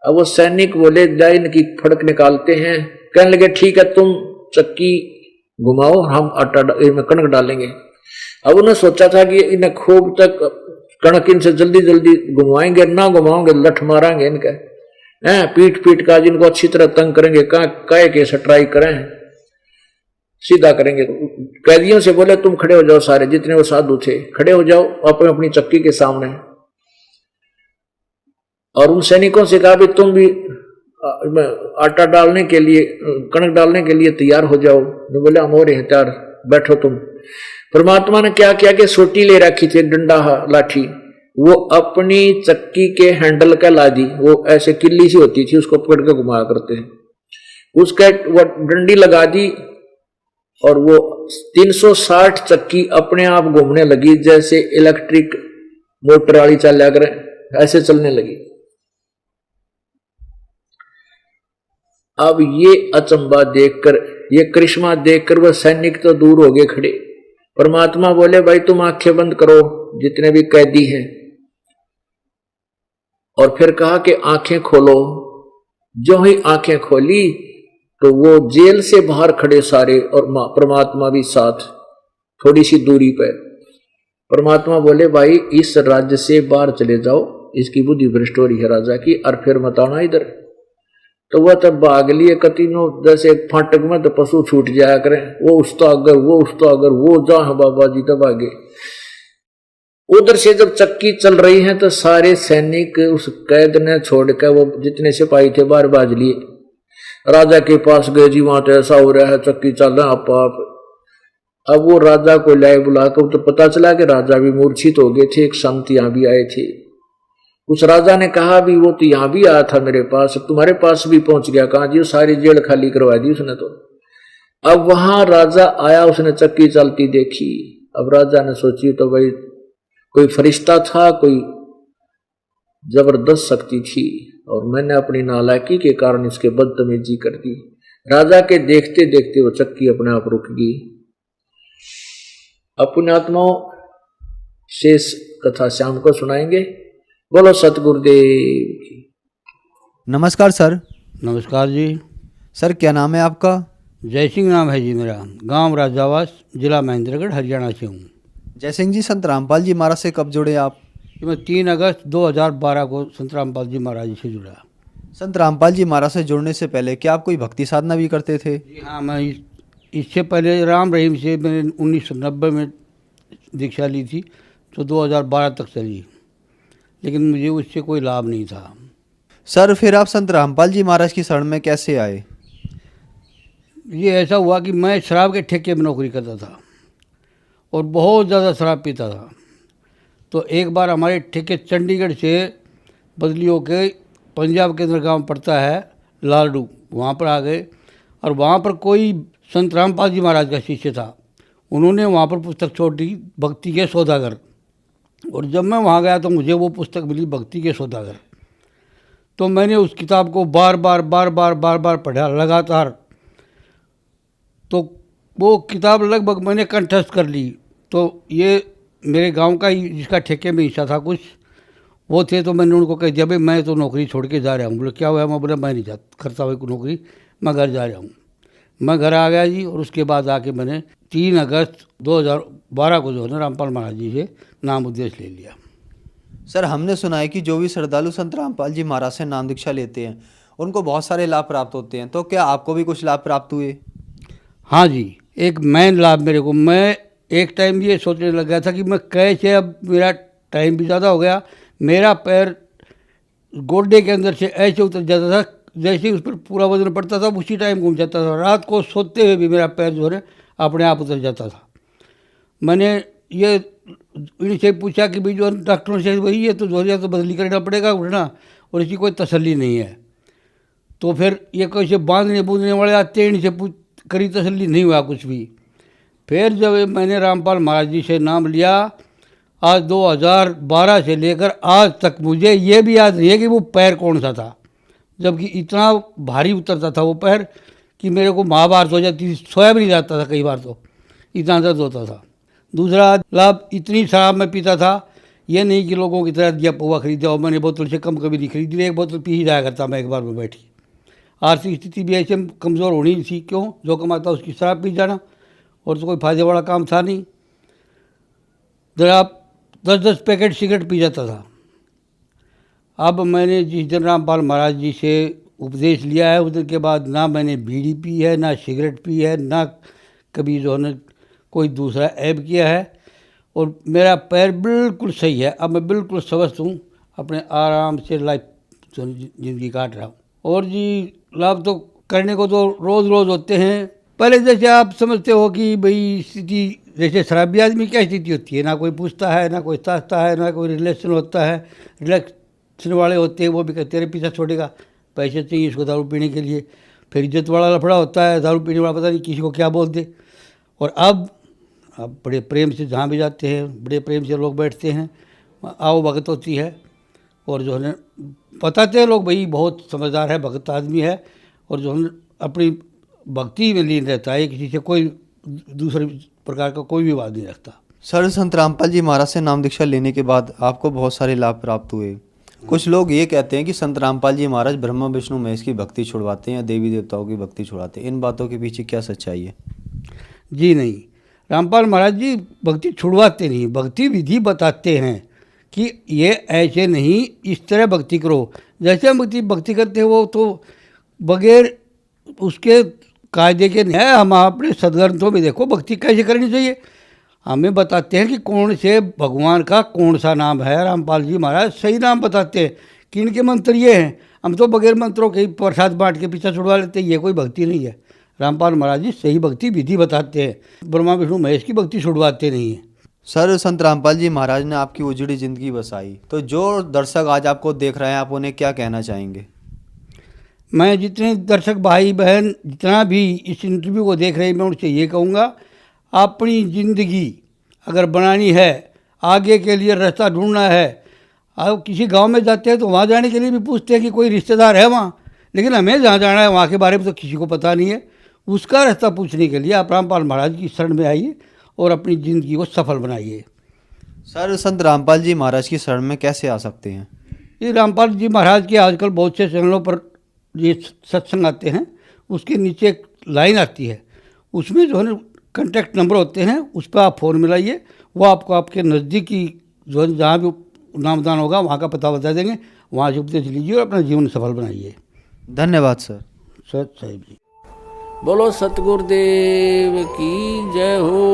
अब वो सैनिक बोले जाए इनकी फड़क निकालते हैं। कहने लगे ठीक है तुम चक्की घुमाओ और हम आटा इनमें कणक डालेंगे। अब उन्हें सोचा था कि इन्हें खूब तक कणक इनसे जल्दी जल्दी घुमाएंगे, ना घुमाओगे लठ मारेंगे इनका, हैं पीट पीट का जिनको अच्छी तरह तंग करेंगे, कह के सट्राई करें, सीधा करेंगे। कैदियों से बोले तुम खड़े हो जाओ, सारे जितने वो साधु थे खड़े हो जाओ अपने अपनी चक्की के सामने। और उन सैनिकों से कहा भी तुम भी आटा डालने के लिए, कणक डालने के लिए तैयार हो जाओ। तो बोले हम हो रहे हैं तैयार, बैठो तुम। परमात्मा ने क्या किया कि सोटी ले रखी थी, डंडा लाठी, वो अपनी चक्की के हैंडल का ला दी। वो ऐसे किल्ली सी होती थी, उसको पकड़ के घुमाया करते हैं, उसका वो डंडी लगा दी और वो 360 चक्की अपने आप घूमने लगी, जैसे इलेक्ट्रिक मोटर वाली चल करे ऐसे चलने लगी। अब ये अचंबा देखकर, ये करिश्मा देखकर वह सैनिक तो दूर हो गए खड़े। परमात्मा बोले भाई तुम आंखें बंद करो जितने भी कैदी हैं, और फिर कहा कि आंखें खोलो। जो ही आंखें खोली तो वो जेल से बाहर खड़े सारे, और परमात्मा भी साथ थोड़ी सी दूरी पर। परमात्मा बोले भाई इस राज्य से बाहर चले जाओ, इसकी बुद्धि भ्रष्ट हो रही है राजा की, और फिर मत आना इधर। तो वह तब भाग लिए कतीनो, जैसे फाटक में तो पशु छूट जाया करें, वो उस तो अगर वो उस तो अगर वो जहां बाबा जी तब आगे। उधर से जब चक्की चल रही है तो सारे सैनिक उस कैद ने छोड़कर वो जितने सिपाही थे बाहर बाज लिए, राजा के पास गए। जी वहां तो ऐसा हो रहा है, चक्की चल रहा आप। अब वो राजा को लाए बुलाकर, तो पता चला कि राजा भी मूर्छित हो गए थे। एक संत यहाँ भी आए थे। उस राजा ने कहा भी वो तो यहाँ भी आया था मेरे पास, तुम्हारे पास भी पहुंच गया। कहा जी सारी जेल खाली करवा दी उसने तो। अब वहां राजा आया, उसने चक्की चलती देखी। अब राजा ने सोची तो भाई कोई फरिश्ता था, कोई जबरदस्त शक्ति थी, और मैंने अपनी नालायकी के कारण इसके बदतमीजी कर दी। राजा के देखते देखते वो चक्की अपने आप रुक गई। अपने आत्माओं शेष कथा शाम को सुनाएंगे। बोलो सतगुरुदेव की। नमस्कार सर। नमस्कार जी। सर क्या नाम है आपका? जय सिंह नाम है जी मेरा, गांव राजावास, जिला महेंद्रगढ़, हरियाणा से हूँ। जय सिंह जी, संत रामपाल जी महाराज से कब जुड़े आप? मैं 3 अगस्त 2012 को संत रामपाल जी महाराज जी से जुड़ा। संत रामपाल जी महाराज से जुड़ने से पहले क्या आप कोई भक्ति साधना भी करते थे? जी हाँ, मैं इससे पहले राम रहीम से मैंने 1990 में दीक्षा ली थी, तो 2012 तक चली, लेकिन मुझे उससे कोई लाभ नहीं था। सर फिर आप संत रामपाल जी महाराज की शरण में कैसे आए? ये ऐसा हुआ कि मैं शराब के ठेके में नौकरी करता था और बहुत ज़्यादा शराब पीता था। तो एक बार हमारे ठेके चंडीगढ़ से बदली होकर पंजाब के अंदर गांव पड़ता है लालडू, वहाँ पर आ गए, और वहाँ पर कोई संत रामपाल जी महाराज का शिष्य था। उन्होंने वहाँ पर पुस्तक छोड़ दी, भक्ति के सौदागर। और जब मैं वहाँ गया तो मुझे वो पुस्तक मिली, भक्ति के सौदागर। तो मैंने उस किताब को बार बार पढ़ा लगातार। तो वो किताब लगभग मैंने कंठस्थ कर ली। तो ये मेरे गांव का ही जिसका ठेके में हिस्सा था कुछ, वो थे। तो मैंने उनको कह दिया भाई मैं तो नौकरी छोड़ के जा रहा हूँ। बोले क्या हुआ? मैं बोला मैं नहीं जा करता हुई नौकरी, मैं घर जा रहा हूँ। मैं घर आ गया जी, और उसके बाद आके मैंने 3 अगस्त 2012 को जो है ना रामपाल महाराज जी से नाम उद्देश ले लिया। सर हमने सुना है कि जो भी श्रद्धालु संत रामपाल जी महाराज से नाम दीक्षा लेते हैं उनको बहुत सारे लाभ प्राप्त होते हैं, तो क्या आपको भी कुछ लाभ प्राप्त हुए? हाँ जी, एक मेन लाभ मेरे को, मैं एक टाइम ये सोचने लग गया था कि मैं कैसे, अब मेरा टाइम भी ज़्यादा हो गया, मेरा पैर गोड्डे के अंदर से ऐसे उतर जाता था, जैसे ही उस पर पूरा वजन पड़ता था उसी टाइम घूम जाता था। रात को सोते हुए भी मेरा पैर जो है अपने आप उतर जाता था। मैंने ये इनसे पूछा कि भाई जो डॉक्टरों से वही है तो जो है तो बदली करना पड़ेगा उठना, और इसकी कोई तसल्ली नहीं है। तो फिर ये कैसे बांधने बूंदने वाले आते हैं, इनसे करी तसल्ली नहीं हुआ कुछ भी। फिर जब मैंने रामपाल महाराज जी से नाम लिया, आज 2012 से लेकर आज तक मुझे ये भी याद नहीं है कि वो पैर कौन सा था, जबकि इतना भारी उतरता था वो पैर कि मेरे को महाभारत हो जाती थी, सोया भी नहीं जाता था कई बार, तो इतना दर्द होता था। दूसरा लाभ, इतनी शराब मैं पीता था, ये नहीं कि लोगों की तरह दिया पौवा खरीदा और मैंने बोतल से कम कभी नहीं खरीदी, एक बोतल पी ही जाया करता मैं एक बार में बैठी। आर्थिक स्थिति भी ऐसे कमज़ोर होनी थी, क्यों, जो कमाता उसकी शराब पी जाना, और तो कोई फायदे वाला काम था नहीं। जरा 10-10 पैकेट सिगरेट पी जाता था। अब मैंने जिस दिन रामपाल महाराज जी से उपदेश लिया है उस दिन के बाद ना मैंने बीड़ी पी है, ना सिगरेट पी है, ना कभी जो है कोई दूसरा ऐब किया है, और मेरा पैर बिल्कुल सही है। अब मैं बिल्कुल स्वस्थ हूँ, अपने आराम से लाइफ ज़िंदगी काट रहा हूँ। और जी लाभ तो करने को तो रोज़ रोज़ होते हैं। पहले जैसे आप समझते हो कि भाई स्थिति जैसे शराबी आदमी क्या स्थिति होती है, ना कोई पूछता है, ना कोई ताकता है, ना कोई रिलेशन होता है। रिलेशन वाले होते हैं वो भी कहते हैं पीछा छोड़ेगा, पैसे चाहिए इसको दारू पीने के लिए। फिर इज्जत वाला लफड़ा होता है, दारू पीने वाला पता नहीं किसी को क्या बोल दे। और अब बड़े प्रेम से जहाँ भी जाते हैं बड़े प्रेम से लोग बैठते हैं, आओ भगत होती है, और जो है बताते हैं लोग भाई बहुत समझदार है, भगत आदमी है, और जो है अपनी भक्ति में लीन रहता है, किसी से कोई दूसरे प्रकार का कोई भी बात नहीं रखता। सर, संत रामपाल जी महाराज से नाम दीक्षा लेने के बाद आपको बहुत सारे लाभ प्राप्त हुए। कुछ लोग ये कहते हैं कि संत रामपाल जी महाराज ब्रह्मा विष्णु महेश की भक्ति छुड़वाते हैं या देवी देवताओं की भक्ति छुड़वाते हैं, इन बातों के पीछे क्या सच्चाई है? जी नहीं, रामपाल महाराज जी भक्ति छुड़वाते नहीं, भक्ति विधि बताते हैं कि ये ऐसे नहीं, इस तरह भक्ति करो। जैसे हम भक्ति करते हैं वो तो बगैर उसके कायदे के नहीं है। हम अपने सदग्रंथों में देखो भक्ति कैसे करनी चाहिए, हमें बताते हैं कि कौन से भगवान का कौन सा नाम है। रामपाल जी महाराज सही नाम बताते हैं कि इनके मंत्र ये हैं। हम तो बगैर मंत्रों के प्रसाद बांट के पीछा छुड़वा लेते हैं, ये कोई भक्ति नहीं है। रामपाल महाराज जी सही भक्ति विधि बताते हैं, ब्रह्मा विष्णु महेश की भक्ति छुड़वाते नहीं हैं। सर, संत रामपाल जी महाराज ने आपकी उजड़ी ज़िंदगी बसाई, तो जो दर्शक आज आपको देख रहे हैं आप उन्हें क्या कहना चाहेंगे? मैं जितने दर्शक भाई बहन जितना भी इस इंटरव्यू को देख रहे हैं, मैं उनसे ये कहूँगा, अपनी ज़िंदगी अगर बनानी है, आगे के लिए रास्ता ढूंढना है। आप किसी गांव में जाते हैं तो वहाँ जाने के लिए भी पूछते हैं कि कोई रिश्तेदार है वहाँ, लेकिन हमें जहाँ जाना है वहाँ के बारे में तो किसी को पता नहीं है। उसका रास्ता पूछने के लिए आप रामपाल महाराज की शरण में आइए और अपनी ज़िंदगी को सफल बनाइए। सर, संत रामपाल जी महाराज की शरण में कैसे आ सकते हैं? ये रामपाल जी महाराज के आजकल बहुत से चैनलों पर ये सत्संग आते हैं, उसके नीचे एक लाइन आती है, उसमें जो है ना कॉन्टैक्ट नंबर होते हैं, उस पर आप फ़ोन मिलाइए, वो आपको आपके नज़दीकी जो है जहाँ भी नामदान होगा वहाँ का पता बता देंगे, वहाँ से उपदेश लीजिए और अपना जीवन सफल बनाइए। धन्यवाद सर। सत साहिब जी। बोलो सतगुरुदेव की जय हो।